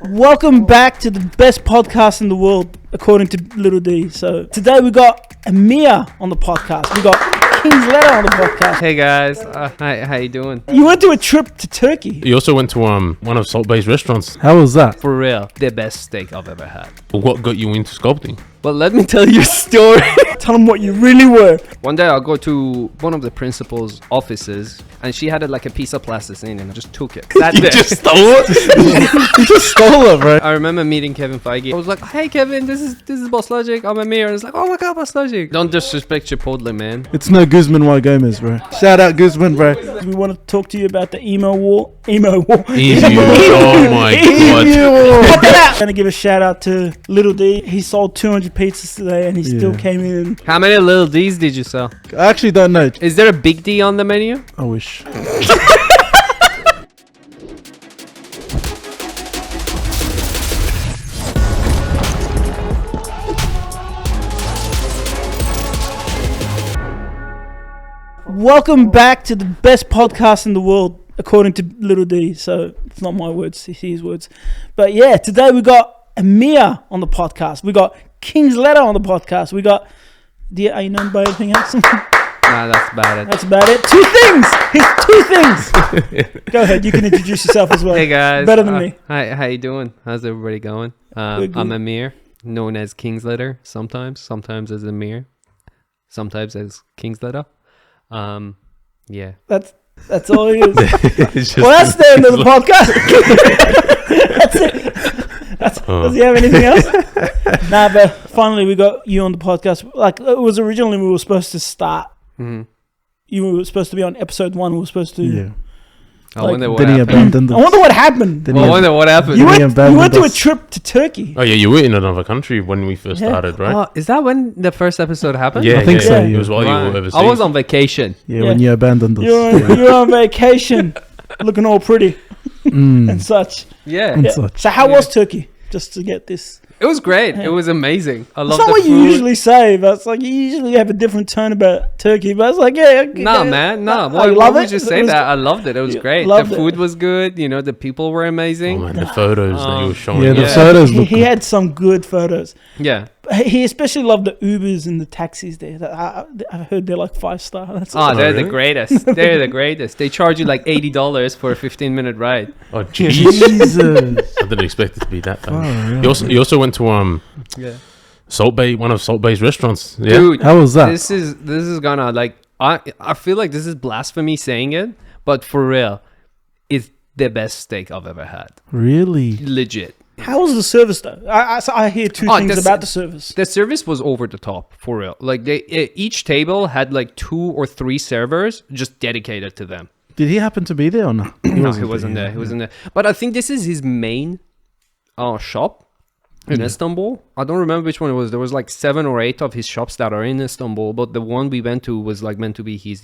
Welcome back to the best podcast in the world, according to Little D. So today we got Amir on the podcast. We got Kingsletter on the podcast. Hey guys, how you doing? You went to a trip to Turkey. You also went to one of Salt Bae's restaurants. How was that? For real, the best steak I've ever had. What got you into sculpting? Well, let me tell you a story. Tell them what you really were. One day I'll go to one of the principal's offices and she had like a piece of plasticine and I just took it. That You day. just stole it? You just stole it, bro. I remember meeting Kevin Feige. I was like, hey Kevin, this is Bosslogic. I'm Amir. And it's like, oh my god, Bosslogic. Don't disrespect Chipotle, man. It's no Guzman Y Gomez, bro. Shout out Guzman, bro. We want to talk to you about the Emo War. Emo War. Easy. Oh my god. Pop that out. Going to give a shout out to Little D. He sold 200 pizzas today and he still came in. How many little D's did you sell? I actually don't know. Is there a big D on the menu? I wish. Welcome back to the best podcast in the world, according to Little D. So it's not my words, it's his words. But yeah, today we got Amir on the podcast. We got Kingsletter on the podcast. We got... are you known by anything else? Nah, that's about it. That's about it. Two things. Go ahead. You can introduce yourself as well. Hey guys. Better than me. Hi, how you doing? How's everybody going? I'm Amir, known as Kingsletter sometimes as Amir, sometimes as Kingsletter. Yeah. That's all he is. It's just Well, that's the end of the podcast. That's it. Does he have anything else? Nah, but finally we got you on the podcast. Like, it was originally we were supposed to start. Mm-hmm. You were supposed to be on episode 1. We were supposed to. Yeah. I Like, wonder what Then he happened. abandoned us. I wonder what happened. Then I he- wonder what happened. You Then he went abandoned to a us. trip to Turkey. Oh yeah, you were in another country when we first Yeah. started, right? Oh, is that when the first episode happened? Yeah, I think so, It yeah. was while you Right. were overseas. I was on vacation. Yeah, when you abandoned us. You're on vacation, looking all pretty and Mm. such. Yeah. And Yeah. such. So how was Turkey? Just to get this. It was great. Yeah. It was amazing. I It's love not the what food. you usually say, but it's like you usually have a different tone about Turkey. But it's like, yeah. Nah, man. Nah. Oh, Why you love would it? you say It was that? I loved it. It was You great. The loved it. food was good. You know, the people were Oh amazing. man, the photos that you were showing. Yeah, the Yeah. photos He, look he had some good photos. Yeah. He especially loved the Ubers and the taxis there. I heard they're like 5-star. That's Oh, they're the really? greatest. They're the greatest. They charge you like $80 for a 15-minute ride. Oh jeez, Jesus. I didn't expect it to be that Oh, bad. really? You also went to Yeah. Salt Bae, one of Salt Bae's restaurants. Yeah. Dude, How was that? this is gonna like I feel like this is blasphemy saying it, but for real, it's the best steak I've ever had. Really? Legit. How was the service though? I hear two Oh, things this- about the service. The service was over the top, for real. Like each table had like 2 or 3 servers just dedicated to them. Did he happen to be there or not? No, he wasn't there. He wasn't there. But I think this is his main shop in Istanbul. I don't remember which one it was. There was like 7 or 8 of his shops that are in Istanbul, but the one we went to was like meant to be his,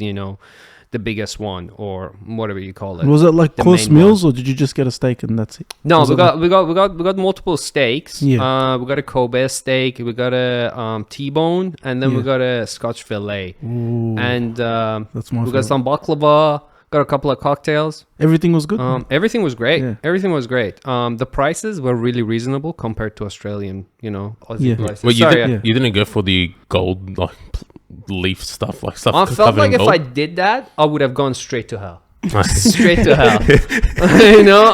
the biggest one or whatever you call it. Was it like The course main meals or did you just get a steak and that's it? No, Was we it got multiple steaks. Yeah. We got a Kobe steak. We got a T-bone, and then we Yeah. got a Scotch fillet, Ooh, and that's my we got favorite. some baklava. Got a couple of cocktails. Everything was good? Everything was great. Yeah. Everything was great. The prices were really reasonable compared to Australian, Aussie Yeah. prices. Well, Yeah. you didn't go for the gold like leaf stuff, like stuff. I felt covered like in if I gold. did that, I would have gone straight to hell. Nice. Straight to hell.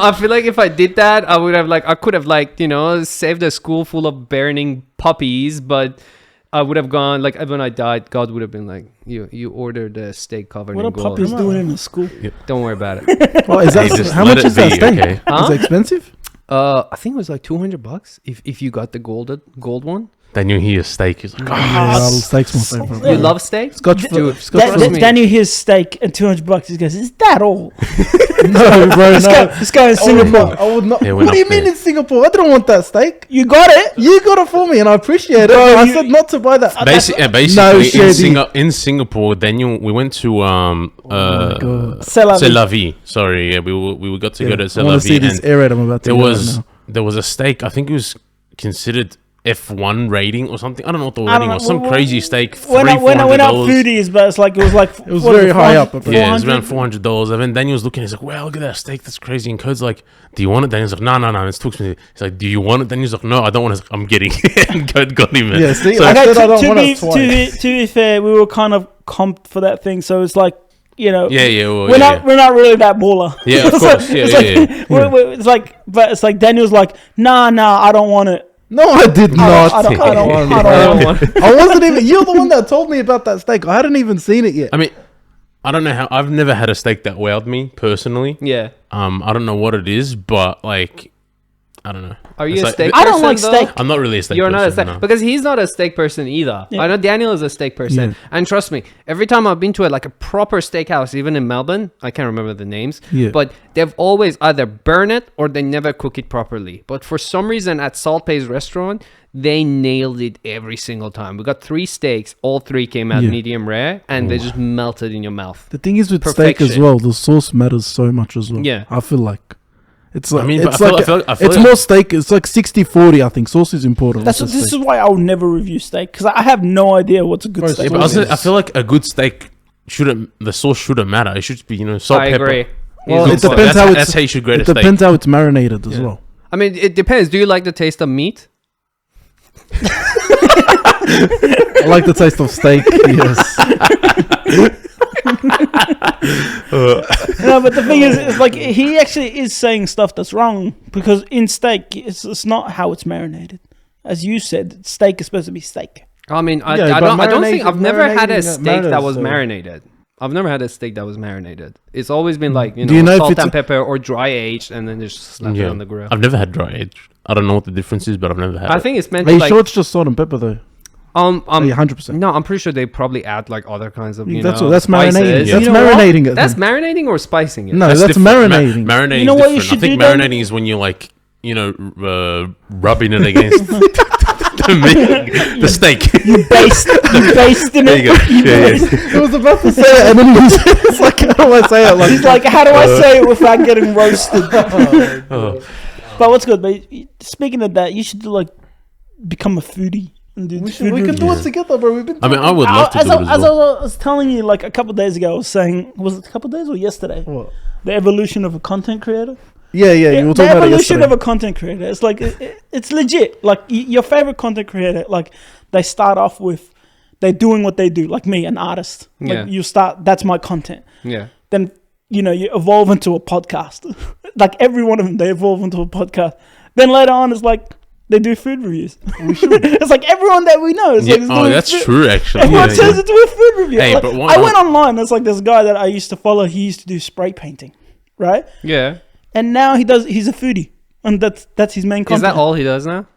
I feel like if I did that, I would have I could have saved a school full of burning puppies, but I would have gone when I died, God would have been like, you ordered a steak covered What in are gold. puppies doing in the school? Don't worry about it. Oh, is that, Hey, just how let much it is that be, steak? okay? Huh? Is it expensive? I think it was like $200 if you got the gold one. Then you hear steak. It's like, Yeah, steak's my favorite. Yeah. You love steak? Scotch Dude, Scotch trust me. Daniel hears steak and $200. He goes, "Is that all?" No, bro, This guy in I would Singapore. not. I would not. Yeah, we're What do you not mean there. in Singapore? I didn't want that steak. You got it. You got it for me, and I appreciate it. Bro, I you- said not to buy that. basically, No, in, shady. in Singapore, Daniel, we went to Oh my God. C'est la vie. C'est la vie. Sorry, yeah, we got to go to I C'est la want to see vie, this and air raid I'm about to there go was right there was a steak. I think it was considered F1 rating or something. I don't know what the I don't rating was. know. Some crazy steak. We're not $400. foodies, but it's like it was like It was very high up. Yeah, it was around $400. $400. And then Daniel's looking, he's like, wow, look at that steak, that's crazy. And Code's like, do you want it? Daniel's like, no, it's too expensive. He's like, do you want it? Daniel's like, no, I don't want it. He's like, I'm getting it. And Code got him it. Yeah, see, So- I Okay, said I don't want it twice. to be fair, we were kind of comped for that thing, so it's like, you know, Yeah, well, we're yeah. not really that baller. Yeah, of It's course. like- Yeah, it's yeah, like, it's like, but it's like Daniel's like, nah, I don't want it. No, I did not. I don't want want it. I wasn't even. You're the one that told me about that steak. I hadn't even seen it yet. I mean, I don't know how. I've never had a steak that wowed me personally. Yeah. I don't know what it is, but like, I don't know. Are you It's a like- steak I don't person, like though? steak. I'm not really a steak You're person. not a steak no. because he's not a steak person either. Yeah. I know Daniel is a steak person, and trust me, every time I've been to like a proper steakhouse, even in Melbourne, I can't remember the names, Yeah. but they've always either burn it or they never cook it properly. But for some reason, at Salt Bae's restaurant, they nailed it every single time. We got 3 steaks, all 3 came out Yeah. medium rare, and they just melted in your mouth. The thing is with steak as Perfection. well, the sauce matters so much as well. Yeah. I feel like it's like I mean, but it's I feel- like I feel- I feel it's like- more steak. It's like 60-40. I think sauce is important. This is why I will never review steak because I have no idea what's a good Bro, steak. Yeah, but sauce I feel like a good steak the sauce shouldn't matter. It should be, salt, I pepper. agree. Well, It's it good. depends how That's how you should grade it a steak. depends how it's marinated as Yeah. well. I mean, it depends. Do you like the taste of meat? I like the taste of steak. Yes. No, but the thing is, it's like he actually is saying stuff that's wrong because in steak, it's not how it's marinated. As you said, steak is supposed to be steak. I mean, I Yeah, but don't think I've never had a marinating steak that matters, was so- marinated. I've never had a steak that was marinated. It's always been like, Do you know if salt it's and a- pepper or dry aged and then just slap it Yeah. on the grill. I've never had dry aged. I don't know what the difference is, but I've never had I it. think it's meant Are to you like, sure it's just salt and pepper though? Are you 100%? no, I'm pretty sure they probably add like other kinds of, That's know, what. That's spices. marinating. Yeah. That's You know what? marinating it. That's then. marinating or spicing it? No, that's different. marinating. Marinating You know is what you different. I should think do then? marinating is when you're like, rubbing it against the meat, the steak. Based in There it. you go. Yeah. I was about to say it, and then he was it's like, how do I say it? Like, He's like, how do I say it without getting roasted? Oh. But what's good? But speaking of that, you should become a foodie and do we food can do reviews. it together, bro. We've been. I mean, I would love to as do it as I well. was telling you, like a couple of days ago, I was saying, was it a couple of days or yesterday? What? The evolution of a content creator. Yeah. You were the talking about it evolution yesterday. of a content creator. It's like it's legit. Like your favorite content creator, like they start off with they're doing what they do. Like me, an artist. Yeah. Like you start. That's my content. Yeah. Then you evolve into a podcast. Like every one of them, they evolve into a podcast. Then later on, it's like they do food reviews. It's like everyone that we know. It's Yeah. like it's Oh, doing that's food- true, actually. Everyone Yeah, turns yeah. into a food review. Hey, Like, but I went online. There's like this guy that I used to follow. He used to do spray painting, right? Yeah. And now he's a foodie, and that's his main content. Is that all he does now?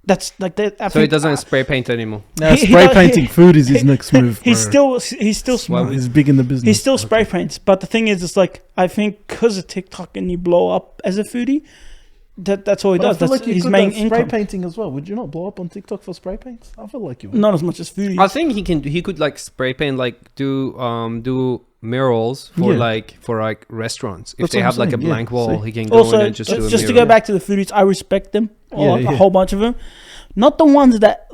That's like that. I So he think- doesn't spray paint anymore. Now, he spray does- painting food is his next move. He's bro. still smart. He's big in the business. He still spray paints, but the thing is, it's like I think because of TikTok and you blow up as a foodie, that's all he But I does. feel That's like you his could main do spray income. painting as well. Would you not blow up on TikTok for spray paints? I feel like you would. Not as much as foodie. I think he could like spray paint, like do murals for Yeah. like restaurants. If That's they what have I'm like a saying, yeah. blank wall, See? he can go in Also, and just do a just to mural. go back to the foodies, I respect them. Yeah, A yeah. whole bunch of them, not the ones that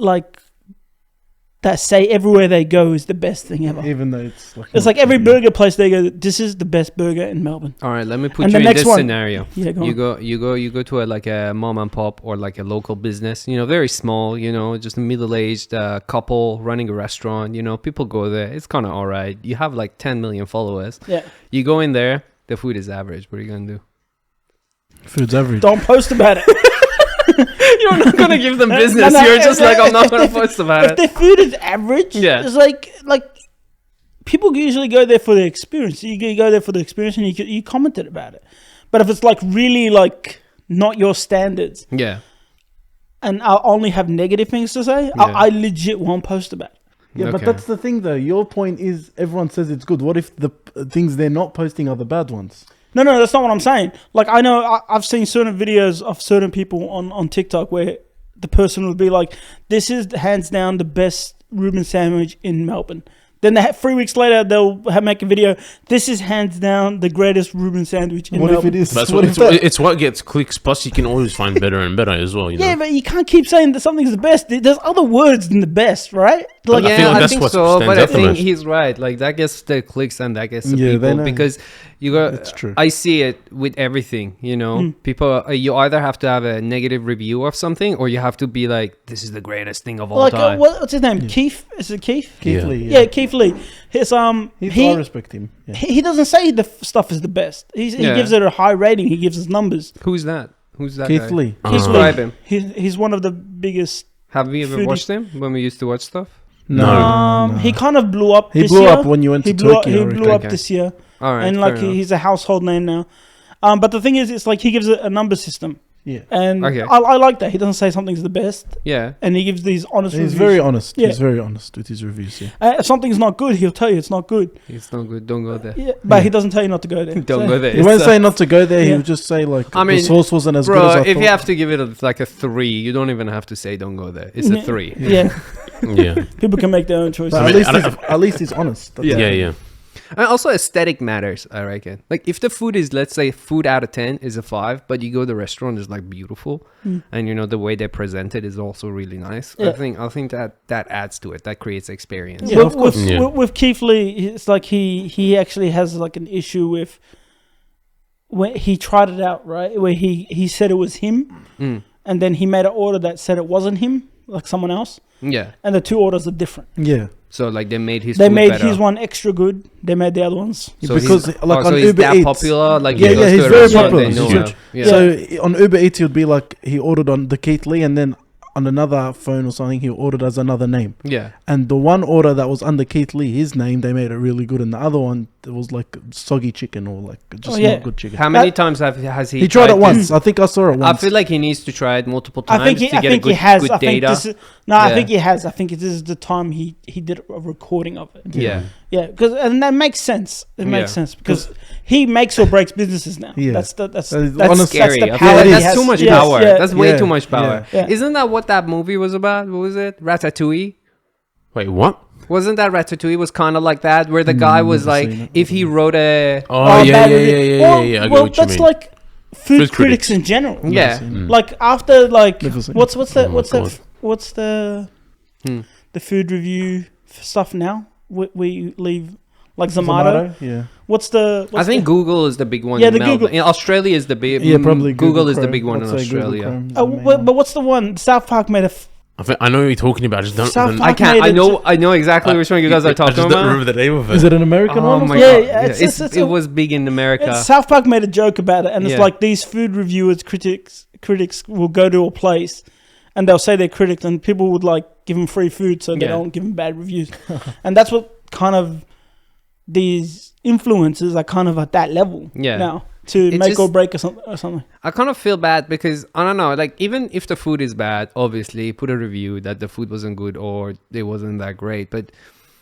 that say everywhere they go is the best thing ever. Even though it's like It's like every burger place they go, this is the best burger in Melbourne. All right, let me put And you the in next this one- scenario. Yeah, go on. You go to like a mom and pop or like a local business, very small, just a middle-aged couple running a restaurant, people go there. It's kind of all right. You have like 10 million followers. Yeah, You go in there, the food is average. What are you going to do? food's average. don't post about it. You're not going to give them business. No, You're just like, I'm not if going to the- post about If it. their food is average, Yeah. it's like people usually go there for the experience. You go there for the experience and you commented about it. But if it's like really like not your standards Yeah. and I only have negative things to say, Yeah. I legit won't post about it. Yeah, but Okay. that's the thing though. Your point is everyone says it's good. What if the things they're not posting are the bad ones? No, that's not what I'm saying. Like I know I've seen certain videos of certain people on TikTok where the person would be like, "This is hands down the best Reuben sandwich in Melbourne. Then 3 weeks later, they'll make a video. This is hands down the greatest Reuben sandwich in What if Melbourne. it is? That's what what, if it's, that- it's what gets clicks. Plus, you can always find better and better as well. You know? Yeah, but you can't keep saying that something's the best. There's other words than the best, right? Like, I feel like I that's think what so, stands but I out the think most. he's right. Like that gets the clicks and that gets the Yeah, they people know. because you got. It's true. I see it with everything. You know, people. You either have to have a negative review of something, or you have to be like, "This is the greatest thing of all like time." what's his name? Keith? Is it Keith? Keith Yeah. Lee, Yeah, Keith Lee. His I respect him. Yeah. he doesn't say the stuff is the best. He Yeah. gives it a high rating. He gives us numbers. Who's that? Who's that? Keith guy? Lee. Describe him. He's one of the biggest. Have we ever Foodie. watched him when we used to watch stuff? No. He kind of blew up. He this blew year. up when you went He to blew up, Tokyo. he I blew reckon. up Okay. this year, All right, and fair like enough. he's a household name now. But the thing is, it's like he gives it a number system, Yeah. and Okay. I like that. He doesn't say something's the best, Yeah. and he gives these honest He's reviews. very honest. Yeah. He's very honest with his reviews. Yeah. If something's not good, he'll tell you it's not good. It's not good. Don't go there. Yeah, but he doesn't tell you not to go there. Don't So- go there. He won't It's, say not to go there. Yeah. He'll just say like I mean, the sauce wasn't as good as Bro, I if thought. you have to give it like a 3, you don't even have to say don't go there. It's a Yeah. 3. Yeah, Yeah. people can make their own choices. But I mean, at least he's honest. That's Yeah. Yeah. it. Yeah. And also aesthetic matters, I reckon. Like if the food is, let's say food out of 10 is a 5, but you go to the restaurant is like beautiful and you know the way they present it is also really nice. Yeah. I think that adds to it. That creates experience. Yeah, with, of course. with, Yeah. with Keith Lee, it's like he actually has like an issue with when he tried it out, right? Where he said it was him, and then he made an order that said it wasn't him, like someone else, Yeah. and the two orders are different. Yeah. So like they made his They food made better. his one extra good. They made the other ones. So because he's, like so on he's Uber that Eats, popular. Like Yeah, he goes yeah, to he's a very restaurant, popular. they know He's him. huge. Yeah. So on Uber Eats, he'd be like he ordered on the Keith Lee, and then on another phone or something, he ordered as another name. Yeah. And the one order that was under Keith Lee, his name, they made it really good, and the other one it was like soggy chicken or like just Oh, yeah. not good chicken. How many times has he? He tried it this? once. I think I saw it I once. feel like he needs to try it multiple times I think he, to I get think a good, he has. good I think data. this is, no, I Yeah. think he has. I think this is the time he did a recording of it. yeah. Yeah, because and that makes sense. It makes Yeah. sense because he makes or breaks businesses now. Yeah. That's honest- Scary. the I feel power like he that's has. too much Yes, power. yeah. That's way Yeah, too much power. yeah. Yeah. Isn't that what that movie was about? What was it? Ratatouille? Wait, what? Wasn't that Ratatouille was kind of like that, where the guy was never like, seen it. if he wrote a, Oh, yeah, bad yeah, review. yeah, yeah, Well, yeah. I get well, what you that's mean. like food Food critics critics. in general. yeah, Like after like Never seen what's the Oh my what's the God. what's the the food review stuff now? We leave like Zomato. Yeah. What's the? I think Google is the big one. Yeah, in the Melbourne. Google- In Australia is the big. Yeah, probably Google is the Chrome. big one I'd in say Google Australia. Chrome is the main one. but what's the one? South Park made a. I know what you're talking about. I just don't. South don't- Park I can't. made it I know exactly which one you guys are I talking just don't about. remember the name of it. Is it an American Oh one? or my something? Yeah, god! yeah, it's it a- was big in America. South Park made a joke about it, and it's Yeah. like these food reviewers, critics will go to a place, and they'll say they're critics, and people would like give them free food, so they Yeah. don't give them bad reviews, and that's what kind of these influencers are kind of at that level Yeah. now to It's make or just- break or something. I kind of feel bad because I don't know, like even if the food is bad, obviously put a review that the food wasn't good or it wasn't that great. But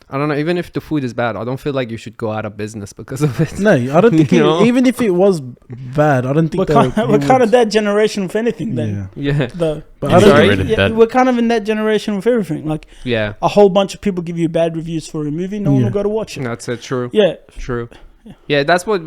I don't know, even if the food is bad, I don't feel like you should go out of business because of it. No, I don't think You know? even if it was bad, I don't think We're kind of that generation with anything then. Yeah. Yeah, Though. But You I don't sorry? think, Rated Yeah, bad. we're kind of in that generation with everything. Like yeah, a whole bunch of people give you bad reviews for a movie, no one Yeah. will go to watch it. that's true. Yeah, True. Yeah, that's what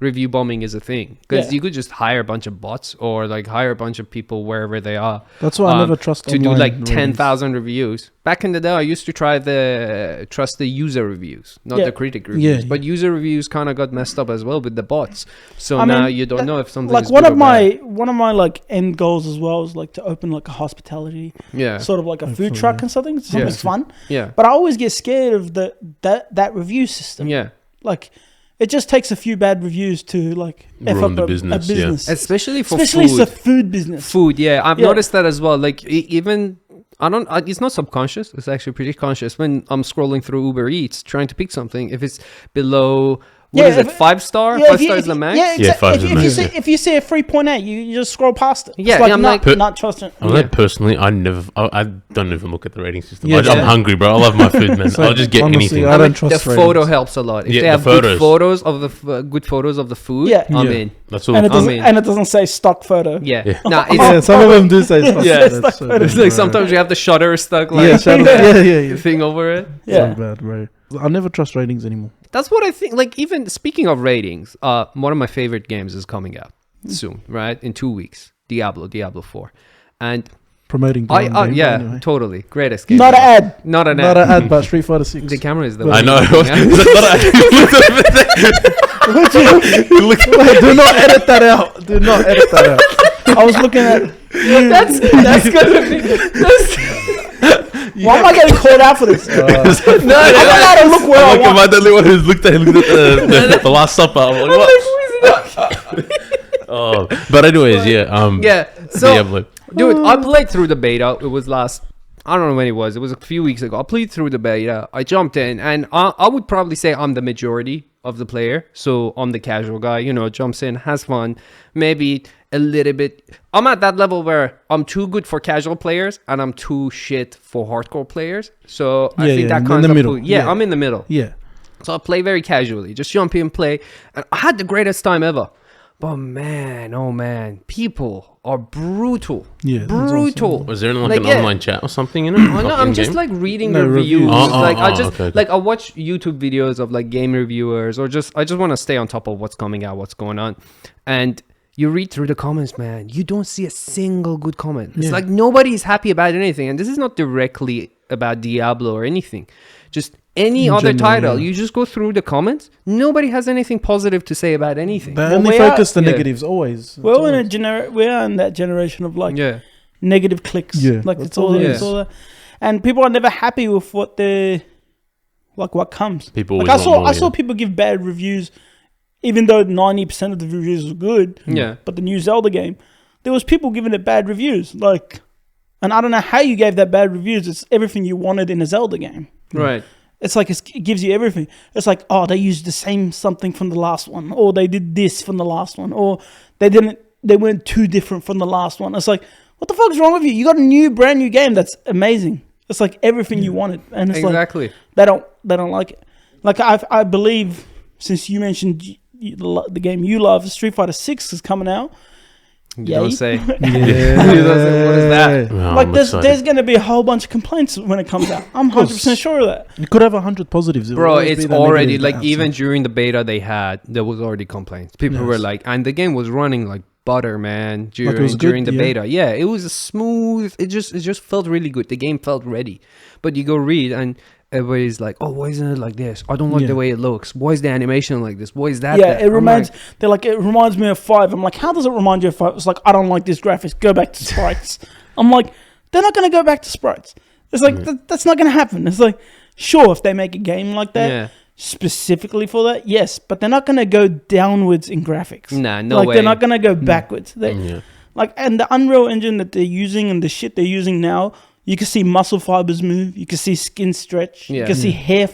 review bombing is a thing because Yeah. you could just hire a bunch of bots or like hire a bunch of people wherever they are. that's why I never trust to do online like ratings. 10,000 reviews. Back in the day, I used to trust the user reviews, not Yeah. the critic reviews. Yeah. But user reviews kind of got messed up as well with the bots. So I now mean, you don't know if something like is one good of or bad. my like end goals as well is like to open like a hospitality, Yeah, sort of like a food Hopefully, truck yeah. and something Yeah. fun. yeah, But I always get scared of that review system. yeah. Like it just takes a few bad reviews to like F Ruin up the a business, yeah. business. Especially for Especially food. the food business. Food, yeah, I've Yeah. noticed that as well. Like even it's not subconscious, it's actually pretty conscious when I'm scrolling through Uber Eats trying to pick something. If it's below What is it? if- 5 star? Yeah, 5 stars is the max? Yeah, Yeah, exactly. 5's the max, yeah. If you see a 3.8, you just scroll past it. Yeah, it's like, yeah, I'm not, like- not trusting. I'm like, personally, I don't even look at the rating system. Yeah, I'm yeah. hungry, bro. I love my food, man. So, I'll just get honestly, anything. I don't mean, trust the ratings. photo helps a lot. If Yeah, they the have photos. good photos of the food, Yeah. I'm Yeah. in. That's all. And it doesn't, mean- and it doesn't say stock photo. Yeah. Yeah. Nah, Yeah, it's, some of them do say stuff. Yeah, like it's that, like so photos. it's bad, like bro. sometimes you have the shutter stuck like Yeah, yeah. thing over it. Yeah. So bad, bro. I never trust ratings anymore. That's what I think. Like, even speaking of ratings, one of my favorite games is coming out soon, right? In 2 weeks. Diablo 4. And Promoting. I, the game, yeah, anyway. totally. Greatest game. Not an ever. ad. Not an Not ad. an ad, but Street Fighter 6. The camera is the I know. Wait, do not edit that out. Do not edit that out. I was looking at. that's gonna be. Why am I getting called out for this? I don't know how to look where I Like, am want. I the only one who's looked at the Last Supper? I'm like, what? Oh, but anyways, yeah. Yeah. So, Diablo. dude, I played through the beta. It was I don't know when it was. It was a few weeks ago. I played through the beta. I jumped in, and I would probably say I'm the majority of the player. So I'm the casual guy, jumps in, has fun, maybe a little bit. I'm at that level where I'm too good for casual players and I'm too shit for hardcore players. So I Yeah, think yeah, that in kind the of middle. yeah, Yeah. I'm in the middle. Yeah. So I play very casually, just jump in, play, and I had the greatest time ever. But man, oh man, people are brutal. Yeah, that's brutal. Was there like Like, an yeah. online chat or something in it? Oh, no, Like I'm in just game? like reading No, the reviews. reviews. Like I Oh, just okay. like I watch YouTube videos of like game reviewers, or I just want to stay on top of what's coming out, what's going on, and you read through the comments, man. You don't see a single good comment. It's Yeah. like nobody's happy about anything, and this is not directly about Diablo or anything. Just any In other general, title, yeah. you just go through the comments. Nobody has anything positive to say about anything. They Well, only we are- focus the yeah. negatives always. We're we're in that generation of like Yeah. negative clicks. Yeah, Like that's it's all all it it's is. all that. And people are never happy with what what comes. People Like always want more, I saw yeah. people give bad reviews, even though 90% of the reviews were good. Yeah. But the new Zelda game, there was people giving it bad reviews. Like, and I don't know how you gave that bad reviews. It's everything you wanted in a Zelda game. Right. It's like it gives you everything. It's like, oh, they used the same something from the last one, or they did this from the last one, or they weren't too different from the last one. It's like, what the fuck is wrong with you? You got a brand new game that's amazing. It's like everything you wanted, and it's like Exactly. they don't like it. Like I believe, since you mentioned the game you love, Street Fighter 6 is coming out. You Yay. don't say. Yeah. What is that? Well, Like I'm there's excited. going to be a whole bunch of complaints when it comes out. I'm 100% sure of that. You could have 100 positives. It will Bro, always it's be that already negative like that even outside. during the beta there was already complaints. People were Yes. like, and the game was running like butter, man. Like it was During good, the yeah. beta, yeah, it was a smooth. It just felt really good. The game felt ready. But you go read and everybody's like, oh, why isn't it like this? I don't like Yeah. the way it looks. Why is the animation like this? Why is that? Yeah, that? it I'm reminds. like, They're like, it reminds me of 5. I'm like, how does it remind you of 5? It's like, I don't like this graphics. Go back to sprites. I'm like, they're not going to go back to sprites. It's like that's not going to happen. It's like, sure, if they make a game like that yeah, specifically for that, yes, but they're not going to go downwards in graphics. nah, no like way. they're not going to go backwards. They, Yeah. Like, and the Unreal Engine that they're using and the shit they're using now, you can see muscle fibers move. You can see skin stretch. You Yeah. can see hair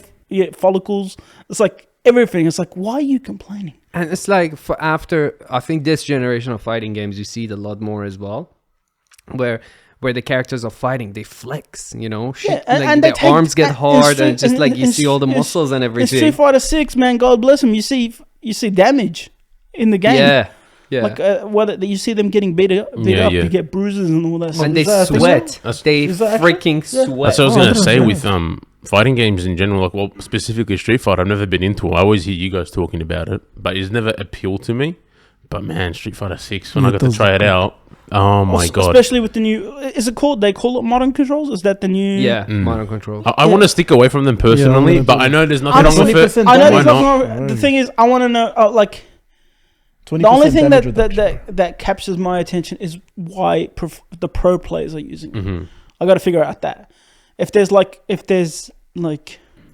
follicles. It's like everything. It's like, why are you complaining? And it's like for after I think this generation of fighting games, you see it a lot more as well, where the characters are fighting, they flex, Yeah, like they their take- arms get in hard, Street- and just like you in- see all the in- muscles and In everything. Street Fighter 6, man, God bless them. You see damage in the game. Yeah, yeah. Like you see them getting beat up. Yeah. You get bruises and all that. And they Is that a thing? sweat. That's- They Is that actually? freaking Yeah. sweat. That's what I was Oh, I gonna don't say know. with fighting games in general. Like, well, specifically Street Fighter, I've never been into it. I always hear you guys talking about it, but it's never appealed to me. But man, Street Fighter 6, when Yeah, I got it to does try look it out, oh my god! Especially with the new. Is it called? They call it modern controls. Is that the new? Yeah, Mm. mono control. I want to stick away from them personally, gonna but do I it. know there's nothing I'm wrong with it. 20% I know Why you're not? talking about. The thing is, I want to know. Like 20% the only thing damage that reduction. that captures my attention is why the pro players are using. it. Mhm. I got to figure out that if there's like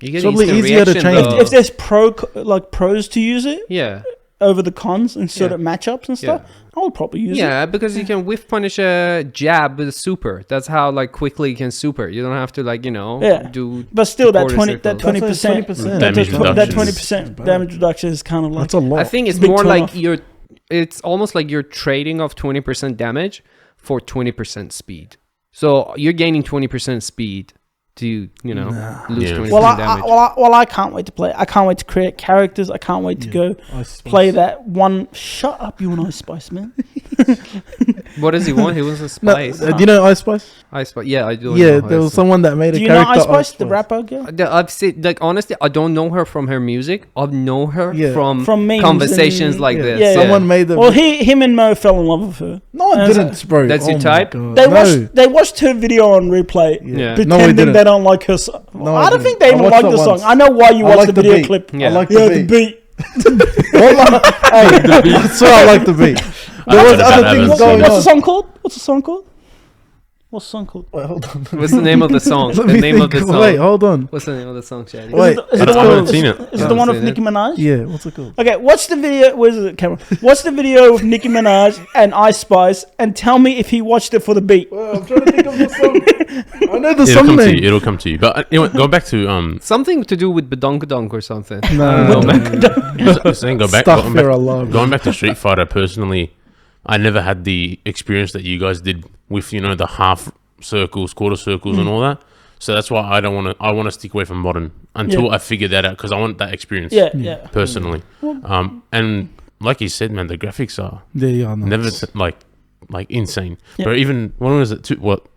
You get Probably instant easier to reaction, change. though. if there's pros to use it, Yeah, over the cons in certain Yeah. matchups and stuff, I would probably use it. Yeah, because you can whiff punish a jab with a super. That's how like quickly you can super. You don't have to like do. But still, that quarter 20% circles. 20%. Damage that reduction 20% damage reduction is kind of like That's a lot. I think it's Big more turn like off. it's almost like you're trading off 20% damage for 20% speed. So you're gaining 20% speed to lose Yeah. 20% Well, damage. I can't wait to play. I can't wait to create characters. I can't wait to go Ice Spice. play that one. Shut up, you and Ice Spice, man. What does he want? He wants a No, spice. do you know Ice Spice? Ice Spice. Yeah, I do. Yeah, know there was Ice Spice. someone that made Do a you know character. Ice Spice, the rapper girl? I've seen, like, honestly, I don't know her from her music. I've known her Yeah. From memes conversations and- like Yeah, this. Yeah, someone made the. Well, him and Mo fell in love with her. no, I and didn't, bro. That's your my type? God. They No. watched her video on replay, Yeah. pretending didn't. they don't like her song. No, I I don't didn't. think they I even watched like it the song. once. I know why you I watched like the the video beat. clip. Yeah. I like Yeah, the the beat. beat. Hey, I swear I like the beat. There was That's a other bad things habit. going What's the on. song called? What's the song called? What's the song called? Wait, hold on. What's the name of the song? Let The me name of the think. song. Wait, hold on. What's the name of the song, Shady? Wait, Is it I the haven't one? seen it. Is it I the haven't one with seen Nicki Minaj? Yeah, what's it called? Okay, watch the video. Where's the camera? Watch the video of Nicki Minaj and Ice Spice, and tell me if he watched it for the beat. Well, I'm trying to think of the song. I know the It'll song come to name. you. It'll come to you. But anyway, go back to Something to do with Badonkadonk or something. No, saying go back. Astaghfirullah. Going back to Street Fighter, personally, I never had the experience that you guys did with the half circles, quarter circles, and all that. So that's why I don't want to. I want to stick away from modern until I figure that out because I want that experience. Yeah. Personally, and like you said, man, the graphics are Yeah, no. never like insane. Yeah. But even when was it?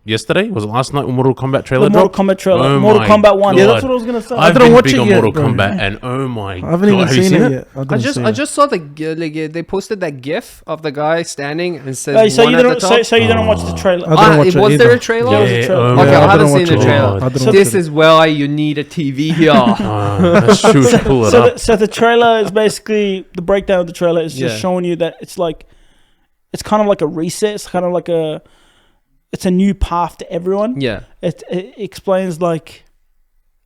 Yesterday? Was it last night when Mortal Kombat trailer The Mortal dropped? Kombat trailer. Oh Mortal my Kombat 1. Yeah, God. that's what I was gonna say. I've didn't been watch big it on yet, Mortal bro. Kombat, and oh my I haven't God, even have you seen it yet. I just saw they posted that GIF of the guy standing and says Oh, so one you at the didn't. top. So you didn't watch the trailer. I didn't watch it was there either. a trailer? There was a trailer. oh Okay, my I God. haven't didn't seen the watch it. trailer. I didn't So watch This it. is why you need a TV here. That's true. Pull it up. So the trailer is basically the breakdown of the trailer is just Yeah. showing you that it's kind of like a reset. It's kind of like it's a new path to everyone. Yeah. It explains like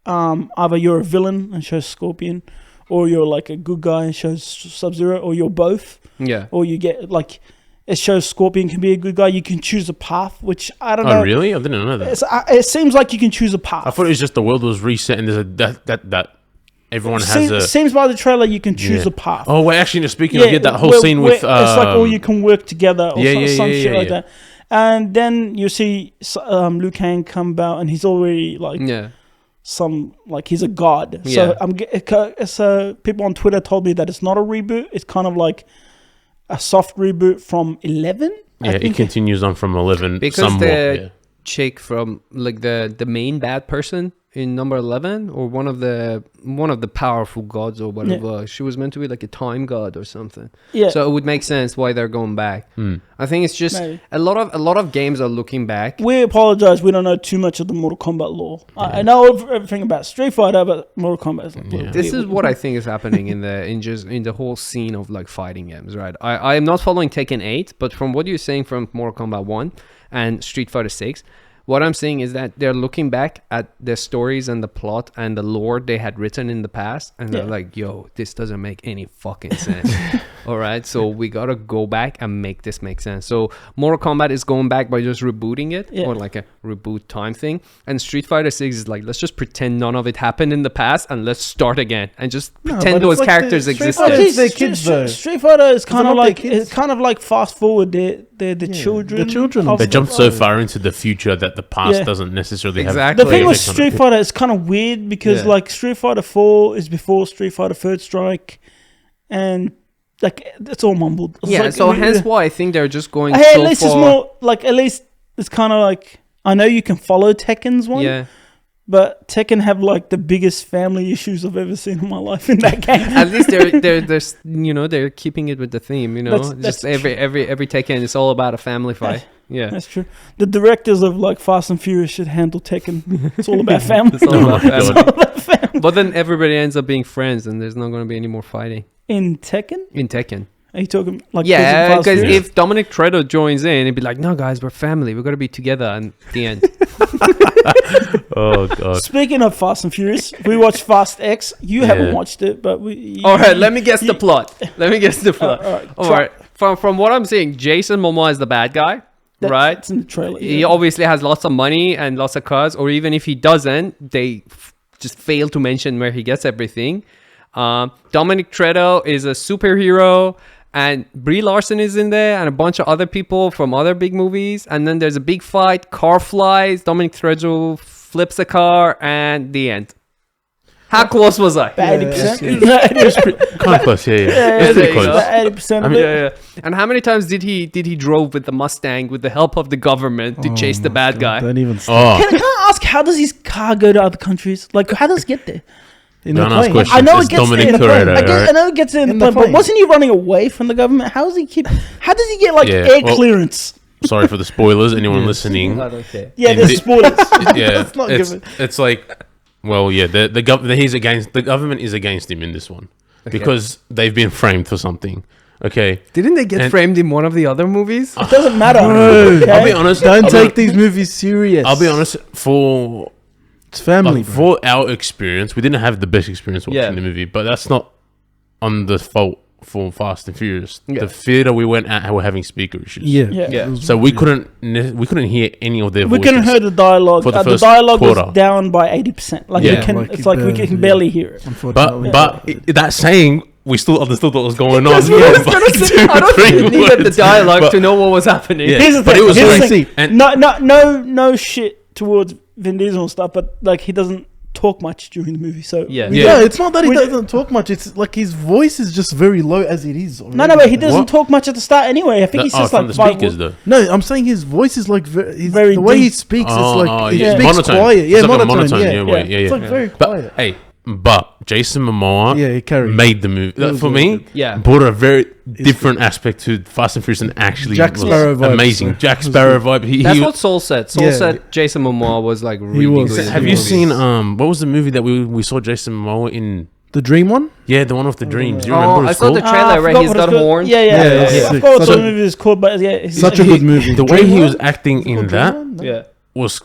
either you're a villain and shows Scorpion, or you're like a good guy and shows Sub-Zero, or you're both, Yeah. or you get like it shows Scorpion can be a good guy. You can choose a path, which I don't know. Oh really? I didn't know that. It seems like you can choose a path. I thought it was just the world was reset and there's that everyone has a. Seems by the trailer you can choose Yeah. a path. Oh wait, actually, speaking of that whole scene where with it's like all you can work together or some shit like yeah. that. And then you see Liu Kang come about, and he's already like Yeah. he's a god. Yeah. So people on Twitter told me that it's not a reboot. It's kind of like a soft reboot from 11. Yeah, it continues on from 11. Because somewhat, the yeah. chick from like the main bad person in number 11, or one of the powerful gods or whatever, she was meant to be like a time god or something. Yeah. So it would make sense why they're going back. I think it's just Maybe. a lot of games are looking back. We apologize. We don't know too much of the Mortal Kombat lore. I know everything about Street Fighter, but Mortal Kombat is like This is what I think is happening in the whole scene of like fighting games, right? I am not following Tekken 8, but from what you're saying from Mortal Kombat 1 and Street Fighter 6, what I'm saying is that they're looking back at the stories and the plot and the lore they had written in the past, and they're like, yo, this doesn't make any fucking sense. All right, so we gotta go back and make this make sense. So Mortal Kombat is going back by just rebooting it, or like a reboot time thing, and Street Fighter 6 is like, let's just pretend none of it happened in the past and let's start again and just pretend those characters existed. They're kids though. Street Fighter is kind of not like their kids? it's kind of like fast forward. They're the children. The children. of They the- jumped so far into the future that the past Yeah. doesn't necessarily have. Exactly. The thing with effect on Street it. Fighter is kind of weird because Yeah. like Street Fighter 4 is before Street Fighter Third Strike, and like it's all mumbled. It's Yeah, like, so hence why I think they're just going hey, so at least far. it's more like at least it's kind of like I know you can follow Tekken's one, Yeah. but Tekken have like the biggest family issues I've ever seen in my life in that game. At least they're keeping it with the theme, That's just every Tekken is all about a family fight. Yeah. That's true. The directors of like Fast and Furious should handle Tekken. It's all about family. It's all about Oh my God. family. But then everybody ends up being friends and there's not going to be any more fighting In Tekken? in Tekken. Are you talking like Yeah, Fast and because Furious? if Dominic Toretto joins in, it'd be like, no, guys, we're family. We've got to be together. And the end. Oh god. Speaking of Fast and Furious, we watched Fast X. You haven't Yeah. watched it, but All right, let me guess the plot. Let me guess the plot. All try- right. From what I'm seeing, Jason Momoa is the bad guy, right? It's in the trailer. He Yeah. obviously has lots of money and lots of cars, or even if he doesn't, they just fail to mention where he gets everything. Dominic Toretto is a superhero, and Brie Larson is in there, and a bunch of other people from other big movies. And then there's a big fight, car flies, Dominic Toretto flips a car, and the end. How close was I? About 80%. Yeah, It was pretty- Kind of close, yeah. yeah, It's there pretty you close. go. about 80% of I mean, it. Yeah. And how many times did he drove with the Mustang with the help of the government to chase the bad guy? Don't even start. Oh, Can I ask, how does his car go to other countries? Like, how does it get there? In the don't ask plane. questions. I know It's it gets Dominic there in the plane. Toretto, I right? know it gets there in the In the plane, but plane. wasn't he running away from the government? How does he keep? How does he get like Yeah, air well- clearance? sorry for the spoilers. Anyone Yeah. listening? I don't care. Yeah, in there's the- spoilers. Yeah, Let's not it's, give it- it's like, well, yeah, he's against the government is against him in this one because they've been framed for something. Okay, Didn't they get And- framed in one of the other movies? It doesn't matter. Bro, okay? I'll be honest. Don't I'll take be, these movies serious. I'll be honest. For It's family, like, bro. for our experience, we didn't have the best experience watching Yeah. the movie, but that's not on the fault for Fast and Furious. Yeah. The theater we went at were having speaker issues. Yeah. Yeah. Yeah. It was- So we couldn't hear any of their We voices. couldn't hear the dialogue. For the The first dialogue quarter. was down by 80%. Like Yeah. we can, Like it's you like we barely- can barely hear it. Unfortunately. But that saying, we still understood what was going on. I don't think you needed the dialogue But- to know what was happening. Yeah. Here's the But thing. it was here's the like- thing. and- No shit towards Vin Diesel and stuff, but like he doesn't talk much during the movie. So Yeah. we Yeah. don't- No, it's not that he we- doesn't talk much. It's like his voice is just very low as it is. No, but he doesn't What? talk much at the start anyway. I think he's just from like the speakers though. No, I'm saying his voice is like very Very the way he deep. speaks. Oh, it's like he yeah. speaks Monotone. quiet. Yeah, It's like a monotone. Yeah, way, yeah, It's yeah. like very But quiet. hey, Jason Momoa Yeah, he carried. made the movie. It was For really me, good. Yeah. brought a very different aspect to Fast and Furious and actually Jack was Sparrow vibes, amazing. so Jack it was Sparrow vibe. That's He, what Soul said. Soul Yeah. said Jason Momoa was like really was. good. in have the you movie. seen what was the movie that we saw Jason Momoa in? The dream one. Yeah, the one with the dreams. You Oh, remember what I it's saw the called? trailer I where forgot he's what got it's called. horns. Yeah, Yeah, I sick. forgot what So- the movie is called, but yeah, he's Such a good movie. The way he was acting in that Yeah. was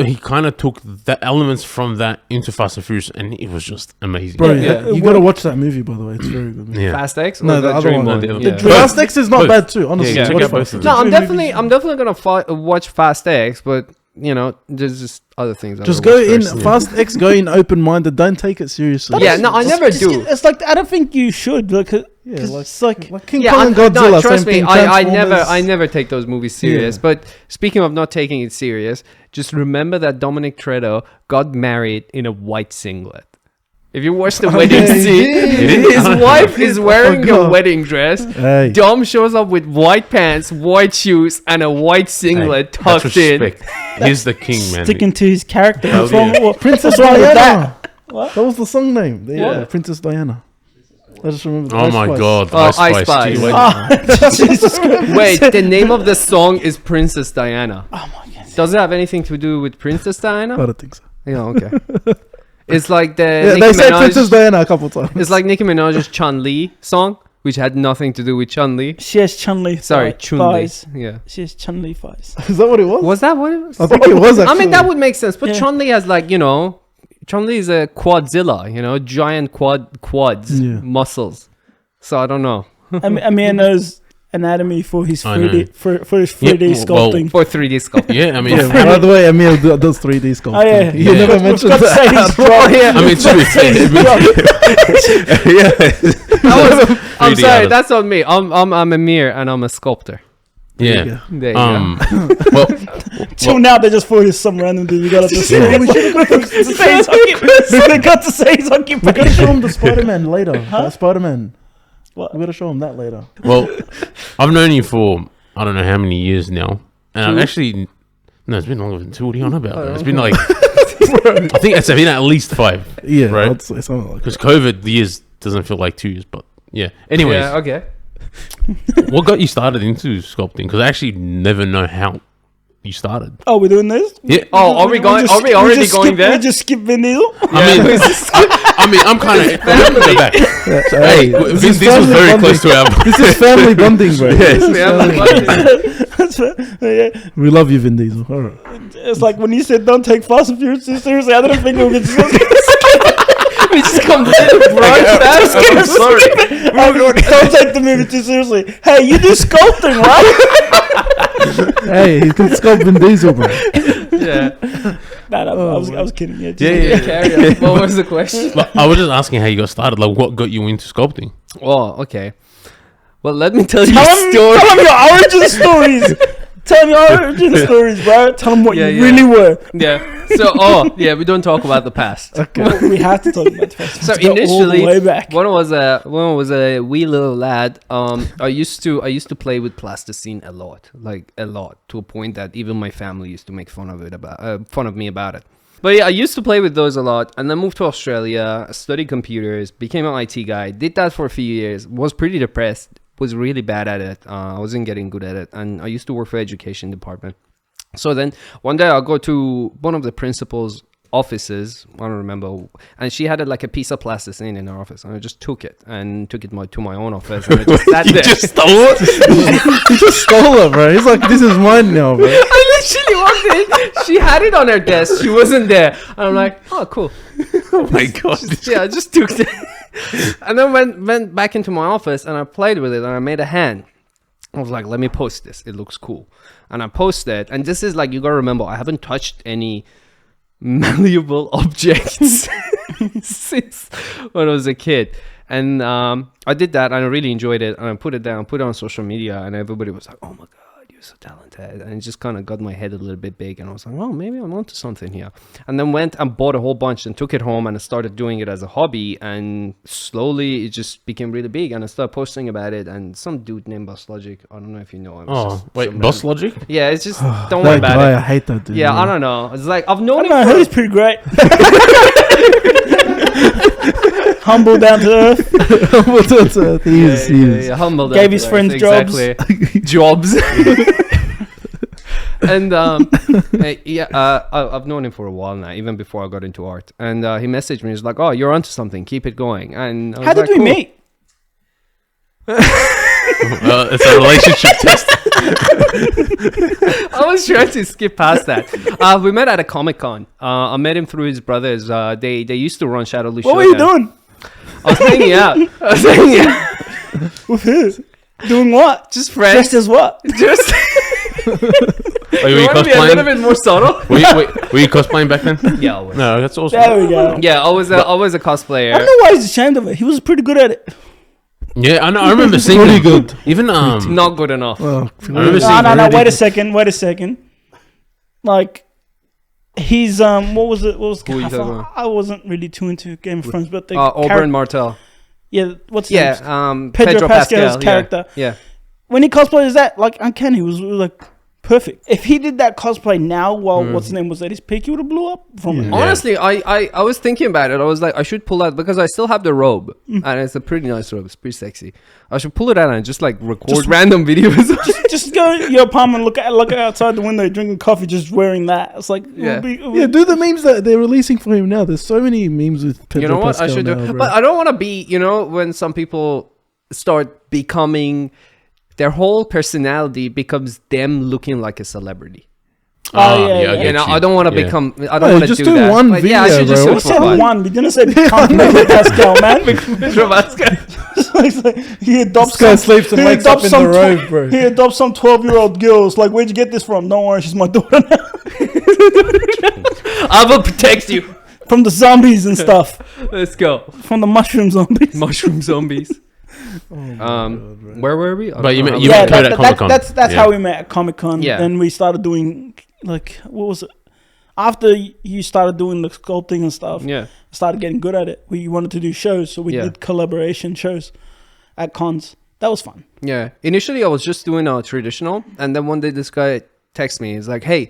he kind of took the elements from that into Fast and Furious, and it was just amazing. Bro, Yeah. you gotta watch that movie, by the way. It's very good. Yeah. Fast X? No, Or the other Dream one. The other Yeah. one. Fast X is not Both. bad too, honestly. Yeah, check Watch out both Fast of X. them. No, It's very I'm definitely gonna watch Fast X, but you know, there's just other things. I Just wanna go watch in first. Fast X. Go in open minded. Don't take it seriously. Yeah, no, I never It's- do. It's like I don't think you should. Like, Yeah, it's like King Yeah, Kong I, and Godzilla. no, trust same me, thing. I Transformers. never take those movies serious. Yeah. But speaking of not taking it serious, just remember that Dominic Toretto got married in a white singlet. If you watch the wedding yeah, he scene, did. his wife is wearing a forgot. wedding dress. Hey, Dom shows up with white pants, white shoes, and a white singlet That's tucked in. respect. He's the king, man. sticking to his character. Hell What's wrong yeah. with Princess what's wrong with Diana. What? That was the song name. There you What? go, Princess Diana. I just remember. Oh my god, Oh, Ice Ice Spice. Spice. Gee, wait. Jesus Christ. Wait, the name of the song is Princess Diana. Oh my god. Does it have anything to do with Princess I Diana? don't think so. Yeah, okay. It's like the Yeah, Nicki they said Minaj- Princess Diana a couple times. It's like Nicki Minaj's Chun Li song, which had nothing to do with Chun Li. She has Chun-Li Sorry, Chun Li. thighs. Yeah. She has Chun-Li thighs. Is that what it was? Was that what it was? I think it was. Actually. I mean, that would make sense. But Yeah. Chun Li has like, you know, Chun Li is a quadzilla, you know, giant quads, Yeah. muscles. So I don't know. Amir knows anatomy for his I know. 3D for his Yeah, 3D well, sculpting. For 3D sculpting. Yeah, I mean, Yeah, by the way, Emil does 3D sculpting. Oh yeah, You Yeah. never We've mentioned got to say that. his job. yeah. I mean, to be fair, I'm 3D sorry, artist. that's on me. I'm Amir and I'm a sculptor. yeah. There you go. Well, Till now they just thought he's some random dude. You got to say Yeah, we should have got to say his occupation. They got to say his We gotta occupation. show him the Spider-Man later. Spider-Man. What? We gotta show him that later. well, I've known you for I don't know how many years now, and I've actually it's been longer than 2. What are you on about? It's been like I think it's been at least 5 Yeah, Right. I'd say something like because COVID the years doesn't feel like 2 years, but yeah. Anyways, Yeah, okay. what got you started into sculpting? Because I actually never know how you started. Oh, we're doing this? Yeah. Oh, are we going? Are we already going there? We just skip Vin Diesel? I mean, I'm kind of go back. Hey, This Vin is Diesel's family very bonding. close to our. This is family bonding, bro. That's fair. Yeah. We love you, Vin Diesel. All right. It's like when you said don't take Fast and Furious too seriously, I didn't think we would We just come to the I'm sorry. don't take the movie too seriously. Hey, you do sculpting, right? Hey, he can sculpt Vin Diesel, bro. Yeah. No, I was kidding. Yeah, Yeah. Carry on. What was the question? But I was just asking how you got started. Like, what got you into sculpting? Oh, okay. Well, let me tell you Tell a him story. your origin stories. Tell him your origin stories, bro. Tell him what Yeah, you yeah. really were. Yeah. So, we don't talk about the past. We have to talk about the first. So Let's go all the initially, way back. when I was a wee little lad, I used to play with plasticine a lot, to a point that even my family used to make fun of me about it. But yeah, I used to play with those a lot, and then moved to Australia, studied computers, became an IT guy, did that for a few years, was pretty depressed, was really bad at it. I wasn't getting good at it, and I used to work for education department. So then one day I'll go to one of the principal's offices, I don't remember, and she had like a piece of plasticine in her office, and I just took it to my own office, and I just sat there. Just stole it. He just stole it, bro. He's like, this is mine now, bro. I literally walked in, she had it on her desk, she wasn't there, and I'm like, oh cool. Oh my god. I just took it. And then went back into my office, and I played with it, and I made a hand. I was like, let me post this, it looks cool. And I posted, and this is like, you gotta remember, I haven't touched any malleable objects since when I was a kid. And I did that, and I really enjoyed it, and I put it on social media, and everybody was like, oh my god, you're so talented. And it just kind of got my head a little bit big, and I was like, oh, maybe I'm onto something here. And then went and bought a whole bunch and took it home, and I started doing it as a hobby, and slowly it just became really big, and I started posting about it. And some dude named Bosslogic, I don't know if you know him. Oh wait, Bosslogic? Yeah, it's just don't worry That about guy, it. I hate that dude. Yeah, man. I don't know. It's like I've known I him. know, he's pretty great. Humble, down to earth. He is. humble. Gave down his to earth, friends jobs. exactly. Jobs. And I've known him for a while now, even before I got into art. And he messaged me. He's like, "Oh, you're onto something. Keep it going." And I was How did like, we cool. meet? It's a relationship test. I was trying to skip past that. We met at a Comic-Con. I met him through his brothers. They used to run Shadowless What were you Showdown. doing? I was hanging out. With who? Doing what? Just friends. Dressed as what? Just Wait, were you you want to be a little cosplaying? bit more subtle? Were you cosplaying back then? Yeah, I was. No, that's awesome. There we go. Yeah, I was a I don't cosplayer. know why he's ashamed of it. He was pretty good at it. Yeah, I know. I remember seeing Pretty them. good. Even Not good enough. Oh, I remember seeing No. Rudy. Wait a second. Like, he's what was it? What was Who are you talking about? I wasn't really too into Game of Thrones, but the Oberyn Martell. yeah, what's his name? Yeah, Pedro Pascal's yeah. character. Yeah. When he cosplays that, like uncanny, it was like perfect. If he did that cosplay now, while what's his name was at his peak, he would have blew up from it. Yeah. Honestly, I was thinking about it. I was like, I should pull out, because I still have the robe, and it's a pretty nice robe. It's pretty sexy. I should pull it out and just like record random videos. Just go in your apartment, look outside the window, drinking coffee, just wearing that. It's like, Yeah. Yeah, do the memes that they're releasing for him now. There's so many memes with Pedro You know what? I Pascal should do. now, bro. But I don't want to be, when some people start becoming, their whole personality becomes them looking like a celebrity. Oh, yeah, I yeah. get You know, I don't want to Yeah. become. I No, don't want to just do do that. one Like, yeah, I should video, just bro. do We it for said fun. one. We didn't say become Pedro Pascal, man. Pedro Pascal. It's like, he adopts This guy some, sleeps and he wakes up adopts in some the robe, bro. He adopts some 12-year-old girl. It's like, where'd you get this from? Don't worry, she's my daughter now. I will protect you. From the zombies and stuff. Let's go. From the mushroom zombies. Mushroom zombies. Where were we? I But you don't met- know. you met Kode at Comic-Con. That's Yeah. how we met at Comic-Con. Yeah. Then we started doing, like, what was it? After you started doing the sculpting and stuff, Yeah. started getting good at it. We wanted to do shows, so we Yeah. did collaboration shows at cons. That was fun. Yeah. Initially, I was just doing a traditional, and then one day this guy texted me. He's like, "Hey,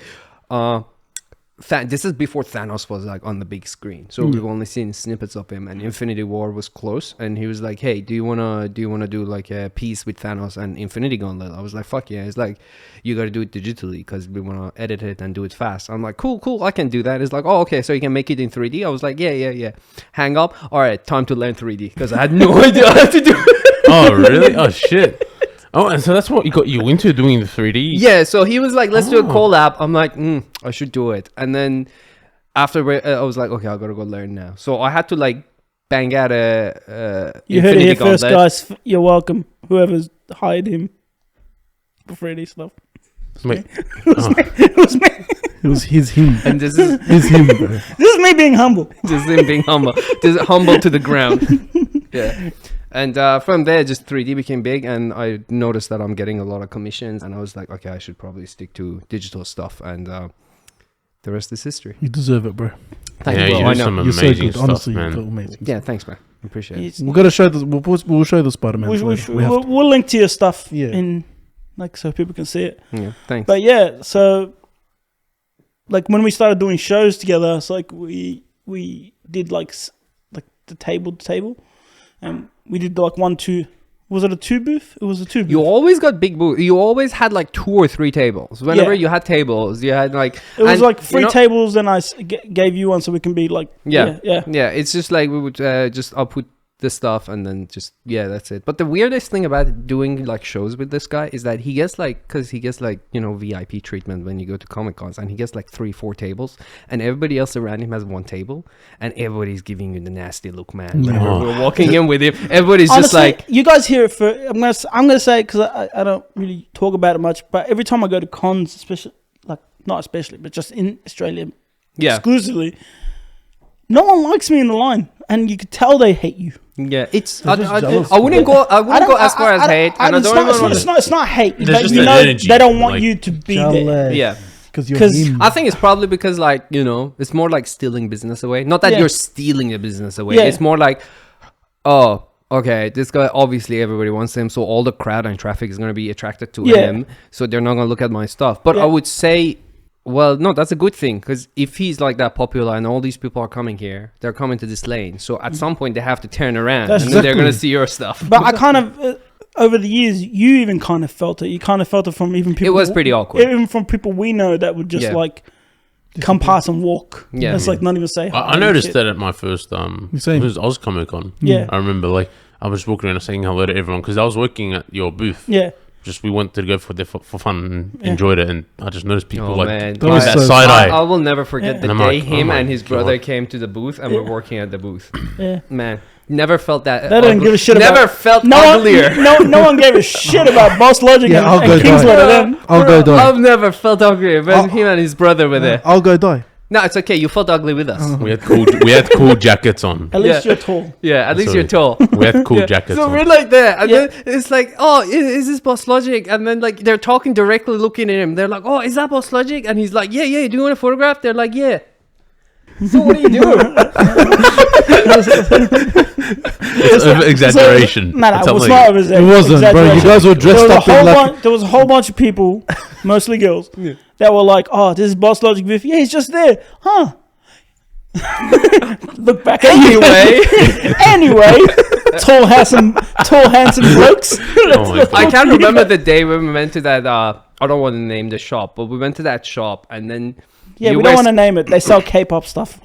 this is before Thanos was like on the big screen, so we've only seen snippets of him. And Infinity War was close, and he was like, "Hey, do you wanna do like a piece with Thanos and Infinity Gauntlet?" I was like, "Fuck yeah!" It's like, you got to do it digitally because we wanna edit it and do it fast. I'm like, "Cool, I can do that." It's like, "Oh, okay, so you can make it in 3D." I was like, "Yeah." Hang up. All right, time to learn 3D because I had no idea how to do it. Oh, really? Oh, shit. Oh, and so that's what you got you into doing the 3D? Yeah, so he was like, let's do a collab. I'm like, I should do it. And then after I was like, okay, I gotta go learn now. So I had to like bang out a You heard it here first, Gauntlet. guys. You're welcome. Whoever's hired him for 3D stuff. Wait. It was me. It was him. And this is Him, bro. This is me being humble. this is him being humble. This is humble to the ground. Yeah. And from there, just 3D became big, and I noticed that I'm getting a lot of commissions, and I was like, okay, I should probably stick to digital stuff, and the rest is history. You deserve it, bro. Thank Yeah, you. you Well, I do know. some You're so amazing good. stuff, Honestly, man. you're amazing. Yeah, thanks, man. Appreciate it. It's- We're gonna show this. We'll show the Spider-Man. We'll link to your stuff Yeah. in like so people can see it. Yeah, thanks. But yeah, so like when we started doing shows together, it's like we did like the table to table, and we did like 1, 2. Was it a 2 booth? It was a 2 booth. You always got big booth. You always had like 2 or 3 tables. Whenever Yeah. you had tables, you had like... It was and, like you 3 know- tables, then I gave you one so we can be like Yeah. yeah. Yeah, it's just like we would just output this stuff and then just, yeah, that's it. But the weirdest thing about doing like shows with this guy is that he gets like, because he gets like, you know, VIP treatment when you go to Comic Cons, and he gets like 3, 4 tables, and everybody else around him has 1 table, and everybody's giving you the nasty look, man. No. Whenever we're walking in with him, everybody's just Honestly, like, you guys hear it for. I'm gonna say because I don't really talk about it much, but every time I go to cons, especially like not especially, but just in Australia yeah, exclusively, no one likes me in the line, and you could tell they hate you. yeah. It's They're just jealous, I wouldn't go. I I wouldn't don't- go as far as hate, and I don't even want it's not hate. There's But just you an know energy, they don't want like- you to be there. Jealous. Yeah. Because you're 'Cause him. I think it's probably because, like, you know, it's more like stealing business away. Not that Yeah. you're stealing the business away. Yeah. It's more like, oh, okay, this guy, obviously everybody wants him, so all the crowd and traffic is going to be attracted to Yeah. him, so they're not going to look at my stuff. But Yeah. I would say, well, no, that's a good thing, because if he's like that popular and all these people are coming here, they're coming to this lane. So at some point they have to turn around, That's and then they're going to exactly- see your stuff. But I kind of over the years, you even kind of felt it. You kind of felt it from even people. It was pretty awkward. Even from people we know that would just Yeah. like come past and walk. Yeah. It's like not even say hi. I and noticed shit. that at my first Same. it was Oz Comic Con. Yeah. I remember like I was walking around and saying hello to everyone because I was working at your booth. Yeah. Just we went to go for fun and Yeah. enjoyed it, and I just noticed people Oh, like man. give me was that so side I eye. will never forget Yeah. the And I'm day like, him oh my and his brother God. came to the booth and Yeah. we're working at the booth. Yeah. Man, never felt that. They don't give a shit Never about. felt No uglier. one, no one gave a shit about Bosslogic Yeah, I'll and go Kingsletter die. then. I'll go die. I've never felt uglier when him and his brother were there. I'll go die. No, it's okay. You felt ugly with us. We had cool jackets on. At least Yeah. you're tall. Yeah, at least Sorry. you're tall. We had cool Yeah. jackets So on. we're like there, and Yeah. then it's like, oh, is this Bosslogic? And then like they're talking directly, looking at him. They're like, oh, is that Bosslogic? And he's like, yeah. Do you want a photograph? They're like, yeah. So what are you doing? It's over exaggeration. No, It's it was like- not over It wasn't, bro. You guys were dressed up in like. There was a whole bunch of people, mostly girls, that were like, "Oh, this is Bosslogic booth. Yeah, he's just there, huh?" Look back at you. Anyway, tall, handsome blokes. Oh my God. I can't remember the day when we went to that. I don't want to name the shop, but we went to that shop, and then Yeah, you we were don't want to name it. They sell K-pop stuff.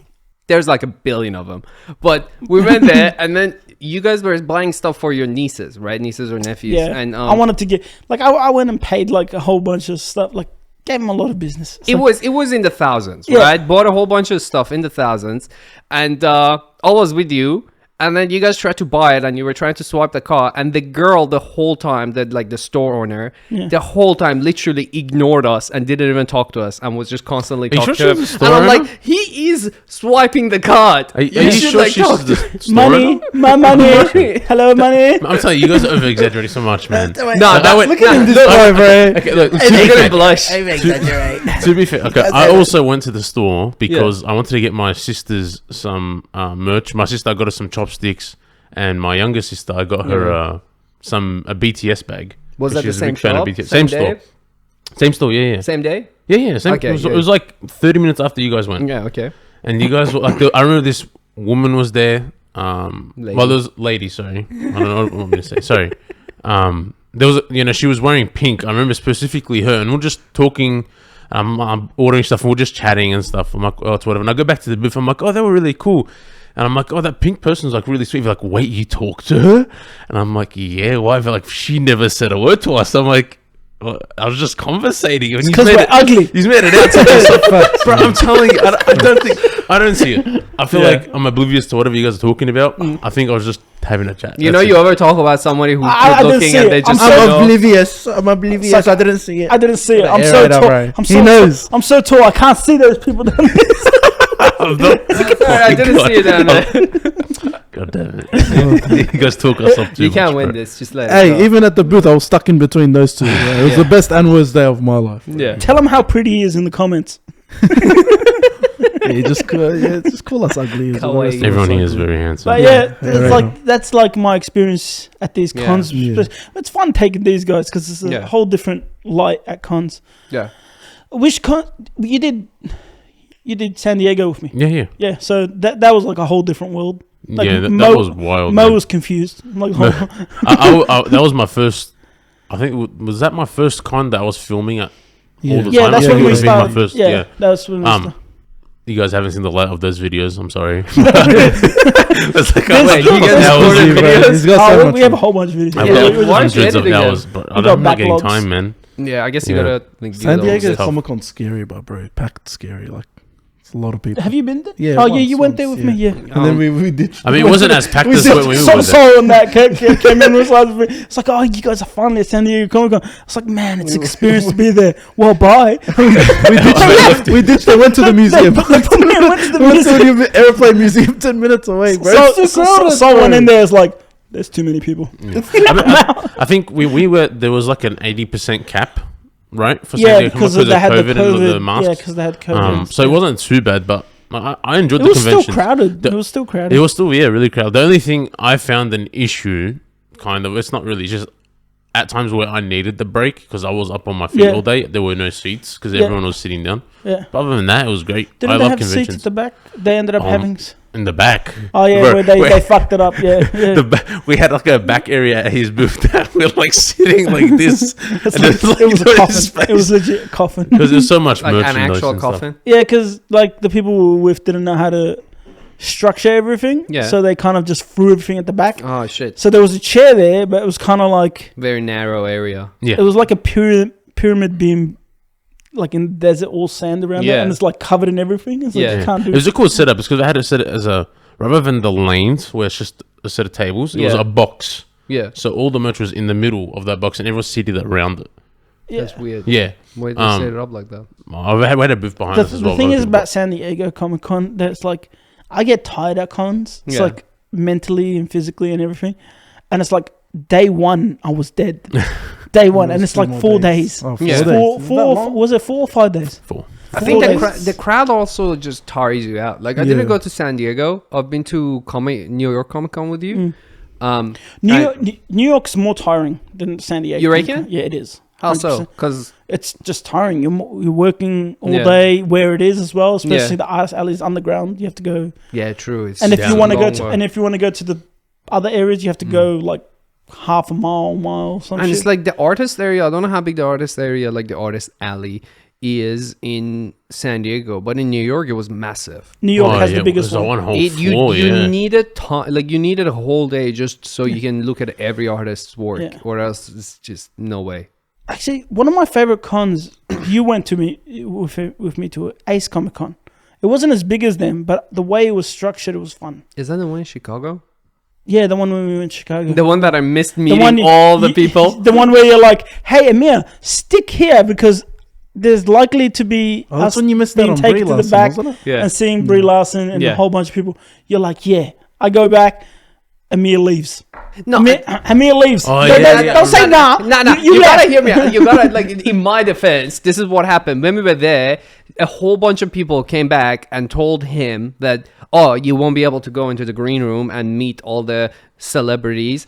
there's like a billion of them. But we went there, and then you guys were buying stuff for your nieces, right? Nieces or nephews. Yeah, And I wanted to get like I went and paid like a whole bunch of stuff. Like gave them a lot of business. It's it like- was in the thousands, Yeah. right? Bought a whole bunch of stuff in the thousands, and I was with you. And then you guys tried to buy it, and you were trying to swipe the card, and the girl the whole time, the store owner, Yeah. the whole time literally ignored us and didn't even talk to us, and was just constantly you talking sure to she's him. the store And I'm owner? like, he is swiping the card. Are you should, sure like, she's talk the to- store money, owner? my money. Hello, money. I'm telling you, you guys are over exaggerating so much, man. No, that went- look Look at him, this guy, bro. Okay, look, He's gonna blush. to be fair, okay, I also went to the store because I wanted to get my sister's some merch. My sister, I got her some chopsticks, and my younger sister, I got her a BTS bag. Was that the She's a same big fan of shop? BTS. Same Same store. day? Same store, yeah. Same day? Yeah. Same. Okay, It was like 30 minutes after you guys went. Yeah, okay. And you guys were like, I remember this woman was there. Lady. Well, there was lady. Sorry, I don't know what I'm gonna say. Sorry. There was, she was wearing pink. I remember specifically her, and we're just talking. I'm ordering stuff, and we're just chatting and stuff. I'm like, oh, it's whatever. And I go back to the booth. I'm like, oh, they were really cool. And I'm like, oh, that pink person's like really sweet. They're like, wait, you talked to her? And I'm like, yeah, why? They're like, she never said a word to us. I'm like, well, I was just conversating. Because we're ugly. He's made it out to me. Bro, I'm telling you, I don't see it. I feel like I'm oblivious to whatever you guys are talking about. I think I was just having a chat. You know, you ever talk about somebody who's I good didn't looking see and it. they just I'm don't know. oblivious. I'm oblivious. It's like- I didn't see it. I didn't see it. I'm Yeah, so right, tall. right. I'm He so knows. I'm so tall. I can't see those people down there. I didn't see it down there. God damn it. You guys talk us up too You can't much, win bro. this. Just let it Hey, go. even at the booth, I was stuck in between those two. Bro. It was the best and worst day of my life. Yeah. Tell him how pretty he is in the comments. Yeah, just call us ugly. As well. Kawaii. Everyone here is very handsome. But yeah, Yeah, it's right like that's like my experience at these Yeah. cons. Yeah. It's fun taking these guys because it's a Yeah. whole different light at cons. Yeah. Which con you did? You did San Diego with me. Yeah. Yeah, so that was like a whole different world. Like Yeah, that Mo- was wild. Mo man. was confused. I'm like, That was my first. I think was that my first con that I was filming at all the yeah, time. that's I when think it we was my started. first. Yeah, Yeah. that's when we started. You guys haven't seen the light of those videos. I'm sorry. That's like Wait, you guys hours. recorded videos? He's got so Oh, much we have a fun. whole bunch of videos. I've Yeah, got why don't you hundreds of edit again? hours, but We got I'm not getting backlogs. time, man. Yeah, I guess you Yeah. gotta like, do San those Diego stuff. Comic Con scary, but bro, packed scary. Like it's a lot of people. Have you been there? Yeah, Oh yeah, once, you went there with once, me. Yeah. And then we did. I mean, it wasn't as packed We as saw when we were some there. soul on that came in with us. It's like, oh, you guys are finally at San Diego Comic Con. It's like, man, it's an experience to be there. Well, bye. we did. They went to the museum. They put me and went to the We went to museum. the airplane museum 10 minutes away, bro. Someone in there is like, there's too many people. I think we were there was like an 80% cap, right? For Yeah, San Diego because Comic-Con they had the and the COVID. masks. Yeah, because they had COVID. So it wasn't too bad, but I enjoyed It the was still convention. crowded. It was still crowded. It was still really crowded. The only thing I found an issue, kind of, it's not really just at times where I needed the break because I was up on my feet Yeah. all day. There were no seats because Yeah. everyone was sitting down. Yeah. But other than that, it was great. Didn't I they love have seats conventions. at the back? They ended up having. In the back. Oh yeah, Bro, where they fucked it up. Yeah, yeah. We had like a back area at his booth that we were like sitting like this. It's and like- it's like it was a no coffin. space. It was legit a coffin. Because there's so much Like an merchandise actual and stuff. coffin. Yeah, because like the people we were with didn't know how to structure everything. Yeah. So they kind of just threw everything at the back. Oh shit. So there was a chair there, but it was kind of like Very narrow area. Yeah. it was like a pyramid beam, like in the desert, all sand around it, Yeah. and it's like covered in everything. It's like Yeah. you can't do. It was a cool setup because I had to set it as a, rather than the lanes where it's just a set of tables, it was Yeah. a box. Yeah. So all the merch was in the middle of that box and everyone seated around it. Yeah. That's weird. Yeah. Why did they Um, set it up like that? We had a booth behind us as The well. thing a lot is of about people- San Diego Comic Con that it's like I get tired at cons. It's Yeah. like mentally and physically and everything, and it's like day one I was dead. Day one, and it's like 4 days. Oh, Yeah. Was it 4 or 5 days? Four. I think Four the, days. the crowd also just tires you out. Like I Yeah. didn't go to San Diego. I've been to New York Comic Con with you. New York's more tiring than San Diego. You reckon? Comic-Con. Yeah, it is. How so? 100%. Because It's just tiring. You're working all Yeah. day where it is as well, especially Yeah. the artist alley's underground. You have to go, yeah, true. It's and if Yeah. you want to go long to, way. and if you want to go to the other areas, you have to go like half a mile, some and shit. it's like the artist area. I don't know how big the artist area, like the artist alley, is in San Diego, but in New York it was massive. New York has yeah, the biggest it was one. one whole You floor, yeah. needed time, like you needed a whole day just so you can look at every artist's work, Yeah. or else it's just no way. Actually, one of my favorite cons, you went to me with me to Ace Comic Con. It wasn't as big as them, but the way it was structured, it was fun. Is that the one in Chicago? Yeah, the one when we went to Chicago. The one that I missed meeting one all the you- people. The one where you're like, "Hey, Amir, stick here because there's likely to be Oh, that's us when you missed that being on taken Brie to the Larson, back wasn't it? Yeah. and seeing Brie Larson and Yeah. a whole bunch of people." You're like, "Yeah." I go back. Amir leaves. No, Amir leaves. Oh, Don't- yeah, don't, yeah. don't say nah. No. You You gotta left. hear me out. You gotta, like, in my defense, this is what happened. When we were there, a whole bunch of people came back and told him that, oh, you won't be able to go into the green room and meet all the celebrities.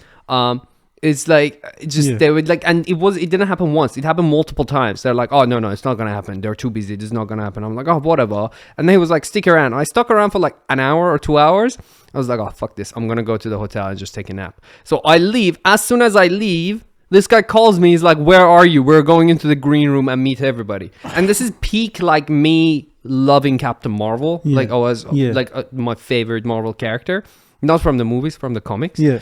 It's like they would like, and it didn't happen once. It happened multiple times. They're like, oh no, it's not gonna happen. They're too busy. This is not gonna happen. I'm like, oh whatever. And then he was like, stick around. I stuck around for like an hour or 2 hours. I was like, oh fuck this. I'm gonna go to the hotel and just take a nap. So I leave. As soon as I leave, this guy calls me. He's like, where are you? We're going into the green room and meet everybody. And this is peak like me loving Captain Marvel. Yeah. Like I was like my favorite Marvel character. Not from the movies, from the comics. Yeah.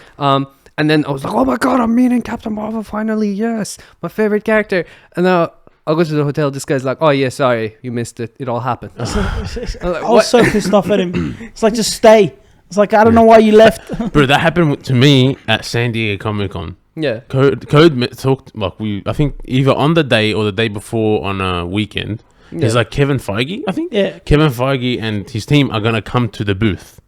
And then I was like, oh my God, I'm meeting Captain Marvel finally. Yes, my favorite character. And now I'll go to the hotel. This guy's like, oh yeah, sorry, you missed it. It all happened. I was so pissed off at him. It's like, just stay. It's like, I don't know why you left. Bro, that happened to me at San Diego Comic Con. Yeah. Code talked like I think either on the day or the day before on a weekend. Yeah. There's like Kevin Feige, I think. Yeah. Kevin Feige and his team are gonna come to the booth.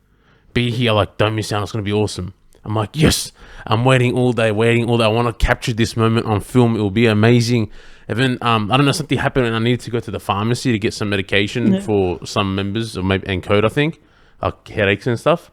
Be here, like, don't miss out. It's gonna be awesome. I'm like, yes. I'm waiting all day. I want to capture this moment on film. It will be amazing. And then I don't know, something happened and I needed to go to the pharmacy to get some medication for some members, or maybe and Code, I think, like headaches and stuff.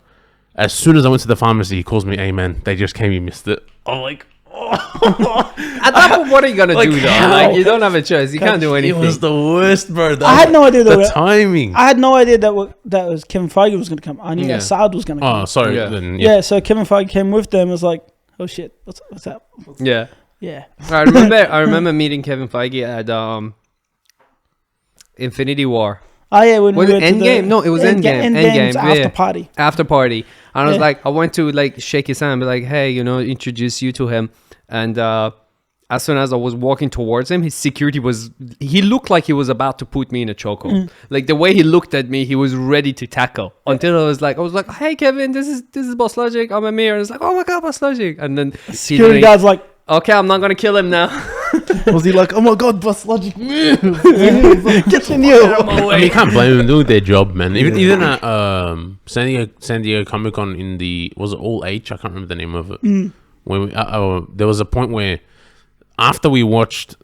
As soon as I went to the pharmacy, he calls me, hey man, they just came, you missed it. I'm like, At that point, what are you gonna do though? how? Like, you don't have a choice. You can't do anything. It was the worst, bro. I had no idea the timing. I had no idea that was Kevin Feige was going to come. I knew that Saad was going to come. Oh, sorry. Yeah. Then, Yeah, so Kevin Feige came with them. It was like, oh shit, what's that? Yeah. Yeah. I remember meeting Kevin Feige at Infinity War. Oh yeah, when Was we it went to Endgame? No, it was Endgame. Endgame's Endgame, yeah. after party. And I was like, I went to like shake his hand and be like, hey, introduce you to him. And as soon as I was walking towards him, his security he looked like he was about to put me in a chokehold. Like the way he looked at me, he was ready to tackle. Until I was like, hey Kevin, this is Bosslogic. I'm Amir. And it's like, oh my God, Bosslogic. And then Security guard's like, okay, I'm not gonna kill him now. Was he like, oh my God, Bosslogic, move. Get in here. I mean, you can't blame them doing their job, man. Even at San Diego Comic Con was it All H? I can't remember the name of it. When there was a point where after we watched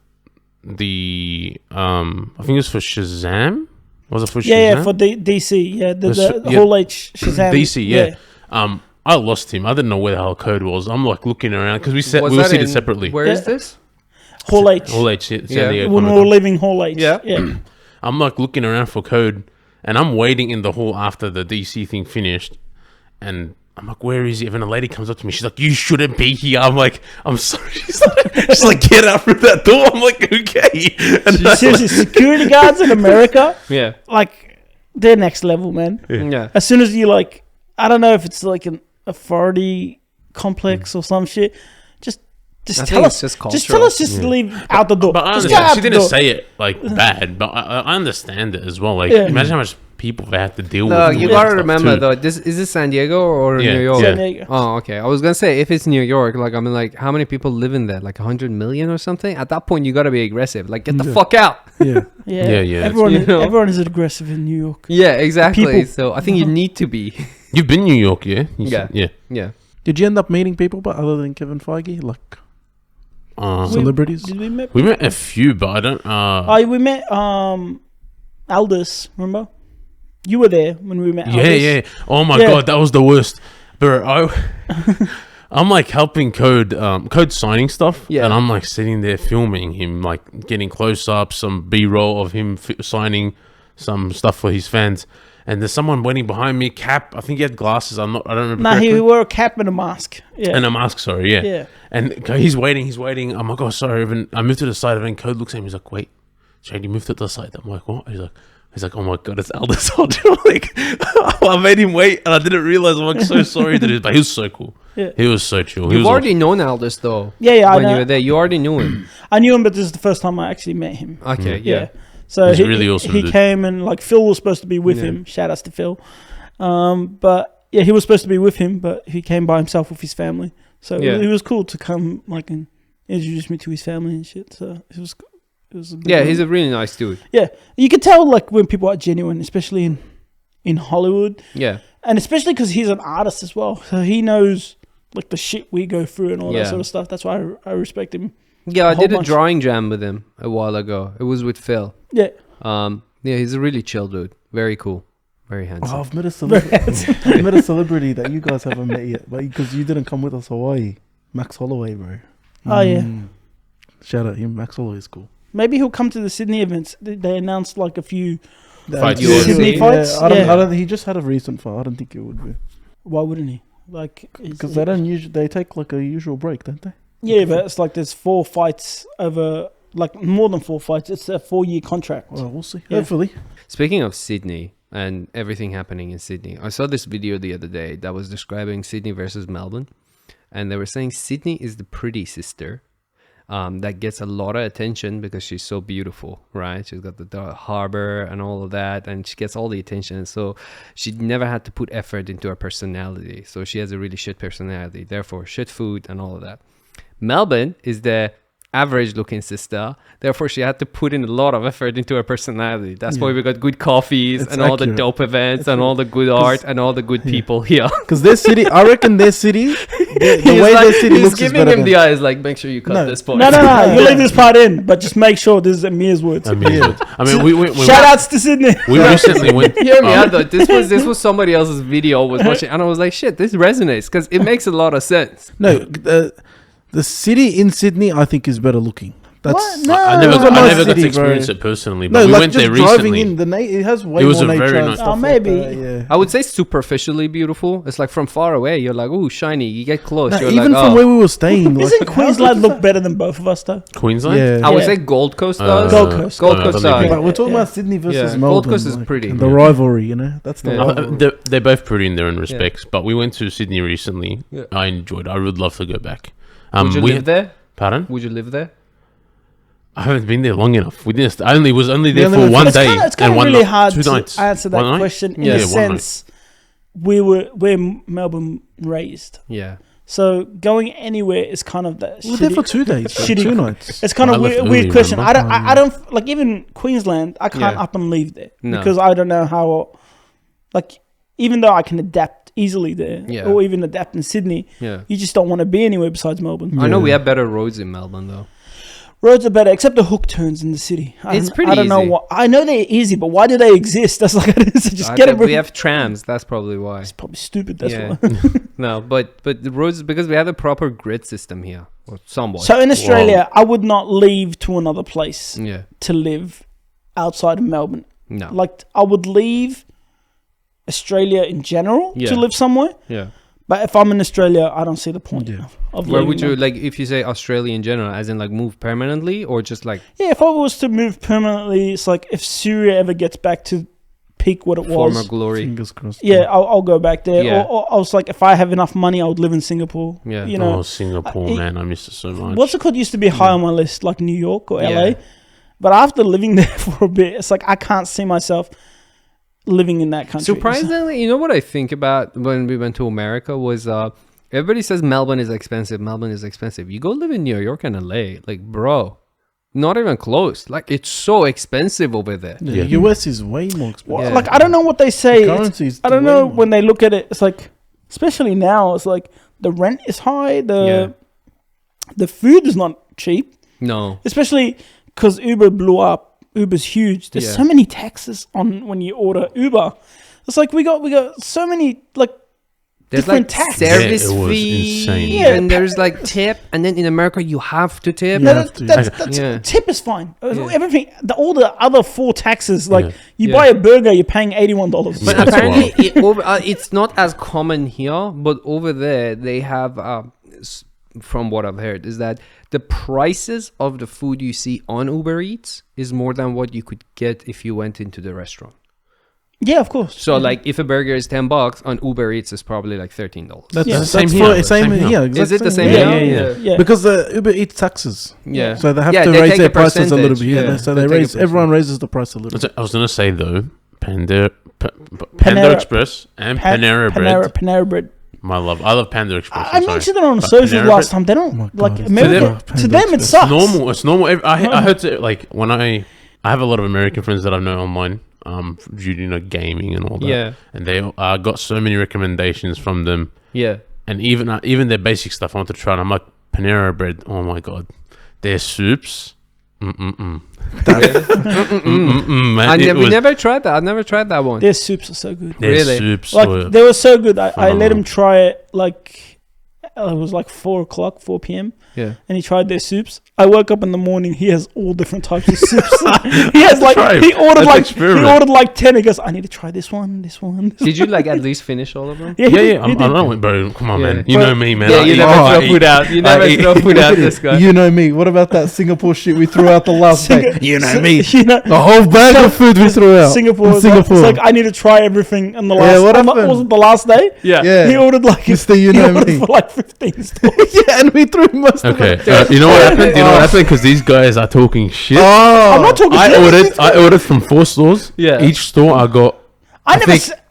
the I think it was for Shazam. Was it for Shazam? Yeah, for DC. Yeah, the whole H Shazam. DC, yeah. I lost him. I didn't know where the hell Code was. I'm like looking around because we were seated separately. Where is this? Hall H. Hall H. San Diego When Comic we were Con. leaving Hall H. Yeah. I'm like looking around for Code, and I'm waiting in the hall after the DC thing finished, and I'm like, where is he? And then a lady comes up to me. She's like, you shouldn't be here. I'm like, I'm sorry. She's like, get out through that door. I'm like, okay. And Seriously, security guards in America, Yeah. like, they're next level, man. Yeah. As soon as you like, I don't know if it's like an authority complex or some shit. Just tell us. Just tell us. Just leave out the door. But I Just get understand. out She the didn't door. say it like bad, but I understand it as well. Like, Yeah. imagine how much people they have to deal with. No, and you all that gotta stuff remember too. though. Is this San Diego or Yeah, New York? yeah. There you go. Oh, okay. I was gonna say if it's New York, like I mean, like how many people live in there? Like 100 million or something. At that point, you gotta be aggressive. Like get the fuck out. Yeah. Yeah. that's- Everyone is aggressive in New York. Yeah, exactly. People. So I think you need to be. You've been New York, yeah? Yeah. Yeah. Yeah. Did you end up meeting people, but other than Kevin Feige, like celebrities? Did we met? We met a few, but I don't. We met Aldous. Remember? You were there when we met. Yeah, Aldous. yeah. Oh my Yeah. God, that was the worst. Bro, I'm like helping Code signing stuff. Yeah. And I'm like sitting there filming him, like getting close up, some B-roll of him signing some stuff for his fans. And there's someone waiting behind me. Cap, I think he had glasses. I don't remember. Nah, he correctly. wore a cap and a mask. Yeah. And a mask, sorry, yeah. Yeah. And he's waiting. I'm like, oh, sorry. And I moved to the side of it, and Code looks at me. He's like, wait, Shane, you moved to the side. I'm like, what? He's like, oh my God, it's Aldous Hodge. Like, I made him wait, and I didn't realize. I'm like, so sorry that but he was so cool. Yeah. He was so chill. He You've was already known Aldous though. Yeah, I When you know. were there, you already knew him. I knew him, but this is the first time I actually met him. Okay. Yeah. Yeah. So He's really awesome, he dude. came and like Phil was supposed to be with Yeah. him. Shout outs to Phil. But yeah, he was supposed to be with him, but he came by himself with his family. So Yeah. it was cool to come like and introduce me to his family and shit. So it was a big Yeah, deal. he's a really nice dude. Yeah, you can tell like when people are genuine, especially in Hollywood, Yeah. and especially because he's an artist as well, so he knows like the shit we go through and all Yeah. that sort of stuff. That's why I respect him. Yeah, I whole did a bunch. drawing jam with him a while ago. It was with Phil. Yeah, Yeah, he's a really chill dude. Very cool. Very handsome. Oh, I've met a celebrity. I've met a celebrity that you guys haven't met yet, but because you didn't come with us, Hawaii. Max Holloway, bro. Oh, yeah. Shout out him. Max Holloway's cool. Maybe he'll come to the Sydney events. They announced like a few Fights. Sydney fights. I Yeah. don't. He just had a recent fight. I don't think it would be Why wouldn't he? Like, because they don't usually. They take like a usual break, don't they? Yeah, but it's like there's 4 fights over, like more than 4 fights. It's a 4-year contract. Well, we'll see. Yeah. Hopefully. Speaking of Sydney and everything happening in Sydney, I saw this video the other day that was describing Sydney versus Melbourne, and they were saying Sydney is the pretty sister that gets a lot of attention because she's so beautiful, right? She's got the harbor and all of that, and she gets all the attention. So she never had to put effort into her personality. So she has a really shit personality, therefore shit food and all of that. Melbourne is the average looking sister, therefore she had to put in a lot of effort into her personality. That's why we got good coffees It's and all the accurate. dope events and all the good art and all the good people here. Because their city, I reckon their city, the He's way like, their city he's looks is giving better him than. the eyes like, make sure you cut No. this point. No, you leave this part in, but just make sure this is Amir's words. I mean, Shout outs to Sydney. we recently went. Hear me out though. This was somebody else's video I was watching, and I was like, shit, this resonates because it makes a lot of sense. No, the city in Sydney, I think, is better looking. That's What? No. I never, It was a I nice never got city, to experience bro. it personally, but no, we like went just there driving recently. in. It has way It was more a nature very and nice- stuff Oh, like maybe. that, yeah. I would say superficially beautiful. It's like from far away, you're like, ooh, shiny. You get close, No, you're even like, from oh. where we were staying, like, Isn't Queensland look better than both of us though? Queensland. Yeah. I would Yeah. say Gold Coast Uh, does. Gold Coast. Gold I Coast believe does. you. But we're talking Yeah. about Sydney versus Yeah, Melbourne. Gold Coast is like, pretty. and the Yeah. rivalry, you know, that's the Yeah. rivalry. They're both pretty in their own respects, but we went to Sydney recently. Yeah. I enjoyed it. I would love to go back. Would you we- live there? Pardon? Would you live there? I haven't been there long enough. We didn't. I was only there Yeah, for no, one It's day kind and of one really night, hard 2 to nights. answer One that night? question in Yeah, the one night. sense we're Melbourne raised. Yeah. So going anywhere is kind of that. We were there for 2 days, bro, shitty- 2 nights. It's kind I of left weird early, question. remember? I don't like even Queensland. I can't Yeah. up and leave there No. because I don't know how. Like even though I can adapt easily there, Yeah. or even adapt in Sydney, Yeah. you just don't want to be anywhere besides Melbourne. I know we Yeah. have better roads in Melbourne though. Roads are better, except the hook turns in the city. It's pretty I don't know easy. what. I know they're easy, but why do they exist? That's like just I get think it. we have trams. That's probably why. It's probably stupid. That's Yeah. why. No, but the roads because we have a proper grid system here, or somewhat. So in Australia, I would not leave to another place Yeah. to live outside of Melbourne. No. Like I would leave Australia in general Yeah. to live somewhere. Yeah. But if I'm in Australia, I don't see the point Yeah. of Where leaving would you them. like if you say Australia in general, as in like move permanently or just like Yeah, if I was to move permanently, it's like if Syria ever gets back to peak what it former was. glory? Fingers crossed. Yeah, I'll go back there. Yeah. Or I was like, if I have enough money, I would live in Singapore. Yeah. You know, Oh, Singapore, man, I miss it so much. what's it called? Used to be high on my list, like New York or LA. Yeah. But after living there for a bit, it's like I can't see myself living in that country. Surprisingly, you know what I think about when we went to America was everybody says Melbourne is expensive. Melbourne is expensive. You go live in New York and LA, like bro, not even close. Like it's so expensive over there. Yeah, Yeah. US is way more expensive. Well, Yeah. like I don't know what they say. The It's- currency is I don't way know more. when they look at it. It's like, especially now, it's like the rent is high. The food is not cheap, No. especially because Uber blew up. Uber's huge. There's Yeah. so many taxes on when you order Uber. It's like we got so many like There's different like tax. service Yeah, it was fee, insane. Yeah. and there's like tip, and then in America you have to tip. You no, have to. that's Yeah. tip is fine. Yeah. Everything, all the other 4 taxes, like Yeah. you Yeah. buy a burger, you're paying $81. But Yeah, that's apparently, it's not as common here. But over there, they have, from what I've heard, is that the prices of the food you see on Uber Eats is more than what you could get if you went into the restaurant. Yeah, of course. So, like, if a burger is $10 on Uber Eats, it's probably like $13. That's Yeah. the Same same here. here. Same Same here. here. Exactly Is it the same here? here? Yeah. Because the Uber Eats taxes, Yeah. so they have Yeah, to they raise take their a prices a little bit. percentage, Yeah, yeah. so They they take a raise. Everyone percentage. raises the price a little. bit. I was gonna say though, Panda Panera- Express and Panera Bread. Panera Bread. My love, I love Panda Express. I I'm sorry. mentioned it on But social Panera last Bread- time. They don't Oh my like God. America. To To them, them, it it's sucks. Normal. It's normal. I No. heard to like when I have a lot of American friends that I know online, due to gaming and all that. Yeah. And they got so many recommendations from them, Yeah. and even their basic stuff I want to try. And I'm like Panera Bread. Oh my god, their soups. Man, We never tried that. I've never tried that one. Their soups are so good. their Really? soups Like were they were so good. I let phenomenal. him try it like it was like 4 p.m. Yeah. and he tried their soups. I woke up in the morning. He has all different types of soups. He has like Try it. he ordered Let's like experiment. 10. He goes, I need to try this one. This Did you like at least finish all of them? Yeah, Yeah, he yeah. I did. don't know, bro. Come on, Yeah. man. You know me, man. Yeah, you I never eat- throw I food eat- out. You never I throw eat- food out. This guy. You know me. What about that Singapore shit we threw out the last day? You know me. You know, The whole bag of food we threw out. Singapore. In Was like, Singapore. it's like I need to try everything. On the Yeah, last, what on the- happened? was it the last day? Yeah. Yeah. He ordered like Mr. You he know ordered me. for like 15 stores. Yeah, and we threw most of Okay. it. You know what happened? You know what happened? Because these guys are talking shit. Oh, I'm not talking shit. I ordered from 4 stores. Yeah. Each store I got. I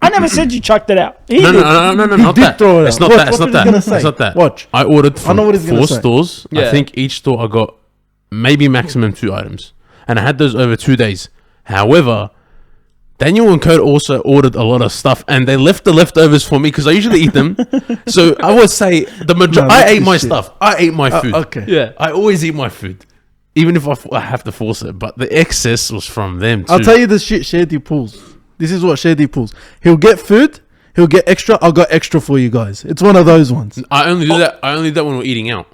never said you chucked it out. He No, did. no, He not did that. throw it It's out. not Watch that. It's what not he's gonna that. say. It's not that. Watch. I ordered from know what he's gonna 4 say. stores. Yeah. I think each store I got maybe maximum 2 items, and I had those over 2 days. However, Daniel and Kode also ordered a lot of stuff, and they left the leftovers for me because I usually eat them. So I would say the majority. No, I that's ate the my shit. stuff. I ate my food. Okay. Yeah. I always eat my food, even if I have to force it. But the excess was from them too. I'll tell you the shit Shady pulls. This is what Shady pulls. He'll get food. He'll get extra. I got extra for you guys. It's one of those ones. I only do that. I only do that when we're eating out.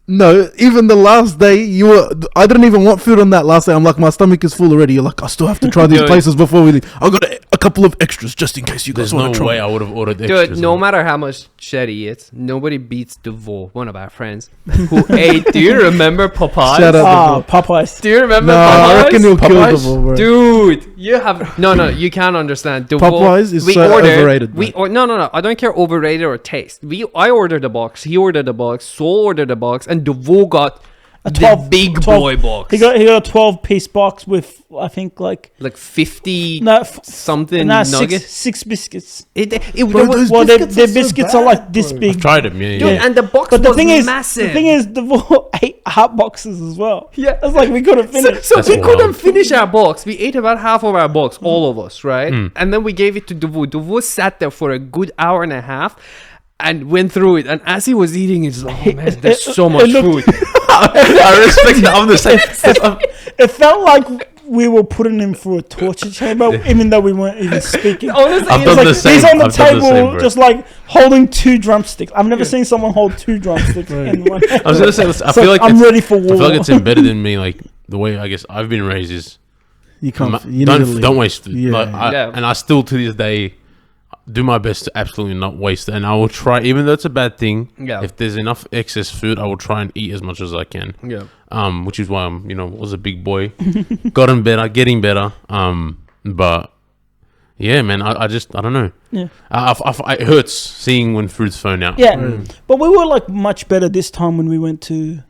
No, even the last day you were. I didn't even want food on that last day. I'm like, my stomach is full already. You're like, I still have to try these Dude. places before we leave. I got a couple of extras just in case you guys There's want no to try. way I would have ordered extras. Dude, no man. matter how much shit he eats, nobody beats Devo, one of our friends, who ate. Do you remember Popeyes? Shout out. Ah, Popeyes. Do you remember No, Popeyes? I reckon he'll kill Popeyes? the ball, bro. Dude, you have no. You can't understand. Devo, Popeyes is so overrated, No. I don't care overrated or taste. I ordered a box. He ordered a box. Soul ordered a box, and Devo got A the big 12 boy box. He got a 12-piece box with I think like 50 something no nuggets. six biscuits. Bro, those Well, their biscuits are so biscuits are bad, like this bro. big. Tried them, yeah. Dude, yeah. and the box But the was thing is, massive. the thing is, the 8 hot boxes as well. Yeah. it's like we couldn't finish. So That's we wild. couldn't finish our box. We ate about half of our box, all of us, right? And then we gave it to Devo. Devo sat there for a good hour and a half and went through it. And as he was eating, he's like, oh man, there's so much food. I respect that. I'm the same. It felt like we were putting him through a torture chamber, even though we weren't even speaking. Honestly, I've it's done like, the same. He's on the I've done the table, same, bro. just like holding 2 drumsticks. I've never seen someone hold 2 drumsticks in one. I was gonna say. I It's feel like I'm it's, ready for I war. feel like it's embedded in me. Like the way I guess I've been raised is You can't. You need to leave. don't waste food. Yeah. Yeah. And I still to this day do my best to absolutely not waste it. And I will try, even though it's a bad thing. Yeah. If there's enough excess food, I will try and eat as much as I can. yeah. Which is why I'm, was a big boy, getting better. But yeah, man, I don't know. Yeah. It hurts seeing when food's thrown out. Yeah, but we were like much better this time when we went to.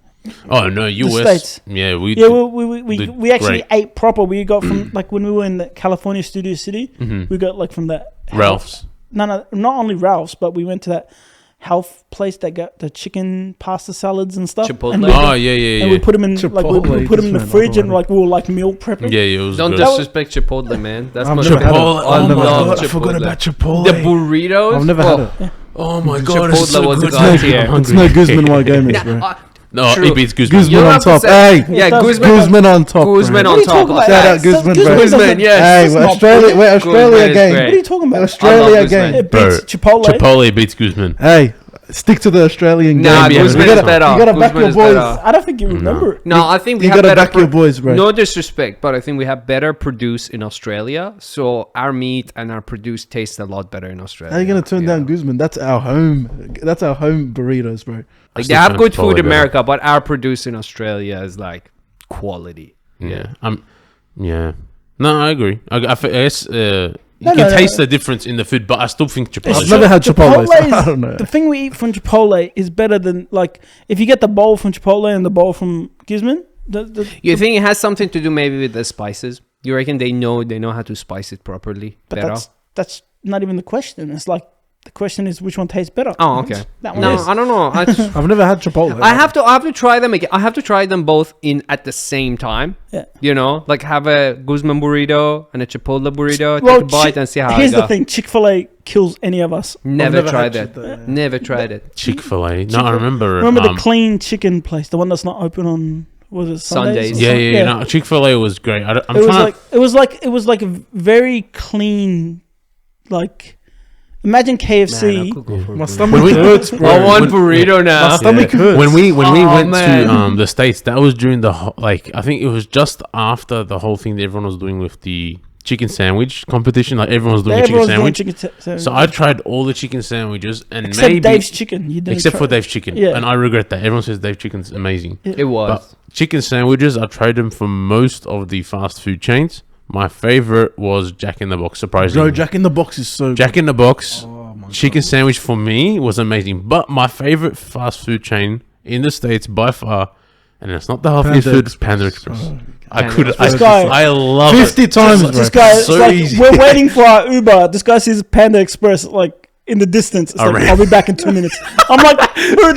Oh no, US. States. Yeah, we. Yeah, did- we did actually great. ate proper. We got from like when we were in the California Studio City. Mhm. We got like from that Ralph's. No, not only Ralph's, but we went to that health place that got the chicken pasta salads and stuff. Chipotle. And Oh yeah. and we put them in like we Chipotle, put them in the this fridge and man, like we were like meal prepping. Yeah, it was Don't good. disrespect Chipotle, man. That's I've my never had favorite. it. Chipotle. I Oh my love God, I forgot Chipotle. about Chipotle. The burritos. I've never had it. Oh my god, Chipotle it's so was good. god tier. I'm It's hungry. no Guzman white Gomez, bro. No, True. it beats Guzman. Guzman You on have to top. say- Hey, Yeah, does- Guzman. Guzman on top. Guzman bro. on What are you top. talking about? Shout out That's Guzman, bro. doesn't- Guzman, yes. Hey, It's we're not- Australia. We're Australia Guzman is again. great. What are you talking about? Australia I love again. It Bro, beats Chipotle. Chipotle beats Guzman. Hey, stick to the Australian Nah, game. Guzman you is gotta, better. You gotta back Guzman your is boys. better. I don't think you remember it. No, I think we You have gotta better. back your boys, bro. No disrespect, but I think we have better produce in Australia. So our meat and our produce tastes a lot better in Australia. How are you gonna turn down Guzman? That's our home. That's our home burritos, bro. Like, Still they have find good Chipotle food in better. America, but our produce in Australia is like quality. Yeah. Yeah. No, I agree. I guess you No, can no, taste no. the difference in the food, but I still think Chipotle. I've never had Chipotle. So I don't know. The thing we eat from Chipotle is better than like if you get the bowl from Chipotle and the bowl from Guzman. You think it has something to do maybe with the spices? You reckon they know how to spice it properly But better? that's not even the question. It's like the question is which one tastes better. Oh, okay. That one No, is. I don't know. I've never had Chipotle. I have to try them again. I have to try them both in at the same time. Yeah. You know, like have a Guzman burrito and a Chipotle burrito. Well, take a bite and see how here's it the goes. thing: Chick-fil-A kills any of us. Never never tried had that. Never tried it. Chick-fil-A. No, I remember. Remember the clean chicken place, the one that's not open on was it Sundays? Sundays. or Yeah. something? No, Chick-fil-A was great. I'm It trying. was like a very clean, like Imagine KFC. My stomach hurts, bro. I want burrito now. My stomach hurts. When we went man. to the States, that was during the I think it was just after the whole thing that everyone was doing with the chicken sandwich competition. Like everyone was doing a chicken sandwich. So I tried all the chicken sandwiches and except maybe Dave's chicken. You didn't except try for Dave's chicken. Yeah. And I regret that. Everyone says Dave's chicken's amazing. It was. But chicken sandwiches, I tried them from most of the fast food chains. My favorite was Jack in the Box, surprisingly. No, Jack in the Box is so Jack in the Box. Oh my Chicken sandwich for me was amazing, but my favorite fast food chain in the States by far, and it's not the healthiest Panda food, Express. Panda Express. Oh, I Panda could, Express. I love 50 it. times, bro. This guy, So it's like, easy. we're waiting for our Uber. This guy sees Panda Express like in the distance. It's like, Alright. I'll be back in 2 minutes. I'm like, bro,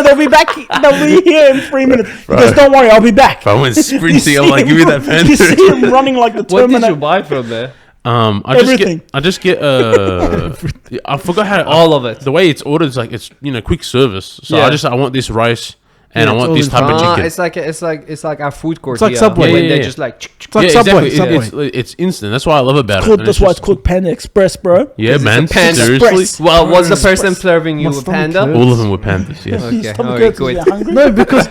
they'll be back. They'll be here in 3 minutes. He goes, don't worry, I'll be back. If I went sprinting, I'm like, give me that Panda You see Express. him running like the What did you Terminator. buy from there? Everything. I just get I forgot how All of it. the way it's ordered is like it's quick service. So Yeah. I want this rice and Yeah, I it's want all this in- type of Ah, chicken. it's like our food court It's like here. Subway. When Yeah, they're yeah. just like It's like Subway. Subway. It's instant. That's what I love about it. Called, And that's it's why just- it's called Panda Express, bro. Yeah, It's a man. Panda Seriously, Express. Well, was the person Express. serving you My a stomach panda? hurts. all of them were pandas. Yes. Okay, Your stomach alright, hurts 'cause good. you're hungry. No, because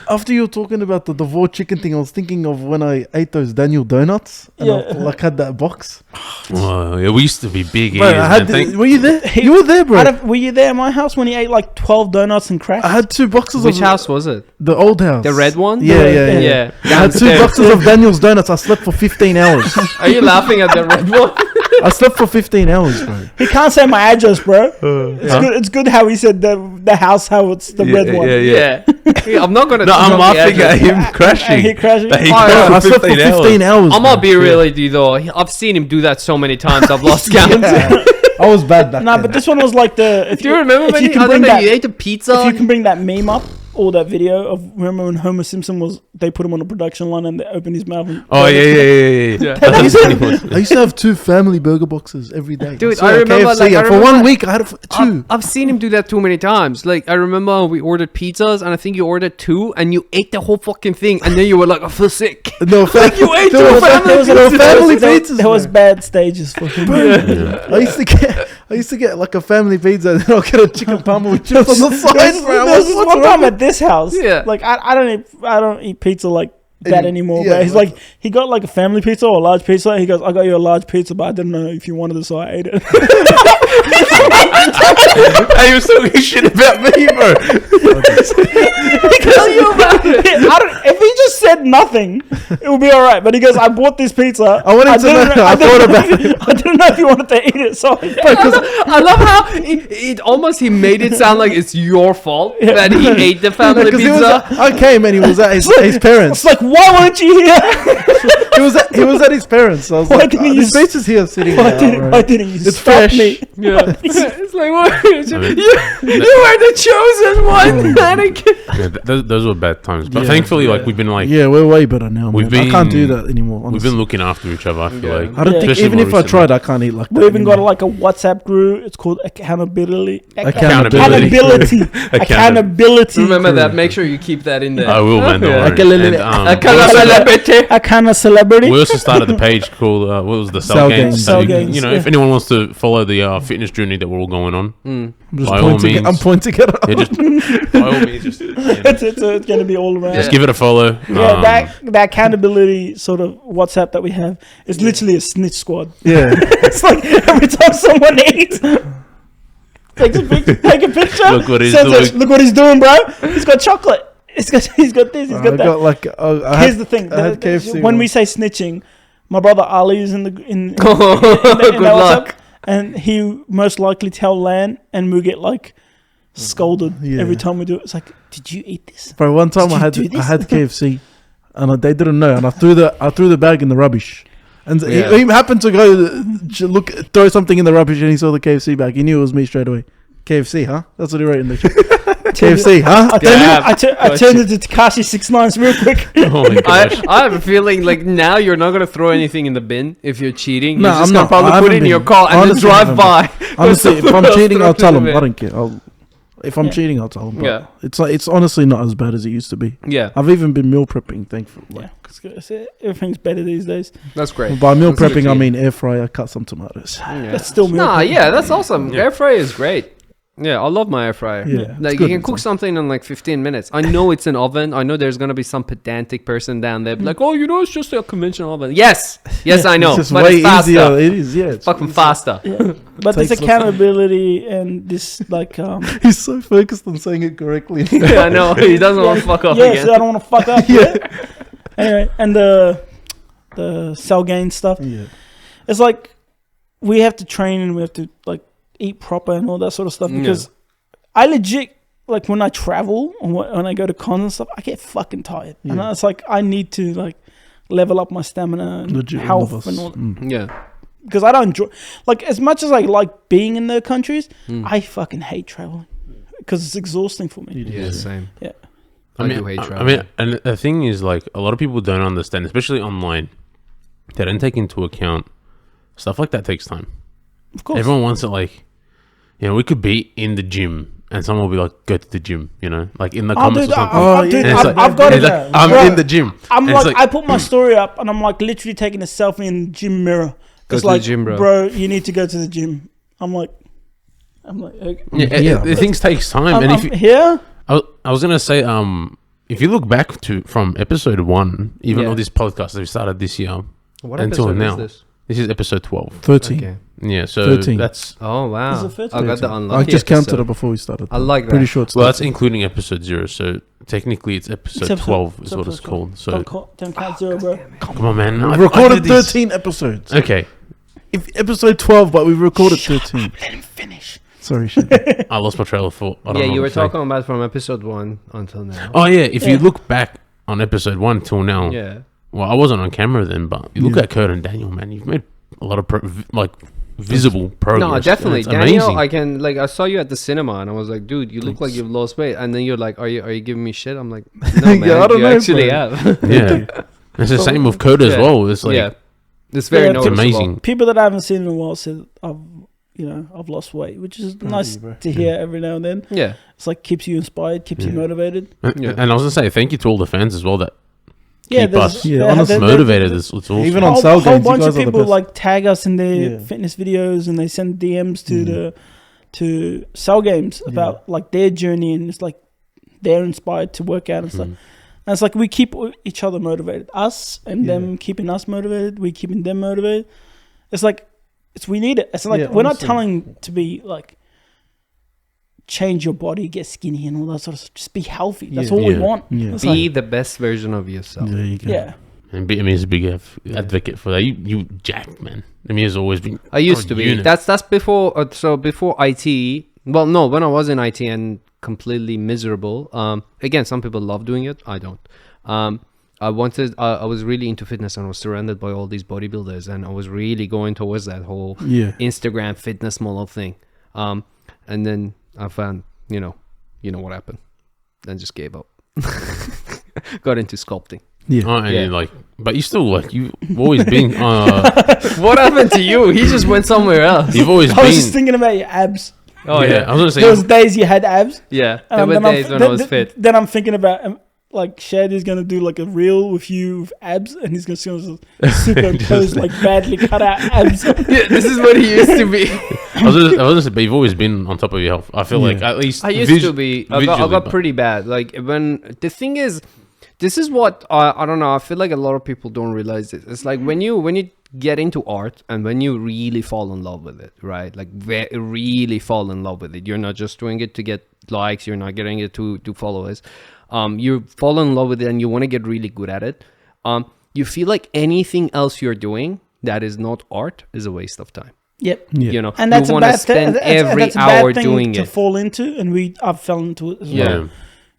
after you were talking about the raw chicken thing, I was thinking of when I ate those Daniel donuts and I Yeah. like had that box. Oh, yeah, we used to be big Bro, ears. I had man. were you there? You were there, bro. Were you there at my house when he ate like 12 donuts and crack? I had 2 boxes Which of house was it? the old house. The red one? Yeah, yeah, yeah. Yeah. I had 2 Downstairs. boxes of Daniel's donuts. I slept for 15 hours. Are you laughing at the red one? I slept for 15 hours, bro. He can't say my address, bro. It's Huh? good. It's good how he said the house. How it's the red one. Yeah. I'm not gonna. No, I'm drop the laughing at address. him And he crashing. crashing. That he Oh, crashed yeah. I for slept for 15 hours. I'm bro. not be real with you though. I've seen him do that so many times. I've lost count. I was bad back Nah, then. but this one was like the. If Do you remember if when you can I bring don't know, that, you ate a pizza? if you can bring that meme up or that video of remember when Homer Simpson was they put him on a production line and they opened his mouth. And Oh yeah. Yeah. That's I used, funny to, one. I used to have 2 family burger boxes every day. Dude, swear, I remember, KFC, like, I and for remember- 1 week I had 2. I've seen him do that too many times. Like I remember we ordered pizzas, and I think you ordered 2, and you ate the whole fucking thing, and then you were like, "I feel sick." No, you ate there two was- family there was- there was pizzas. family there, pizzas. there was bro. bad stages for him. I used to get like a family pizza and then I'll get a chicken parma with chips on the side, bro. There was this What's one wrong time at this house. Yeah. Like I don't eat pizza like that anymore. Yeah, but he's like he got like a family pizza or a large pizza. He goes, I got you a large pizza, but I didn't know if you wanted it, so I ate it. Hey, you was talking shit about me, bro. Tell you about it. If he just said nothing, it would be all right. But he goes, I bought this pizza. I wanted to didn't know. I thought about I didn't know if you wanted to eat it, so I love how it almost he made it sound like it's your fault that he ate the family because pizza. I came and he was at his parents. it's like, why weren't you here? He was at his parents. So I was Why like, didn't you this pizza's here sitting Why there. didn't, bro. why didn't you It's stop fresh. me? Yeah, it's like what? mean, you were the chosen one, mannequin. Yeah, those were bad times, but Yeah. thankfully, like we've been like Yeah, we're way better now. We've Man. I can't do been- that anymore. we've Honestly. been looking after each other. I feel Yeah. like I don't Yeah. think Especially even more if I recently. tried, I can't eat like that. We even got anymore. like a WhatsApp group. It's called accountability. Accountability. Accountability. Remember that. Make sure you keep that in there. I will, man. Don't Yeah. worry. Accountability. And, A kind of celebrity. we also started the page called what was the Cell Cell Games. Games. Cell So Games, you know, yeah. if anyone wants to follow the fitness journey that we're all going on, Mm. I'm just by all pointing. means. I'm pointing it out. yeah, just by all means, just It's going to be all around. just give it a follow. Yeah, that accountability sort of WhatsApp that we have is literally a snitch squad. Yeah. It's like every time someone eats, take a picture. Look what he's sends us, doing. Look what he's doing, bro. He's got chocolate. He's got this. He's got I that. got like. Here's the thing. I had KFC when we once. say snitching, my brother Ali is in the in Good that luck. WhatsApp, and he most likely tell Lan, and we get like scolded Yeah. every time we do it. It's like, did you eat this? Bro, one time Did I you do had this? KFC, and they didn't know, and I threw the bag in the rubbish, and Yeah. he happened to go throw something in the rubbish, and he saw the KFC bag. He knew it was me straight away. KFC, huh? That's what he wrote in the KFC, huh? I turned it to Tekashi 6ix9ine real quick. Oh my gosh. I have a feeling like now you're not gonna throw anything in the bin if you're cheating. No, You're just I'm gonna not. probably I put it haven't in your been. car and then Honestly, I drive haven't by. Honestly, if I'm cheating, I'll tell him. I don't care. if I'm Yeah. cheating, I'll tell him. But Yeah. it's honestly not as bad as it used to be. Yeah, I've even been meal prepping, thankfully. Yeah, 'cause everything's better these days. that's great. By meal That's good prepping, I to mean air fryer, cut some tomatoes. Yeah. That's still meal Nah, prepping. yeah, that's awesome. Yeah. Air fryer is great. Yeah, I love my air fryer. Yeah, it's Like good, you can it's cook fun. something in like 15 minutes. I know it's an oven. I know there's gonna be some pedantic person down there be like, oh, you know, it's just a conventional oven. Yes, I know, It's just but way it's faster. easier. It is, yeah. It's Fucking faster. Yeah. But this Takes less time. accountability and this like He's so focused on saying it correctly. Yeah, I know. He doesn't want to fuck up yeah, again. so I don't want to fuck up. Yeah. Anyway, and the cell gain stuff. Yeah. It's like we have to train and we have to like eat proper and all that sort of stuff Yeah. because I legit like when I travel and when I go to cons and stuff, I get fucking tired. And Yeah. it's like I need to like level up my stamina and Legit, all of health us. and all that. Mm. Yeah. Because I don't enjoy like as much as I like being in the countries, Mm. I fucking hate traveling because it's exhausting for me. It Yeah, is. same. Yeah. I do hate I traveling. mean, and the thing is, like, a lot of people don't understand, especially online. They don't take into account stuff like that takes time. Of course. Everyone wants it, like, you know, we could be in the gym and someone will be like, go to the gym, you know, like in the comments dude, or something. dude, And it's I've got and it. it's like, I'm Bro, in the gym. I'm And like, it's I put my story up and I'm like literally taking a selfie in the gym mirror. Go It's to the like, gym, bro. you need to go to the gym. I'm like, okay. Yeah, things takes time. And if you, here, I was gonna say, if you look back from episode 1, even Yeah. though this podcast that we started this year What until episode now, is this is episode 12. 13. Okay. Yeah, so 13. that's Oh, wow. Is it 13? I got the 13. unlucky I just counted episode. it before we started. I like that. Pretty sure it's well, that's 13. including episode 0. So technically, it's episode 12 is what it's called. So don't count zero, bro. come on, man. We've I recorded did this. 13 episodes. Okay, If episode 12, but we've recorded 13. Let him finish. Sorry, shit. I lost my trail of thought. I don't Yeah, know you what were to say. talking about from episode 1 until now. Oh yeah, if you Yeah. look back on episode 1 till now, Yeah. well, I wasn't on camera then, but you look Yeah. at Kode and Daniel, man, you've made a lot of visible progress. No, definitely. It's Daniel, amazing. I can like I saw you at the cinema and I was like, dude, you look like you've lost weight. And then you're like, are you giving me shit? I'm like, no, man, Yeah, I don't you know, actually bro. have. Yeah, it's the same with Kode as Yeah. well. It's like yeah. It's very Yeah, it's noticeable. amazing. People that I haven't seen in a while said I've lost weight, which is Proud of nice you, bro. to hear every now and then. Yeah. It's like keeps you inspired, keeps you Yeah. motivated. Yeah. And I was gonna say thank you to all the fans as well that Yeah, keep there's- us Yeah, there- honestly, there- motivated. It's awesome. Even a on whole, Cell whole Games, you bunch guys of are the people best. like tag us in their Yeah. fitness videos and they send DMs to Mm. to Cell Games about like their journey and it's like they're inspired to work out and stuff. Mm. And it's like we keep each other motivated, us and Yeah. them keeping us motivated. We keeping them motivated. It's like we need it. It's like Yeah, we're not honestly. telling to be like change your body, get skinny and all that sort of stuff. Just be healthy. That's Yeah. all we Yeah. want. Yeah. It's Be like, the best version of yourself. There you go. yeah. And Amir is a big advocate for that. You jacked, man. Amir has always been. I used a to be. unit. That's before. So before IT. Well, no, when I was in IT and completely miserable. Again, some people love doing it. I don't. I wanted. I was really into fitness and I was surrounded by all these bodybuilders, and I was really going towards that whole Yeah. Instagram fitness model thing. And then I found, you know what happened. Then just gave up. Got into sculpting. Yeah. Oh, and Yeah. you're like, but you still like you've always been. What happened to you? He just went somewhere else. You've always I was just been. thinking about your abs. Oh I yeah. was gonna say. There was days you had abs. Yeah. There were then I'm- days when then- I was fit. Then I'm thinking about like Shaddy's gonna do like a reel with you with abs, and he's gonna see us superimposed like badly cut out abs. Yeah, this is what he used to be. I was gonna say, but you've always been on top of your health. I feel like Yeah. at least I used to be. I visually, got but- pretty bad. Like when the thing is, this is what I don't know. I feel like a lot of people don't realize it. It's like when you get into art and when you really fall in love with it, right? Like really fall in love with it. You're not just doing it to get likes. You're not getting it to followers. You fall in love with it and you want to get really good at it. You feel like anything else you're doing that is not art is a waste of time. Yep. Yeah. You know, And that's you a want to bad thing. spend every That's a bad hour thing doing to it. fall into, and I've fell into it as Yeah. well.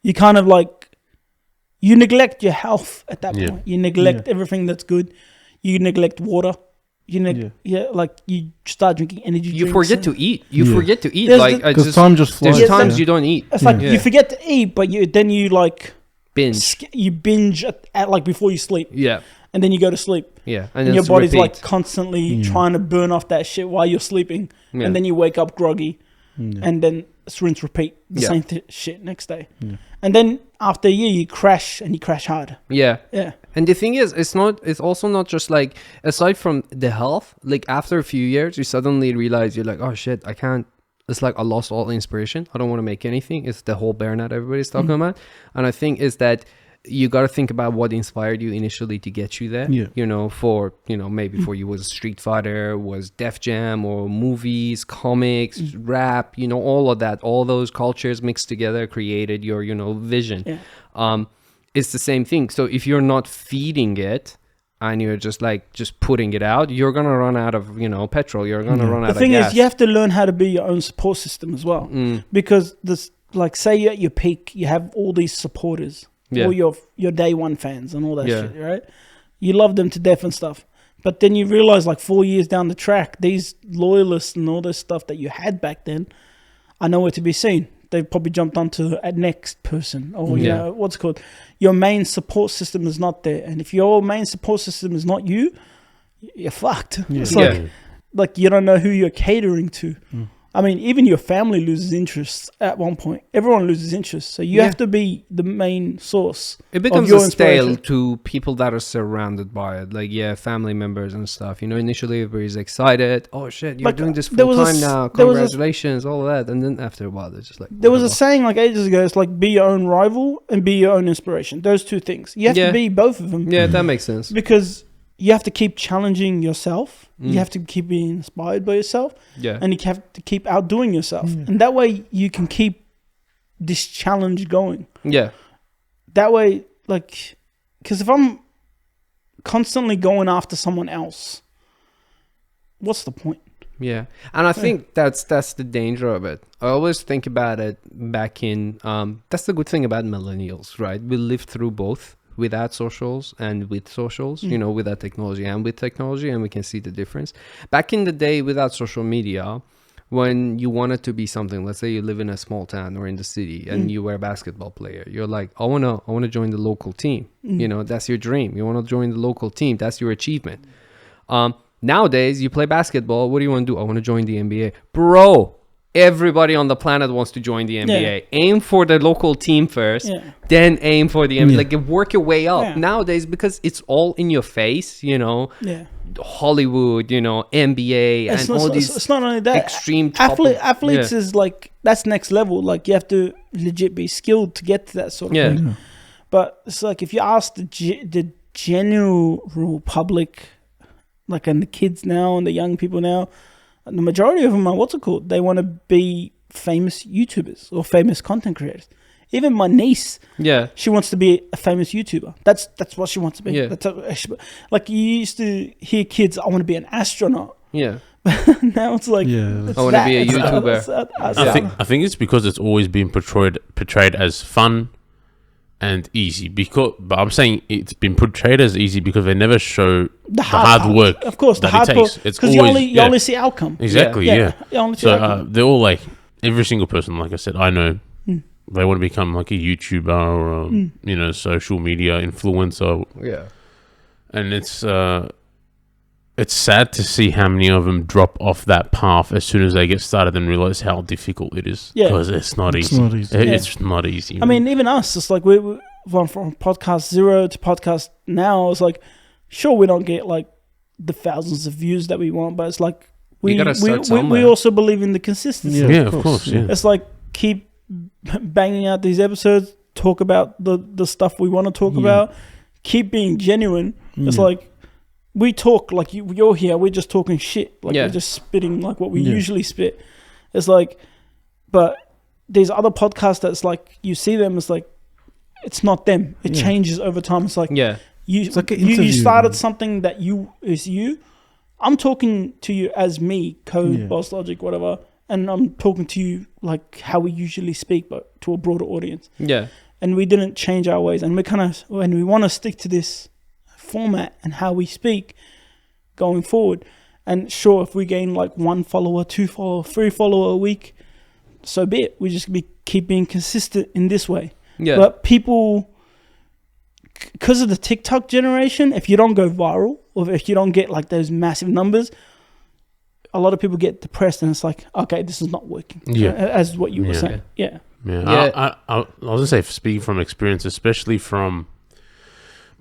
You kind of like you neglect your health at that Yeah. point. You neglect everything that's good. You neglect water. Like you start drinking energy You drinks forget and- to eat. You Yeah. forget to eat. There's Like the- I Because just, time just flies. there's Yeah. times you don't eat. It's like Yeah. you forget to eat, but then you like Binge. you binge at like before you sleep, Yeah. and then you go to sleep, Yeah. and then your it's body's repeat. like constantly trying to burn off that shit while you're sleeping, Yeah. and then you wake up groggy, Yeah. and then it's rinse, repeat, the Yeah. same shit next day. Yeah. And then after a year, you crash and you crash hard. Yeah. Yeah. And the thing is, it's also not just like, aside from the health, like after a few years, you suddenly realize you're like, oh shit, I can't, it's like I lost all inspiration. I don't want to make anything. It's the whole burnout everybody's talking about. And I think is that you got to think about what inspired you initially to get you there. Yeah. You know, for, you know, maybe for you was Street Fighter, was Def Jam, or movies, comics, rap, you know, all of that, all those cultures mixed together created your, you know, vision. Yeah. It's the same thing. So if you're not feeding it and you're just putting it out, you're going to run out of, you know, petrol. You're going to run out of gas. The thing is, you have to learn how to be your own support system as well. Because this, like, say you're at your peak, you have all these supporters. Yeah. All your day one fans and all that Yeah. shit, right? You love them to death and stuff. But then you realize, like, 4 years down the track, these loyalists and all this stuff that you had back then are nowhere to be seen. They've probably jumped onto a next person, or you know, what's it called, your main support system is not there. And if your main support system is not you, you're fucked. Yeah. It's Yeah. like you don't know who you're catering to. I mean, even your family loses interest at one point. Everyone loses interest. So you have to be the main source. It becomes of your a stale inspiration. to people that are surrounded by it. Like, yeah, family members and stuff. You know, initially everybody's excited. Oh, shit, you're Like, doing this there full was a time s- now. there was a s- Congratulations, all of that. And then after a while, it's just like... There was a whatever. saying like ages ago, it's like be your own rival and be your own inspiration. Those two things. You have Yeah. to be both of them. Yeah, that makes sense. Because you have to keep challenging yourself. You have to keep being inspired by yourself. Yeah. And you have to keep outdoing yourself. And that way you can keep this challenge going. Yeah. That way, like, because if I'm constantly going after someone else, what's the point? Yeah. And I think that's the danger of it. I always think about it back in... that's the good thing about millennials, right? We lived through both. Without socials and with socials, you know, without technology and with technology, and we can see the difference. Back in the day, without social media, when you wanted to be something, let's say you live in a small town or in the city and you were a basketball player, you're like, I wanna join the local team. You know, that's your dream. You want to join the local team. That's your achievement. Nowadays, you play basketball. What do you want to do? I want to join the NBA. Bro, everybody on the planet wants to join the NBA. Aim for the local team first, then aim for the NBA. Like, work your way up. Nowadays, because it's all in your face, you know, Hollywood, you know, NBA, and all these it's not only that. extreme Athletes is like, that's next level. Like, you have to legit be skilled to get to that sort of thing. But it's like, if you ask the general public, like, and the kids now and the young people now, the majority of them are, they want to be famous YouTubers or famous content creators. Even my niece, she wants to be a famous YouTuber. That's what she wants to be. Yeah. Like, you used to hear kids, I want to be an astronaut. Yeah. Now it's like, I want to be a YouTuber. I think it's because it's always been portrayed as fun and easy. But I'm saying it's been portrayed as easy because they never show the hard work. Of course, the that hard it work. takes. It's Because always you only see outcome. exactly You only see So outcome. they're all like, every single person, like I said, I know they want to become like a YouTuber or you know, social media influencer. Yeah. And it's sad to see how many of them drop off that path as soon as they get started and realize how difficult it is. Yeah. Because it's not easy. It's not easy. I mean, even us, it's like we went from podcast 0 to podcast now. It's like, sure, we don't get like the thousands of views that we want, but it's like we also believe in the consistency. Yeah, of course. Yeah. It's like, keep banging out these episodes, talk about the stuff we want to talk about, keep being genuine. It's like, we talk like you're here, we're just talking shit. Like, we're just spitting like what we usually spit. It's like, but these other podcasts that's like, you see them, it's like, it's not them. It changes over time. It's like, It's like an you interview, started man. something that is you. I'm talking to you as me, Kode, Bosslogic, whatever, and I'm talking to you like how we usually speak, but to a broader audience. Yeah. And we didn't change our ways, and we want to stick to this format and how we speak going forward. And sure, if we gain like 1 follower, 2 follower, 3 follower a week, so be it. We just keep being consistent in this way. Yeah. But people, because of the TikTok generation, if you don't go viral or if you don't get like those massive numbers, a lot of people get depressed and it's like, okay, this is not working. Yeah. As what you were Yeah. saying. Yeah. Yeah. I was gonna say, speaking from experience, especially from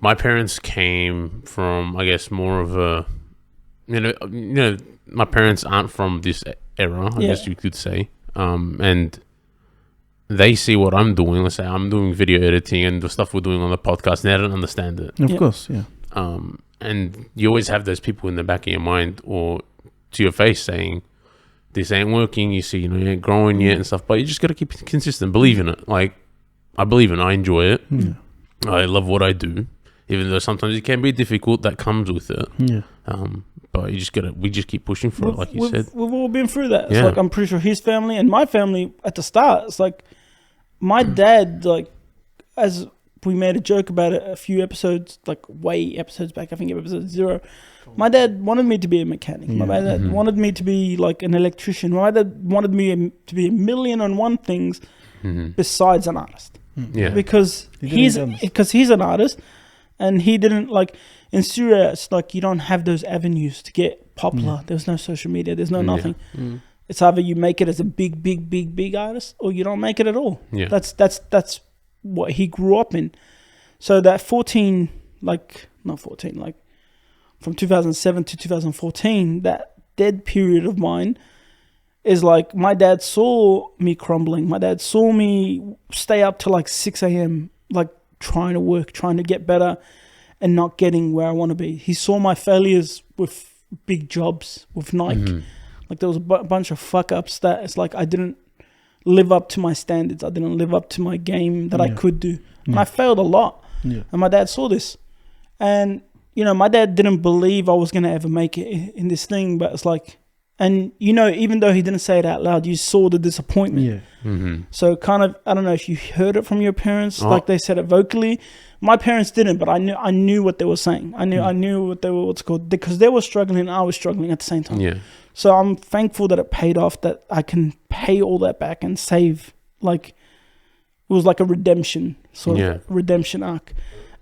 my parents came from, I guess, more of a, my parents aren't from this era, I guess you could say, and they see what I'm doing. Let's say I'm doing video editing and the stuff we're doing on the podcast, and they don't understand it. Of course, yeah. And you always have those people in the back of your mind or to your face saying, this ain't working. You see, you ain't growing yet and stuff, but you just got to keep it consistent. Believe in it. Like, I believe in it. I enjoy it. Yeah. I love what I do, even though sometimes it can be difficult. That comes with it. Yeah. But we just keep pushing for it, like you said. We've all been through that. It's Yeah. like, I'm pretty sure his family and my family at the start, it's like, my dad, like, as we made a joke about it a few episodes, like episodes back, I think episode 0. My dad wanted me to be a mechanic. My dad wanted me to be like an electrician. My dad wanted me to be a million and one things besides an artist. Yeah. Because he's an artist, and he didn't like in Syria. It's like you don't have those avenues to get popular. There's no social media. There's no nothing. It's either you make it as a big artist, or you don't make it at all. Yeah. That's what he grew up in. So that from 2007 to 2014, that dead period of mine is like, my dad saw me crumbling. My dad saw me stay up till like 6 a.m. like trying to work, trying to get better, and not getting where I want to be. He saw my failures with big jobs, with Nike. Like there was a bunch of fuck ups that it's like I didn't live up to my standards. I didn't live up to my game that I could do. And I failed a lot. Yeah. And my dad saw this. And, my dad didn't believe I was going to ever make it in this thing. But it's like, and, even though he didn't say it out loud, you saw the disappointment. Yeah. So kind of, I don't know if you heard it from your parents, like they said it vocally. My parents didn't, but I knew what they were saying. I knew what they were, what's called, because they were struggling and I was struggling at the same time. Yeah. So I'm thankful that it paid off, that I can pay all that back and save. Like, it was like a redemption, redemption arc.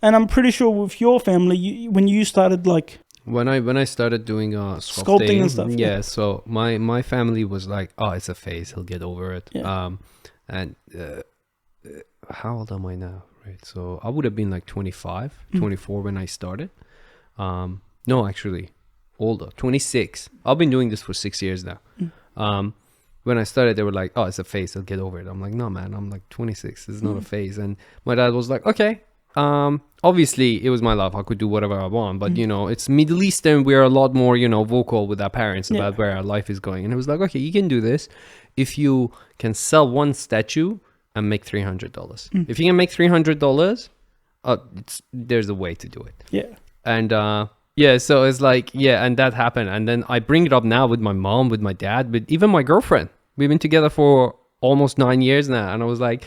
And I'm pretty sure with your family, when you started like... When I started doing sculpting and stuff. Yeah, so my family was like, oh, it's a phase, he'll get over it. Yeah. And how old am I now? Right, so I would have been like 25, 24 when I started. No, actually, older, 26. I've been doing this for 6 years now. When I started, they were like, oh, it's a phase, I'll get over it. I'm like, no, man, I'm like 26. This is not a phase. And my dad was like, okay. Obviously, it was my life. I could do whatever I want. But, it's Middle Eastern. We're a lot more, vocal with our parents about where our life is going. And it was like, okay, you can do this if you can sell one statue and make $300. If you can make $300, there's a way to do it. Yeah. And so it's like, and that happened. And then I bring it up now with my mom, with my dad, with even my girlfriend. We've been together for almost 9 years now. And I was like,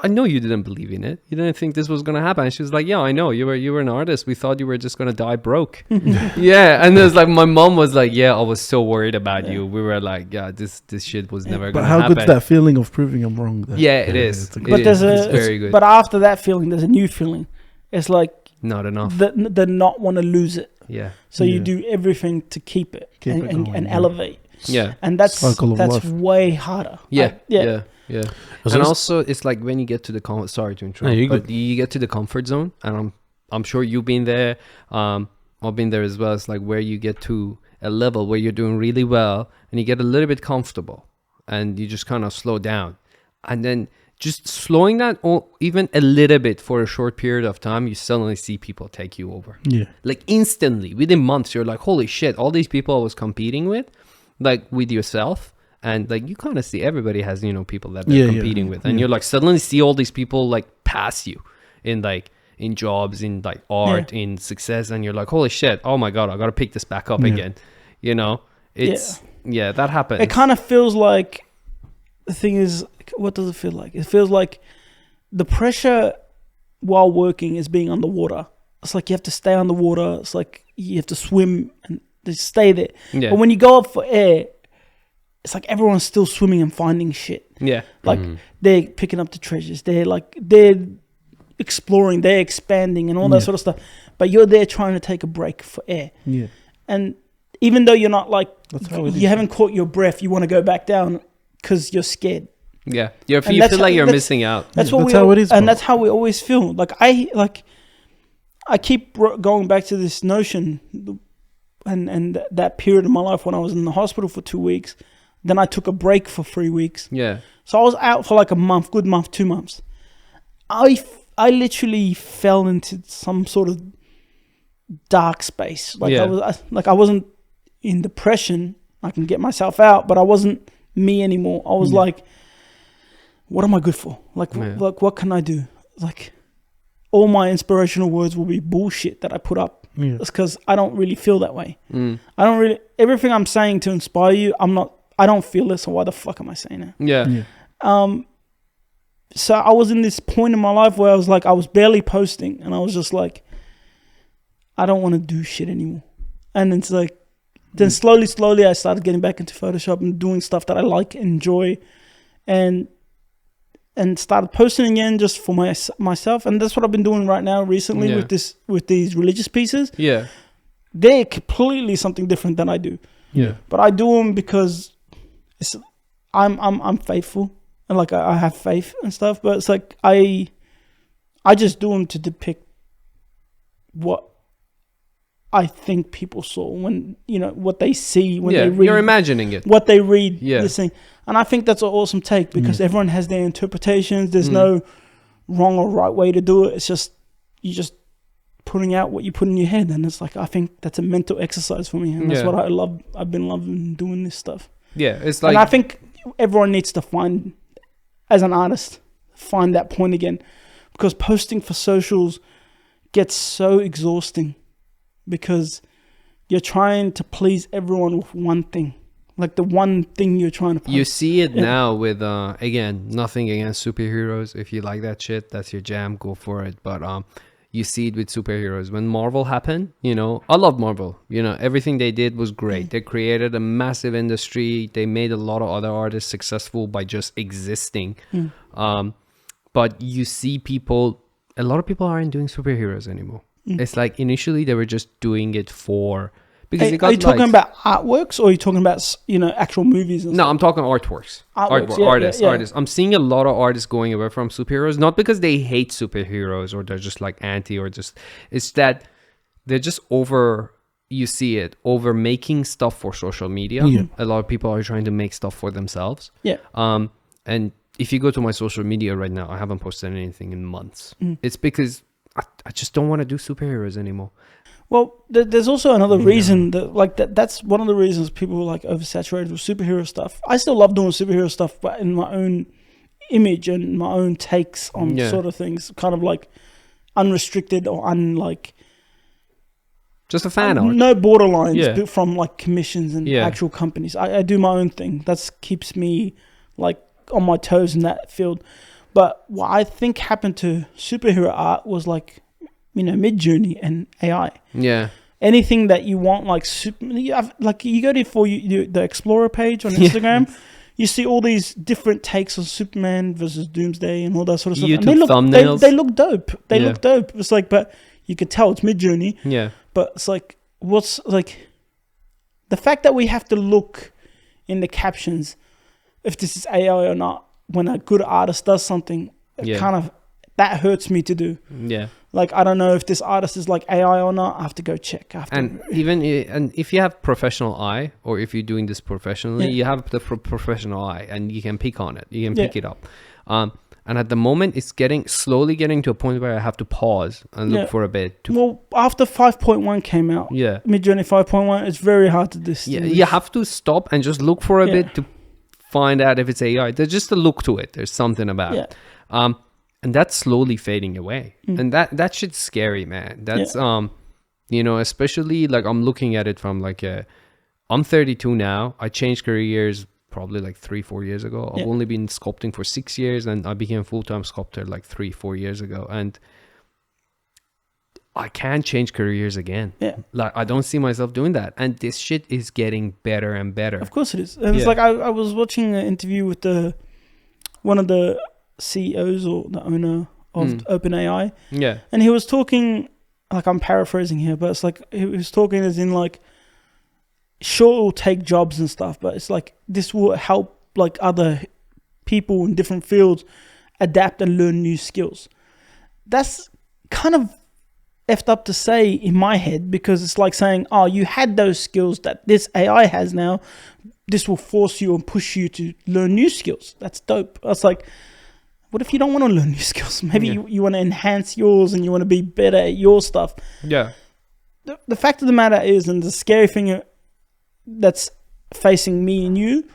I know you didn't believe in it. You didn't think this was going to happen. And she was like, yeah, I know. You were an artist. We thought you were just going to die broke. Yeah. And there's like, my mom was like, yeah, I was so worried about you. We were like, yeah, this shit was never going to happen. But how good's that feeling of proving I'm wrong? There? Yeah, it is. It's very good. But after that feeling, there's a new feeling. It's like... Not enough. The not want to lose it. Yeah. So you do everything to keep it and elevate. Yeah. And that's way harder. Yeah. Yeah. And also, it's like when you get to the sorry to interrupt, no, but you get to the comfort zone, and I'm sure you've been there. I've been there as well. It's like where you get to a level where you're doing really well, and you get a little bit comfortable, and you just kind of slow down, and then just slowing that even a little bit for a short period of time, you suddenly see people take you over. Yeah. Like instantly, within months, you're like, holy shit! All these people I was competing with, like with yourself. And like you kind of see everybody has people that they're competing with, and you're like suddenly see all these people like pass you in jobs, in like art, in success, and you're like, holy shit, oh my god, I gotta pick this back up again. It's that happens. It kind of feels like, the thing is, what does it feel like? It feels like the pressure while working is being underwater. It's like you have to stay underwater. It's like you have to swim and just stay there. Yeah. But when you go up for air, it's like everyone's still swimming and finding shit. Yeah. Like they're picking up the treasures. They're exploring, they're expanding and all that sort of stuff. But you're there trying to take a break for air. Yeah. And even though you're not like, That's how it is. you haven't caught your breath, you want to go back down because you're scared. Yeah, And you that's feel like how- you're that's- missing out. That's Yeah, what that's we how all, it is, and bro. that's how we always feel. Like I keep going back to this notion, and that period of my life when I was in the hospital for 2 weeks. Then I took a break for 3 weeks. Yeah, So I was out for like a month, good month, 2 months. I literally fell into some sort of dark space. Like Yeah. I wasn't in depression. I can get myself out, but I wasn't me anymore. I was like, what am I good for? Like, Yeah. like what can I do? Like, all my inspirational words will be bullshit that I put up. Yeah. It's because I don't really feel that way. mm. I don't really. Everything I'm saying to inspire you, I don't feel it. So why the fuck am I saying it? yeah, Yeah. So I was in this point in my life where I was like, I was barely posting, and I was just like, I don't want to do shit anymore. And it's like, then slowly, I started getting back into Photoshop and doing stuff that I like, enjoy, and started posting again just for myself. And that's what I've been doing right now recently Yeah. with these religious pieces. yeah, They're completely something different than I do, yeah, but I do them because I'm faithful. And like I have faith and stuff, but it's like I just do them to depict what I think people saw when what they see when yeah. they read You're imagining it. what they read Yeah. this thing. And I think that's an awesome take because everyone has their interpretations. There's no wrong or right way to do it. It's just you just putting out what you put in your head, and it's like I think that's a mental exercise for me, and that's Yeah. what I love. I've been loving doing this stuff, Yeah, it's and I like think everyone needs to find. As an artist, find that point again, because posting for socials gets so exhausting because you're trying to please everyone with one thing, like the one thing you're trying to post. you see it Yeah. now with again, nothing against superheroes. If you like that shit, that's your jam, go for it. But you see it with superheroes. When Marvel happened, I love Marvel. Everything they did was great. They created a massive industry. They made a lot of other artists successful by just existing. But you see a lot of people aren't doing superheroes anymore. It's like initially they were just doing it for because Are you talking about artworks, or are you talking about actual movies? And No, stuff? I'm talking artworks. Artworks, Artists. yeah. I'm seeing a lot of artists going away from superheroes, not because they hate superheroes or they're just like anti or just, it's that they're just you see it, over making stuff for social media. Yeah. A lot of people are trying to make stuff for themselves. Yeah. And if you go to my social media right now, I haven't posted anything in months. It's because I just don't want to do superheroes anymore. Well, there's also another reason that's one of the reasons people are like oversaturated with superhero stuff. I still love doing superhero stuff, but in my own image and my own takes on sort of things, kind of like unrestricted or Just a fan art. no borderlines Yeah. from like commissions and Yeah. actual companies. I do my own thing. That keeps me like on my toes in that field. But what I think happened to superhero art was like, Mid-Journey and AI. Yeah. Anything that you want, like you go to the Explorer page on Instagram, you see all these different takes on Superman versus Doomsday and all that sort of stuff. YouTube And they look, thumbnails. They look dope. They Yeah. look dope. It's like, but you could tell it's Mid-Journey. Yeah. But it's like, what's like the fact that we have to look in the captions if this is AI or not when a good artist does something, that hurts me to do. Yeah. Like, I don't know if this artist is like AI or not. I have to go check. And if you have professional eye, or if you're doing this professionally, you have the professional eye, and you can pick on it. You can pick it up. And at the moment, it's slowly getting to a point where I have to pause and look for a bit. Well, after 5.1 came out, Mid-Journey 5.1, it's very hard to distinguish. Yeah, you have to stop and just look for a bit to find out if it's AI. There's just a look to it. There's something about it. And that's slowly fading away. And that shit's scary, man. That's especially like I'm looking at it from like I'm 32 now. I changed careers probably like 3-4 years ago. I've only been sculpting for 6 years, and I became full-time sculptor like 3-4 years ago. And I can't change careers again. Like I don't see myself doing that. And this shit is getting better and better. Of course it is. And it's like I was watching an interview with one of the CEOs or the owner of OpenAI. Yeah. And he was talking, like I'm paraphrasing here, but it's like he was talking as in like sure it'll take jobs and stuff, but it's like this will help like other people in different fields adapt and learn new skills. That's kind of effed up to say in my head, because it's like saying, oh, you had those skills that this AI has now. This will force you and push you to learn new skills. That's dope. I was like, what if you don't want to learn new skills? Maybe you want to enhance yours and you want to be better at your stuff. Yeah. The fact of the matter is, and the scary thing that's facing me and you,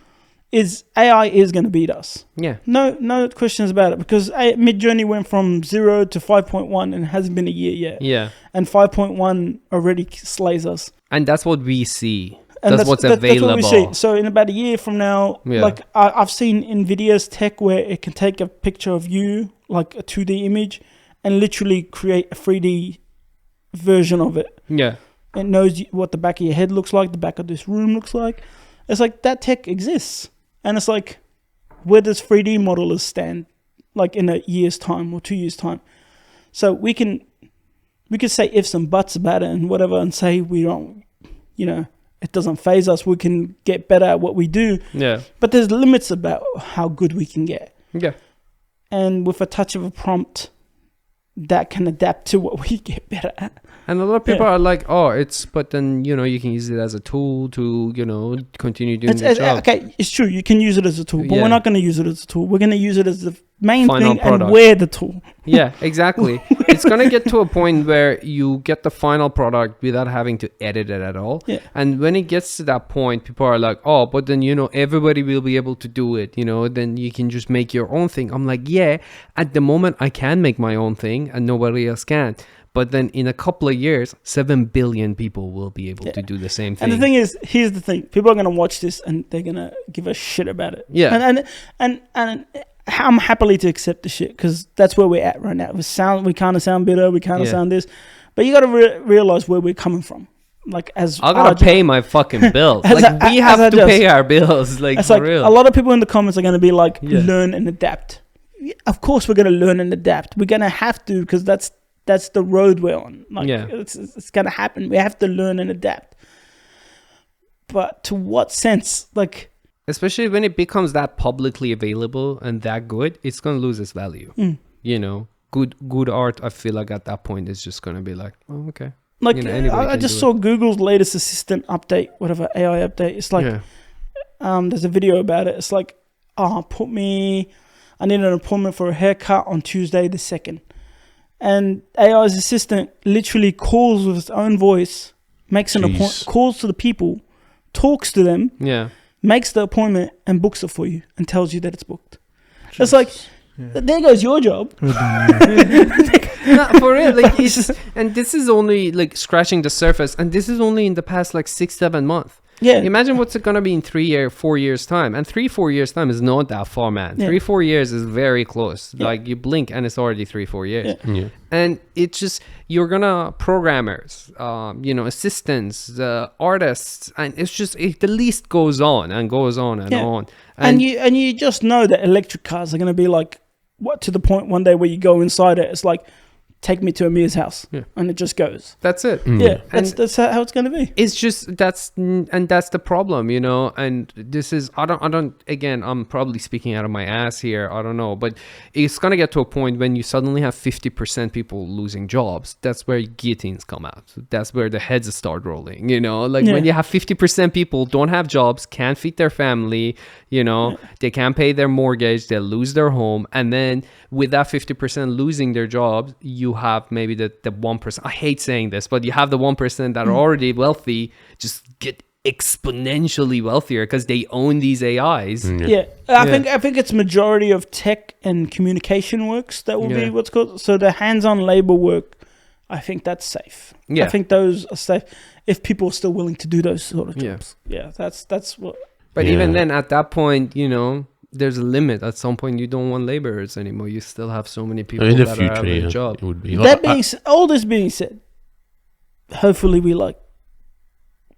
is AI is going to beat us. Yeah. No questions about it, because Midjourney went from 0 to 5.1 and it hasn't been a year yet. Yeah. And 5.1 already slays us. And that's what we see. And that's what's available. That's what we see. So in about a year from now, like I've seen NVIDIA's tech where it can take a picture of you, like a 2D image, and literally create a 3D version of it. Yeah. It knows what the back of your head looks like, the back of this room looks like. It's like that tech exists. And it's like, where does 3D modelers stand, like in a year's time or 2 years' time? So we can say ifs and buts about it and whatever, and say we don't, it doesn't phase us. We can get better at what we do. Yeah. But there's limits about how good we can get. Yeah. And with a touch of a prompt, that can adapt to what we get better at. And a lot of people are like, but then, you can use it as a tool to, continue doing the job. Okay, it's true. You can use it as a tool, but we're not going to use it as a tool. We're going to use it as the main Final thing product. and we're the tool. Yeah, exactly. It's going to get to a point where you get the final product without having to edit it at all. Yeah. And when it gets to that point, people are like, but then, everybody will be able to do it. Then you can just make your own thing. I'm like, yeah, at the moment I can make my own thing and nobody else can. But then in a couple of years, 7 billion people will be able to do the same thing. And the thing is, here's the thing. People are going to watch this and they're going to give a shit about it. Yeah. And I'm happily to accept the shit, because that's where we're at right now. We kind of sound bitter. We kind of sound this. But you got to realize where we're coming from. Like, as I got to pay my fucking bills. We have to pay our bills. Like, it's for like real. A lot of people in the comments are going to be like, learn and adapt. Of course we're going to learn and adapt. We're going to have to, because that's the road we're on. Like, it's going to happen. We have to learn and adapt. But to what sense? Like, especially when it becomes that publicly available and that good, it's going to lose its value. Good art, I feel like at that point is just going to be like, oh, okay. Like, I just saw Google's latest assistant update, whatever, AI update. It's like, there's a video about it. It's like, I need an appointment for a haircut on Tuesday the 2nd. And AI's assistant literally calls with its own voice, makes an appointment, calls to the people, talks to them, makes the appointment and books it for you and tells you that it's booked. Jeez. It's like, there goes your job. No, for real, like, and this is only like scratching the surface, and this is only in the past like 6-7 months. Yeah. Imagine what's it gonna be in 4 years time, and 4 years time is not that far, man. 3-4 years is very close. Like, you blink and it's already 3-4 years. And it's just, you're gonna programmers, assistants, artists, and it's just the list goes on and goes on and on. And you just know that electric cars are gonna be like, what, to the point one day where you go inside it, it's like, take me to Amir's house, and it just goes. That's it. That's how it's going to be. It's just that's the problem, and this is I don't again, I'm probably speaking out of my ass here, I don't know, but it's going to get to a point when you suddenly have 50% people losing jobs. That's where guillotines come out. That's where the heads start rolling, when you have 50% people don't have jobs, can't feed their family, they can't pay their mortgage, they lose their home, and then with that 50% losing their jobs, you have maybe the 1%. I hate saying this, but you have the 1% that are already wealthy just get exponentially wealthier because they own these AIs. I think it's majority of tech and communication works that will be what's called. So the hands-on labor work, I think that's safe. I think those are safe if people are still willing to do those sort of jobs. That's what. But even then, at that point, there's a limit. At some point, you don't want laborers anymore. You still have so many people in the that future, are out of a job. It would be. All this being said, hopefully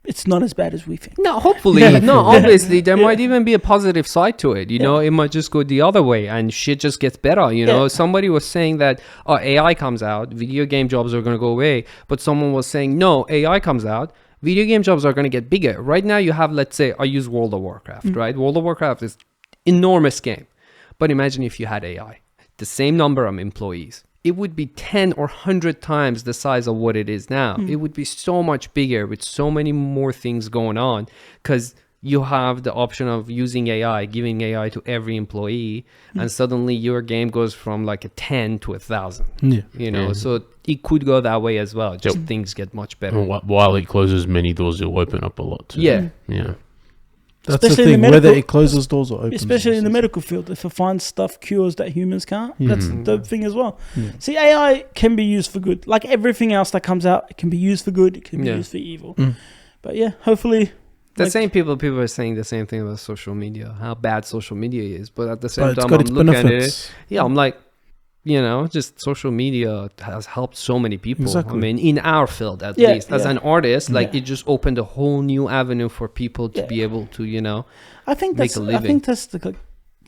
it's not as bad as we think. No, hopefully. No, obviously, there might even be a positive side to it. It might just go the other way and shit just gets better. Somebody was saying that AI comes out, video game jobs are going to go away. But someone was saying, no, AI comes out video game jobs are going to get bigger. Right now you have, let's say, I use World of Warcraft, right? World of Warcraft is enormous game. But imagine if you had AI, the same number of employees. It would be 10 or 100 times the size of what it is now. It would be so much bigger with so many more things going on, because you have the option of using AI, giving AI to every employee, and suddenly your game goes from like a 10 to 1,000. Yeah. You know, so it could go that way as well. Just things get much better. While it closes many doors, it'll open up a lot too. Yeah. Yeah. That's Especially the in thing, the whether medical- it closes doors or opens Especially doors. in the medical field, if it finds stuff, cures that humans can't, that's Mhm. the thing as well. Yeah. See, AI can be used for good. Like everything else that comes out, it can be used for good, it can be Yeah. used for evil. Mm. But yeah, hopefully... The like- same people are saying the same thing about social media, how bad social media is. But at the same But it's time, got I'm its looking at it. benefits. Yeah, I'm like, you know, just social media has helped so many people. Exactly. I mean, in our field at Yeah, least, as yeah. an artist, like Yeah. it just opened a whole new avenue for people to Yeah. be able to, you know, I think make that's. a I living. think that's the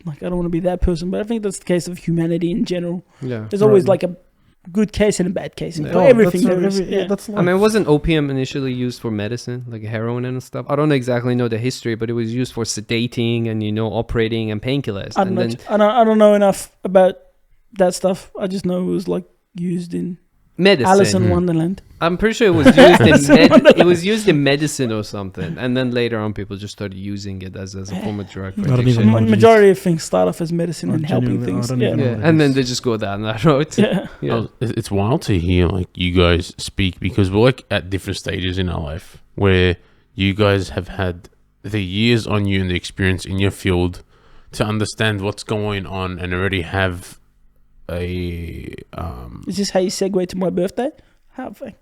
like. I don't want to be that person, but I think that's the case of humanity in general. yeah. There's always Right. like a good case and a bad case. Yeah. For Oh, everything that's, there is. yeah, Yeah. that's I mean, wasn't opium initially used for medicine, like heroin and stuff? I don't exactly know the history, but it was used for sedating and, you know, operating and painkillers. I don't And know. then I don't know enough about that stuff. I just know it was like used in medicine. Alice in Mm. Wonderland. I'm pretty sure it was used Alice in in Wonderland. it was used in medicine or something, and then later on people just started using it as a form of drug I don't even addiction. know. Majority of things start off as medicine I and helping genuinely- I things. don't Yeah. even know. Yeah, what it and then is. they just go down that road. Yeah. Yeah. It's wild to hear like you guys speak, because we're like at different stages in our life where you guys have had the years on you and the experience in your field to understand what's going on and already have a Is this how you segue to my birthday? How? wait,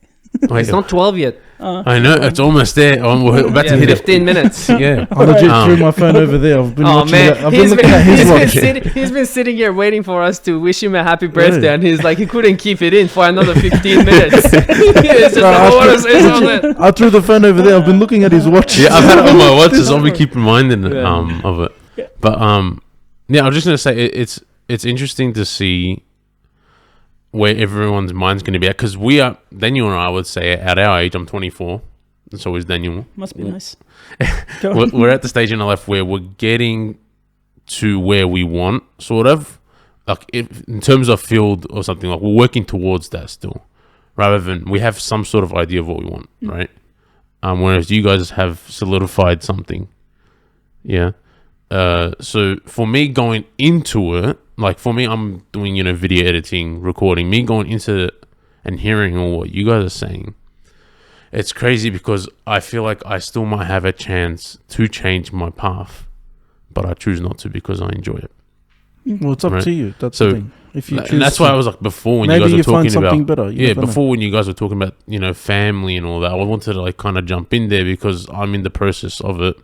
It's not 12 yet. I know it's almost there. We're about Yeah, to hit 15 minutes. it. Yeah. I legit Um, threw my phone over there. I've been Oh watching man, that. I've been he's looking at his watch. he's been sitting here waiting for us to wish him a happy birthday, and he's like, he couldn't keep it in for another 15 minutes. He's just like, I want to say something. I threw the phone over there. I've been looking at his watch. Yeah, I've had it on my watches. I'll be keeping reminding Yeah. of it. Yeah. But yeah, I was just gonna say it's interesting to see where everyone's mind's gonna be at, because we are, Daniel and I would say at our age, I'm 24. So is Daniel. Must be nice. Go We're, on. we're at the stage in our life where we're getting to where we want, sort of, like if, in terms of field or something, like we're working towards that still, rather than we have some sort of idea of what we want, right? Whereas you guys have solidified something. Yeah. So for me going into it, like for me, I'm doing, you know, video editing, recording, me going into it and hearing all what you guys are saying. It's crazy because I feel like I still might have a chance to change my path, but I choose not to because I enjoy it. Well, it's up Right. to you. That's So, the thing. If you choose, And that's why I was like, before when maybe you guys you were find talking something about, better. You yeah, never know. before when you guys were talking about, you know, family and all that, I wanted to like kind of jump in there because I'm in the process of it.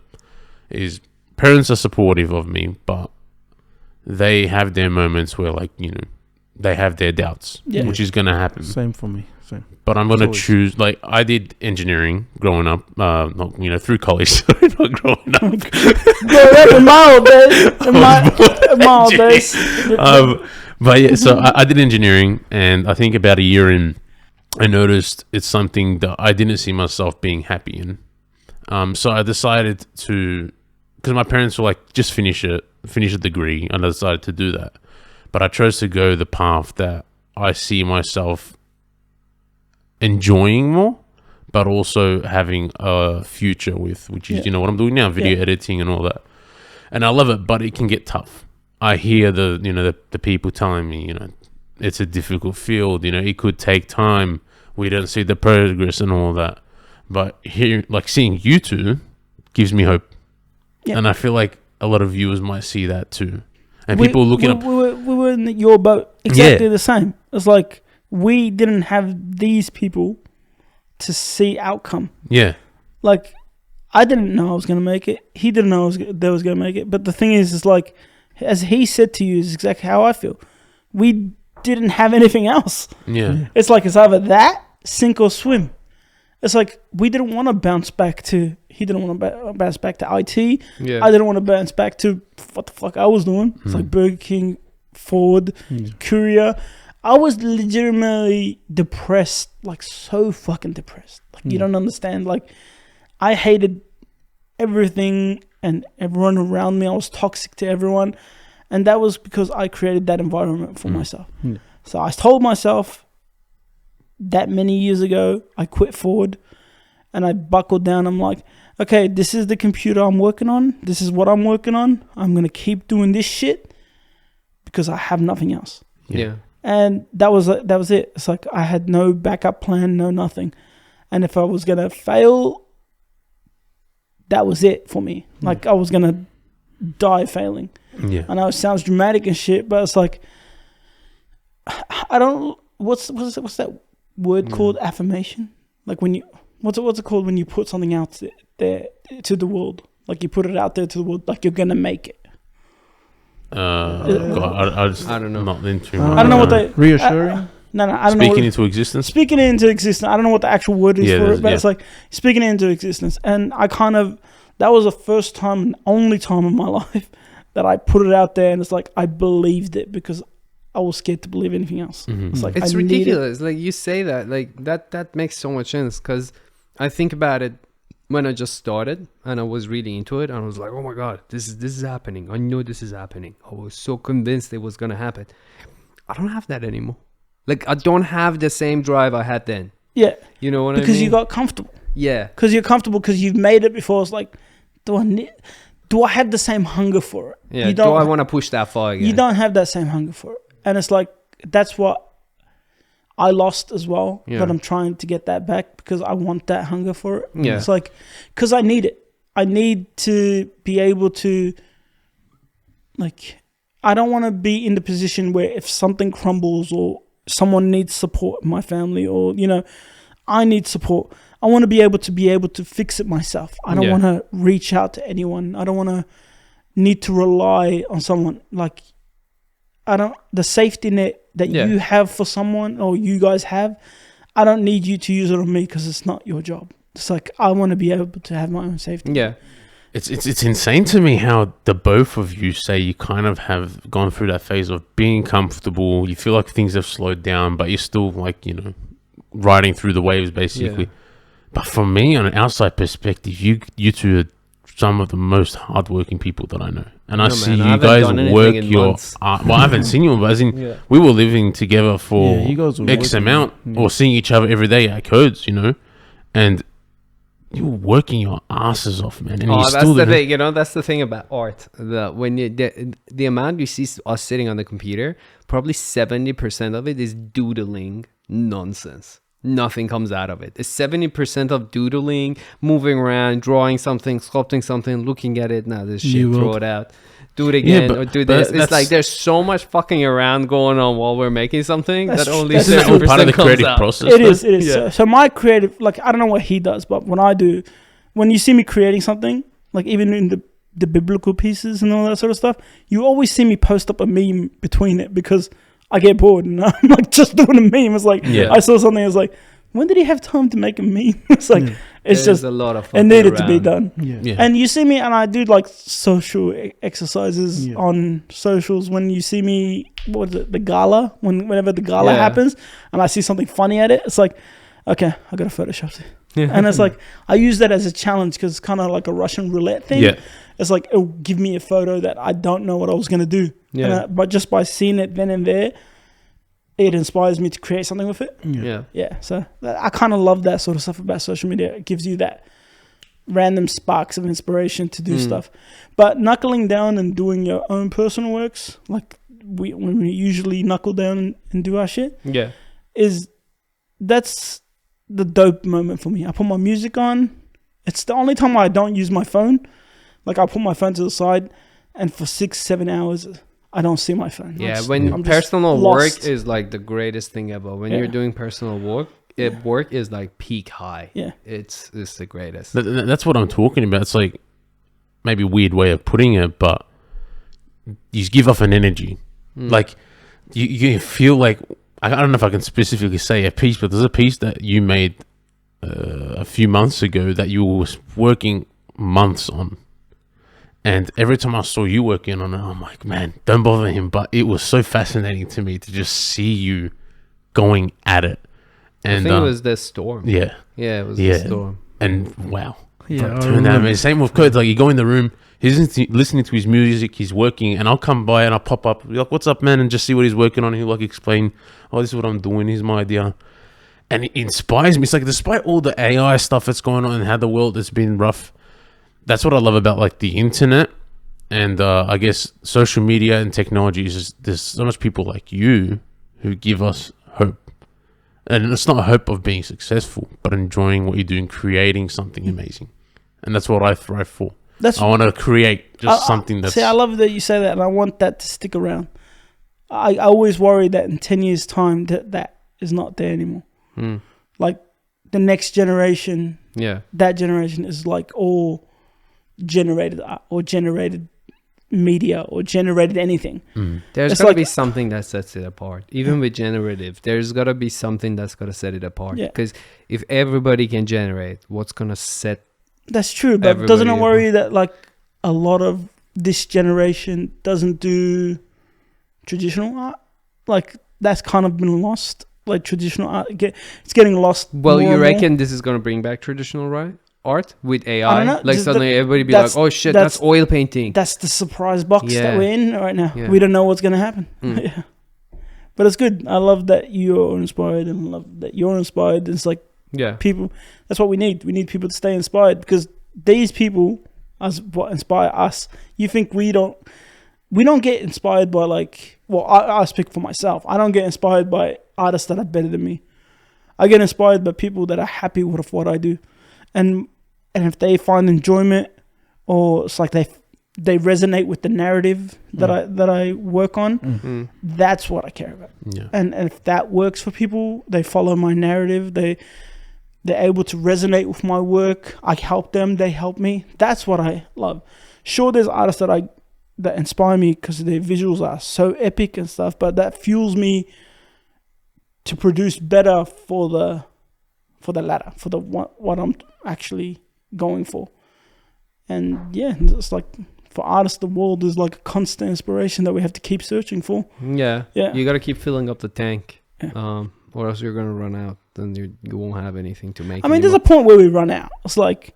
Is parents are supportive of me, but they have their moments where, like, you know, they have their doubts, Yeah. which is gonna happen. Same for me. Same. But I'm gonna always- choose. Like, I did engineering growing up, not, you know, through college, sorry, not growing up. In my old days. In my old days. But yeah, so I did engineering, and I think about a year in, I noticed it's something that I didn't see myself being happy in. So I decided to, because my parents were like, just finish a degree, and I decided to do that. But I chose to go the path that I see myself enjoying more, but also having a future with, which is, Yeah. you know, what I'm doing now, video Yeah. editing and all that. And I love it, but it can get tough. I hear the people telling me, you know, it's a difficult field, you know, it could take time. We don't see the progress and all that. But here, like, seeing you two gives me hope. Yeah. And I feel like a lot of viewers might see that too. And We- people looking up. We were in your boat. Exactly the same. It's like we didn't have these people to see outcome. Yeah. Like, I didn't know I was going to make it. He didn't know they was going to make it. But the thing is like, as he said to you, is exactly how I feel. We didn't have anything else. Yeah. It's like it's either that, sink or swim. It's like we didn't want to bounce back to. He didn't want to bounce back to IT. Yeah. I didn't want to bounce back to what the fuck I was doing. It's like Burger King, Ford, Courier. I was legitimately depressed, like so fucking depressed. Like you don't understand. Like I hated everything and everyone around me. I was toxic to everyone. And that was because I created that environment for myself. Mm. So I told myself that many years ago, I quit Ford and I buckled down. I'm like, okay, this is the computer I'm working on. This is what I'm working on. I'm going to keep doing this shit because I have nothing else. Yeah. And that was it. It's like I had no backup plan, no nothing. And if I was going to fail, that was it for me. Like I was going to die failing. Yeah. I know it sounds dramatic and shit, but it's like, I don't, what's that word called? Affirmation? Like when you, what's it called when you put something out there to the world? Like you put it out there to the world, like you're going to make it. God, I don't know. Not into I don't know what they... Reassuring? No, I don't know. Speaking into existence? Speaking it into existence. I don't know what the actual word is for it, but yeah. it's like speaking it into existence. And I kind of, that was the first time and only time in my life that I put it out there, and it's like I believed it because I was scared to believe anything else. It's like It's I need it. ridiculous. Like you say that, like that makes so much sense because I think about it when I just started and I was really into it and I was like, oh my God, this is happening. I know this is happening. I was so convinced it was gonna happen. I don't have that anymore. Like I don't have the same drive I had then. Yeah, You know what I mean? because you got comfortable. Yeah. Because you're comfortable because you've made it before. It's like, do I have the same hunger for it? Yeah. You Do I want to push that far again? You don't have that same hunger for it. And it's like, that's what I lost as well. Yeah. But I'm trying to get that back because I want that hunger for it. Yeah. It's like, because I need it. I need to be able to, like, I don't want to be in the position where if something crumbles or someone needs support in my family or, you know, I need support. I want to be able to fix it myself. I don't Yeah. want to reach out to anyone. I don't want to need to rely on someone. Like, the safety net that Yeah. you have for someone or you guys have, I don't need you to use it on me because it's not your job. It's like, I want to be able to have my own safety. Yeah. It's insane to me how the both of you say you kind of have gone through that phase of being comfortable. You feel like things have slowed down, but you're still like, you know, riding through the waves basically. Yeah. But for me, on an outside perspective, you two are some of the most hardworking people that I know. And I No, see man, I you haven't guys done anything work in your months. art. Well, I haven't seen you, but as in, Yeah. we were living together for Yeah, you guys were X working. amount Yeah. or seeing each other every day at Codes, you know, and you were working your asses off, man. And Oh, you're that's still the living. thing. You know, that's the thing about art. The amount you see us sitting on the computer, probably 70% of it is doodling nonsense. Nothing comes out of it. It's 70% of doodling, moving around, drawing something, sculpting something, looking at it. Now this shit, You throw will. it out. Do it again but- or do but this. It's that's- like there's so much fucking around going on while we're making something That's that tr- only that's Isn't that all 70% part of the comes creative out. process? It though? is. Yeah. So my creative, like, I don't know what he does, but when you see me creating something, like even in the biblical pieces and all that sort of stuff, you always see me post up a meme between it because I get bored and I'm like just doing a meme. It's like, Yeah. I saw something, it's like, when did he have time to make a meme? It's like, it's There's just, a lot of it fucking needed to be around. done. Yeah. Yeah. And you see me, and I do like social exercises Yeah. on socials. When you see me, what is it, the gala? Whenever the gala Yeah. happens, and I see something funny at it, it's like, okay, I got to Photoshop it. And it's like, I use that as a challenge because it's kind of like a Russian roulette thing. Yeah. It's like, it'll give me a photo that I don't know what I was going to do. Yeah. But just by seeing it then and there, it inspires me to create something with it. Yeah. Yeah. So I kind of love that sort of stuff about social media. It gives you that random sparks of inspiration to do stuff. But knuckling down and doing your own personal works, like when we usually knuckle down and do our shit, Yeah. that's the dope moment for me. I put my music on. It's the only time I don't use my phone. Like I put my phone to the side, and for 6-7 hours, I don't see my phone. Yeah, I'm when just personal lost. work is like the greatest thing ever. When Yeah. you're doing personal work, work is like peak high. Yeah. It's the greatest. That's what I'm talking about. It's like maybe a weird way of putting it, but you give off an energy. Like you feel like, I don't know if I can specifically say a piece, but there's a piece that you made a few months ago that you were working months on. And every time I saw you working on it, I'm like, man, don't bother him. But it was so fascinating to me to just see you going at it. I And think it was the storm. yeah. Yeah, it was Yeah. the storm. And wow, Yeah, I Turn that, remember. man. Same with Kode. Like, you go in the room, he's listening to his music, he's working, and I'll come by and I'll pop up, be like, what's up, man? And just see what he's working on. He'll like explain, oh, this is what I'm doing. Here's my idea. And it inspires me. It's like, despite all the AI stuff that's going on and how the world has been rough, that's what I love about like the internet and I guess social media and technology is just, there's so much people like you who give us hope. And it's not a hope of being successful, but enjoying what you're doing, creating something amazing. And that's what I thrive for. I want to create just something that's... See, I love that you say that, and I want that to stick around. I always worry that in 10 years' time that is not there anymore. Like the next generation, that generation is like all generated art or generated media or generated anything. There's got to be something that sets it apart. Even with generative, there's got to be something that's got to set it apart. Because if everybody can generate, what's going to set... That's true, but doesn't it worry you that like a lot of this generation doesn't do traditional art? Like that's kind of been lost. Like traditional art, it's getting lost. Well, you reckon this is going to bring back traditional art with AI? I don't know. Like suddenly everybody be like, oh shit, that's oil painting. That's the surprise box that we're in right now. Yeah. We don't know what's going to happen. But it's good. I love that you're inspired and love that you're inspired. It's like people, that's what we need. We need people to stay inspired because these people as what inspire us. You think we don't get inspired by like, well, I speak for myself. I don't get inspired by artists that are better than me. I get inspired by people that are happy with what I do. And if they find enjoyment or it's like they resonate with the narrative that I work on, that's what I care about. Yeah. And if that works for people, they follow my narrative, they're able to resonate with my work, I help them, they help me. That's what I love. Sure, there's artists that inspire me because their visuals are so epic and stuff, but that fuels me to produce better for the latter, for the what I'm actually going for. And yeah, it's like for artists, the world is like a constant inspiration that we have to keep searching for. Yeah. You got to keep filling up the tank, or else you're gonna run out. Then you won't have anything to make. I mean, there's a point where we run out. It's like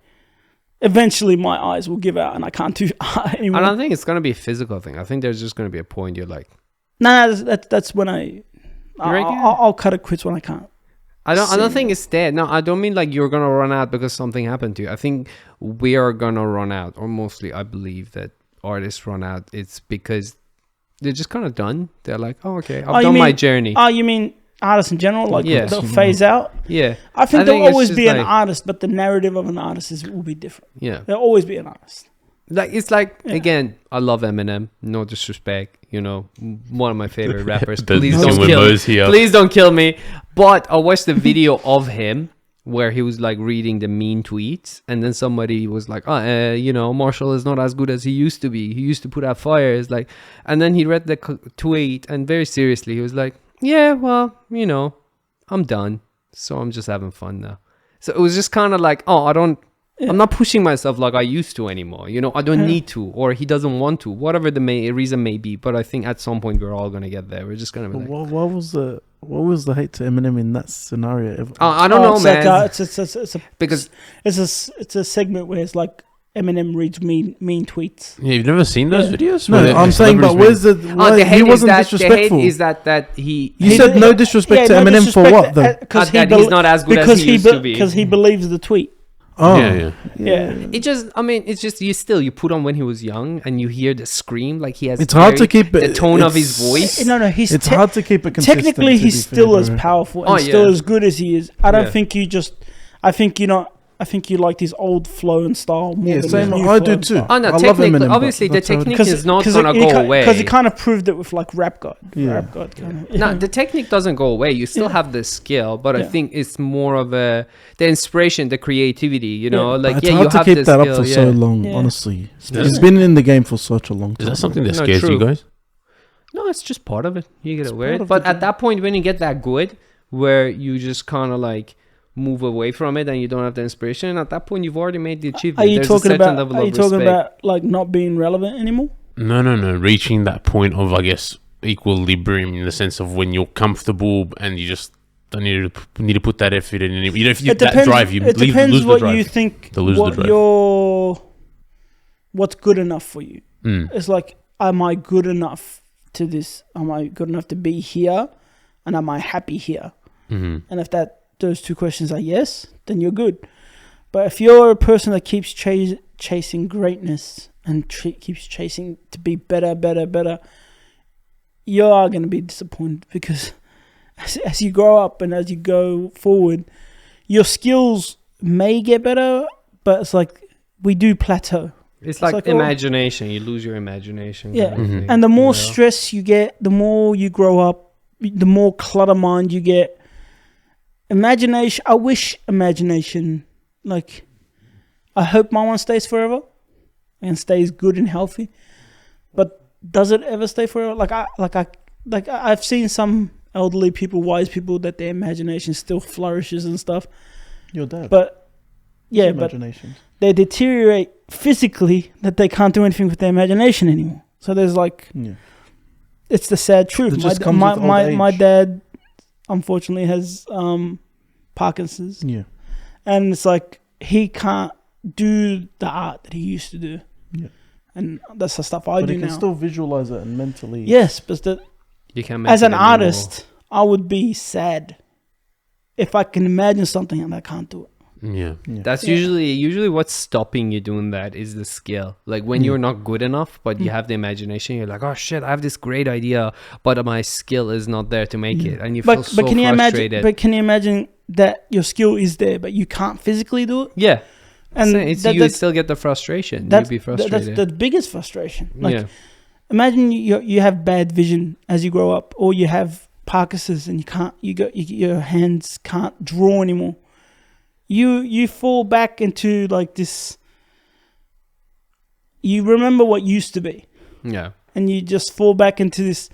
eventually my eyes will give out and I can't do art anymore. I don't think it's gonna be a physical thing. I think there's just gonna be a point you're like, no, that's when I'll cut it quits when I can't. I don't think it's dead. No, I don't mean like you're gonna run out because something happened to you. I think we are gonna run out, or mostly I believe that artists run out. It's because they're just kind of done. They're like, oh, okay, I've done my journey. Oh, you mean artists in general? Like they'll phase out? Yeah. I think there'll always be an artist, but the narrative of an artist will be different. Yeah. There'll always be an artist. Like it's like again, I love Eminem. No disrespect, one of my favorite rappers. Please don't kill me. Please don't kill me. But I watched the video of him where he was like reading the mean tweets, and then somebody was like, Marshall is not as good as he used to be. He used to put out fires, like, and then he read the tweet, and very seriously, he was like, yeah, well, I'm done, so I'm just having fun now. So it was just kind of like, I'm not pushing myself like I used to anymore. I don't need to, or he doesn't want to, whatever the reason may be. But I think at some point we're all gonna get there. We're just gonna be like, what was the hate to Eminem in that scenario? I don't know, man. Like, it's a segment where it's like Eminem reads mean tweets. Yeah, you've never seen those videos? No, I'm saying, but where's the hate? He wasn't disrespectful. The hate is that he said no disrespect to Eminem for what though? Because he's not as good as he used to be. Because he believes the tweet. Oh yeah. It's just you put on when he was young and you hear the scream, like he has. It's hard to keep the tone of his voice. No, it's hard to keep it consistent. Technically, he's still as powerful and still as good as he is. I don't think you just. I think you like this old flow and style more than same. New I do too. Oh no, technically, obviously the technique is not gonna go away because he kind of proved it with like Rap God. Rap God kind of. No, the technique doesn't go away. You still have the skill, but I think it's more of the inspiration, the creativity. Like it's hard to keep that up for so long. Honestly, he's been in the game for such a long time. Is that something that scares you guys? No, it's just part of it. You get aware. But at that point, when you get that good, where you just kind of like move away from it and you don't have the inspiration, at that point you've already made the achievement. Are you talking about like not being relevant anymore? No. Reaching that point of, I guess, equilibrium in the sense of when you're comfortable and you just don't need to put that effort in. You know, if you It that depends. drive, you It lose depends the what drive. you think. To lose the What drive. what's good enough for you? Mm. It's like, am I good enough to this? Am I good enough to be here? And am I happy here? Mm-hmm. And if those two questions are yes, then you're good. But if you're a person that keeps chasing greatness and keeps chasing to be better, you are going to be disappointed, because as you grow up and as you go forward, your skills may get better, but it's like we do plateau. It's like imagination. You lose your imagination. Yeah. kind of thing, And the more you know? stress you get, the more you grow up, the more clutter mind you get. Imagination. I wish imagination, like, I hope my one stays forever and stays good and healthy. But does it ever stay forever? I've seen some elderly people, wise people, that their imagination still flourishes and stuff. Your dad. But yeah, but Imaginations. they deteriorate physically that they can't do anything with their imagination anymore. So there's like, Yeah. it's the sad truth. It just comes with old My age. dad, unfortunately, has Parkinson's, Yeah. and it's like he can't do the art that he used to do. Yeah. And that's the stuff I But do he can now. still visualize it and mentally. Yes, but You can't make as it an anymore. artist, I would be sad if I can imagine something and I can't do it. Yeah. That's Yeah. usually what's stopping you doing that is the skill. Like when you're not good enough, but you have the imagination, you're like, oh shit, I have this great idea, but my skill is not there to make it, and you feel so can you frustrated. imagine? But can you imagine that your skill is there, but you can't physically do it? Yeah, And it's you would still get the frustration. You'd be frustrated. That's the biggest frustration. Like, yeah, imagine you have bad vision as you grow up, or you have Parkinson's and your hands can't draw anymore. You fall back into like this. You remember what used to be, yeah. and you just fall back into this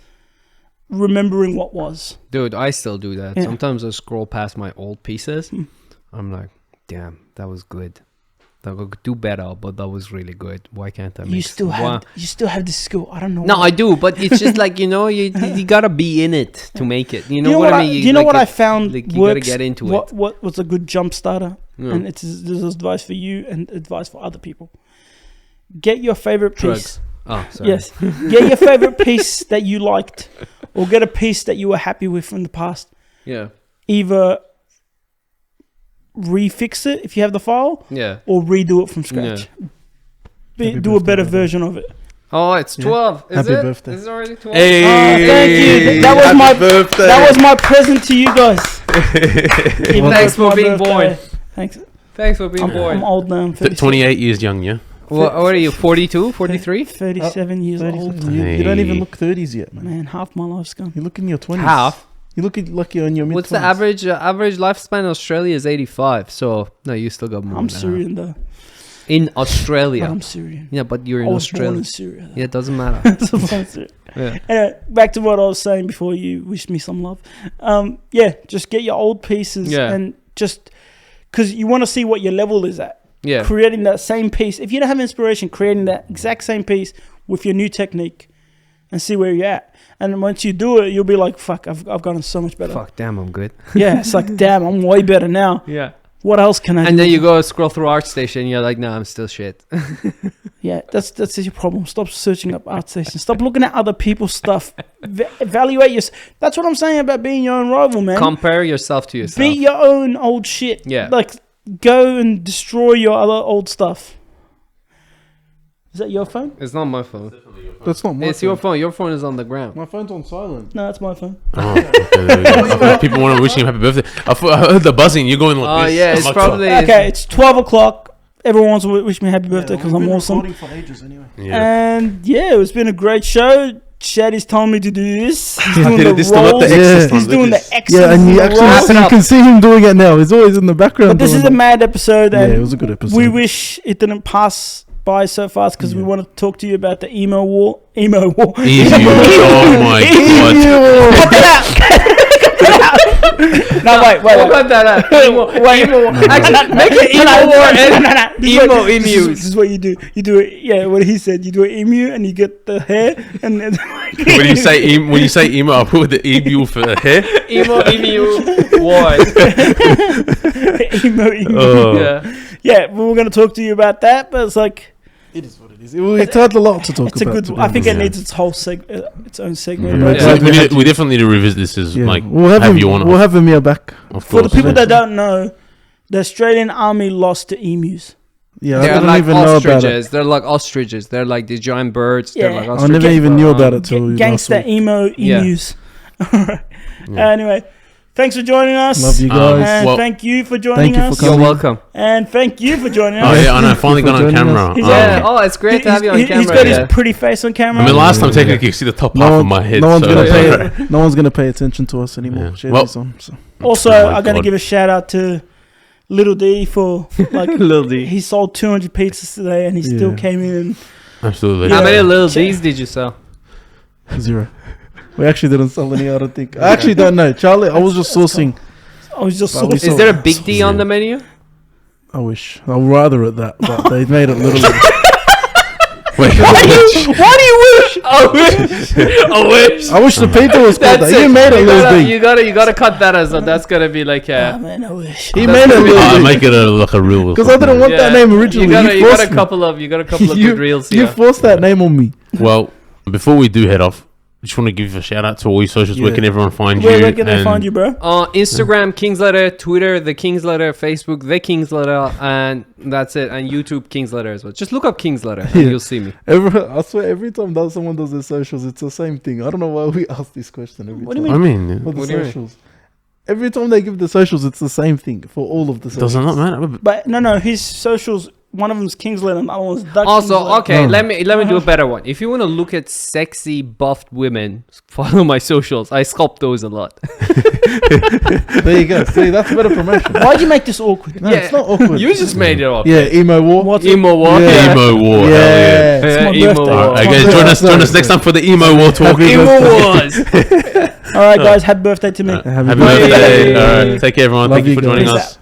remembering what was. Dude, I still do that. Yeah. Sometimes I scroll past my old pieces. I'm like, damn, that was good. That could do better, but that was really good. Why can't I? You still have this skill. I don't know. No, why. I do, but it's just like, you know, you gotta be in it to make it. You know what I mean? Do you know what I found like, you works? gotta get into it. What was a good jump starter? Yeah. And this is advice for you and advice for other people. Get your favorite piece. Drugs. Oh, sorry. Yes. Get your favorite piece that you liked, or get a piece that you were happy with from the past. Yeah. Either refix it if you have the file, Yeah. or redo it from scratch. Happy Do a birthday, better brother. version of it. Oh, it's 12. Is Happy it? birthday. Is it already 12? Hey, Oh, thank you. That was happy my birthday. That was my present to you guys. Even though Thanks it's for my being birthday. born. Thanks. Thanks for being I'm born. old now. I'm 37. 28 years young, yeah? What are you, 42, 43? 37 years old. 37. You don't even Hey. look 30s yet, man. Man, half my life's gone. You look in your 20s. Half. You look like you're in your mid-20s. What's the average lifespan in Australia is 85. So, no, you still got more I'm than Syrian though. half. In But Australia. I'm Syrian. Yeah, but you're I in was born Australia. in Syria. Yeah, it doesn't matter. So I'm Syrian. Yeah. Anyway, back to what I was saying before you wished me some love. Yeah, just get your old pieces and just because you want to see what your level is at. Yeah. Creating that same piece. If you don't have inspiration, creating that exact same piece with your new technique and see where you're at. And once you do it, you'll be like, fuck, I've gotten so much better. Fuck, damn, I'm good. Yeah, it's like, damn, I'm way better now. Yeah. What else can I do? And then you go scroll through ArtStation and you're like, nah, I'm still shit. Yeah, that's your problem. Stop searching up ArtStation. Stop looking at other people's stuff. Evaluate your. That's what I'm saying about being your own rival, man. Compare yourself to yourself. Beat your own old shit. Yeah. Like, go and destroy your other old stuff. Is that your phone? It's not my phone. That's not my It's phone. your phone. Your phone is on the ground. My phone's on silent. No, that's my phone. Oh, okay, there we go. I thought people want to wish him happy birthday. I heard the buzzing. You're going like Oh, this. yeah, I'm it's like, probably- Okay, it's 12 o'clock. Everyone wants to wish me happy birthday because I'm awesome. Recording for ages anyway. Yeah. And yeah, it's been a great show. Chad is telling me to do this. He's doing Okay, the this is not rolls. the X's He's one, doing the this is- X's. Yeah, and you the actually rolls. it you up. can see him doing it now. He's always in the background. But this doing is a that. mad episode, Yeah, and it was a good episode. we wish it didn't pass by so fast because we want to talk to you about the emo war. Emo war. Easy. Oh my god. Cut that out. Cut that out. No, wait. We'll cut that out. Emo. Actually, make it Emo War and Emo Emu. This is what you do. You do it. Yeah, what he said. You do an emu, and you get the hair, and then When you say emo, I put the emu for hair. Emo Emu War. emo emu. Oh. Yeah. Yeah, we were going to talk to you about that, but it's like It is what it is. It's had a lot to talk it's a about. good. to be I think it honest. needs its whole its own segment. Yeah. Right? Yeah. We definitely need to revisit this as like we'll have him. you on. We'll have Amir back. Of For the course. people that don't know, the Australian Army lost to emus. Yeah, I They're didn't like even know about it. ostriches. They're like ostriches. They're like these giant birds. They're Yeah. like I I ostriches. never even knew about it G- till last gangster week. emo Yeah. emus. Alright. Yeah. Anyway, thanks for joining us. Love you guys. And Well, thank you for joining thank you for us. coming. You're welcome. And thank you for joining Oh us. yeah, I know. Finally Thank you got for on joining camera. us. He's Yeah. on- Oh, it's great to have you on camera. He's got yeah. his pretty face on camera. I mean, last time Yeah. technically you see the top No half one- of my head. No one's so gonna yeah. pay. No one's gonna pay attention to us anymore. Yeah. Share Well- this on. So. Also, Oh my I'm going to God. give a shout out to Little D for like Little D. he sold 200 pizzas today and he still Yeah. came in and Absolutely. Yeah. How many little Check. D's did you sell? 0. We actually didn't sell any. I don't think. I actually don't know, Charlie. I was just sourcing. I was just But we sort of Is sold- there a big D on the menu? I wish. I'd rather at that, but they made it little. Wait, why do you wish? I wish. I wish. I wish the pizza was called That's that. You it. made it You little gotta, big. you gotta cut that as that's gonna be like Oh man, I wish. He that's made it gonna be- little I big. make it like a real. Because I didn't want that name originally. You got forced a me. couple of good reels You here. forced that name on me. Well, before we do head off, I just want to give a shout out to all your socials. Where Yeah. can everyone find Where you? can they and- find you, bro? Instagram, Kingsletter, Twitter, The Kingsletter, Facebook, The Kingsletter, and that's it. And YouTube, Kingsletter as well. Just look up Kingsletter and Yeah. you'll see me. I swear, every time that someone does their socials, it's the same thing. I don't know why we ask this question every What do time. you I mean, For the What do you mean? socials. Every time they give the socials, it's the same thing for all of the socials. does it not matter? But no, his socials. One of them's Kingsletter, and the other one's Doug Also, Kingsletter. okay, Oh. let me do a better one. If you want to look at sexy buffed women, follow my socials. I sculpt those a lot. There you go. See, that's better promotion. Why'd you make this awkward? No, Yeah. it's not awkward. You just made it up. Yeah, emo war. What's Emo War. Yeah. Emo War. hell Yeah. It's my Emo birthday. War. All right, It's my guys, birthday. join us next time for the Emo War talk. Happy Emo birthday. Wars. All right, guys. Happy birthday to me. Happy Happy birthday. birthday. All right, take care, everyone. Love Thank you you for joining guys. us.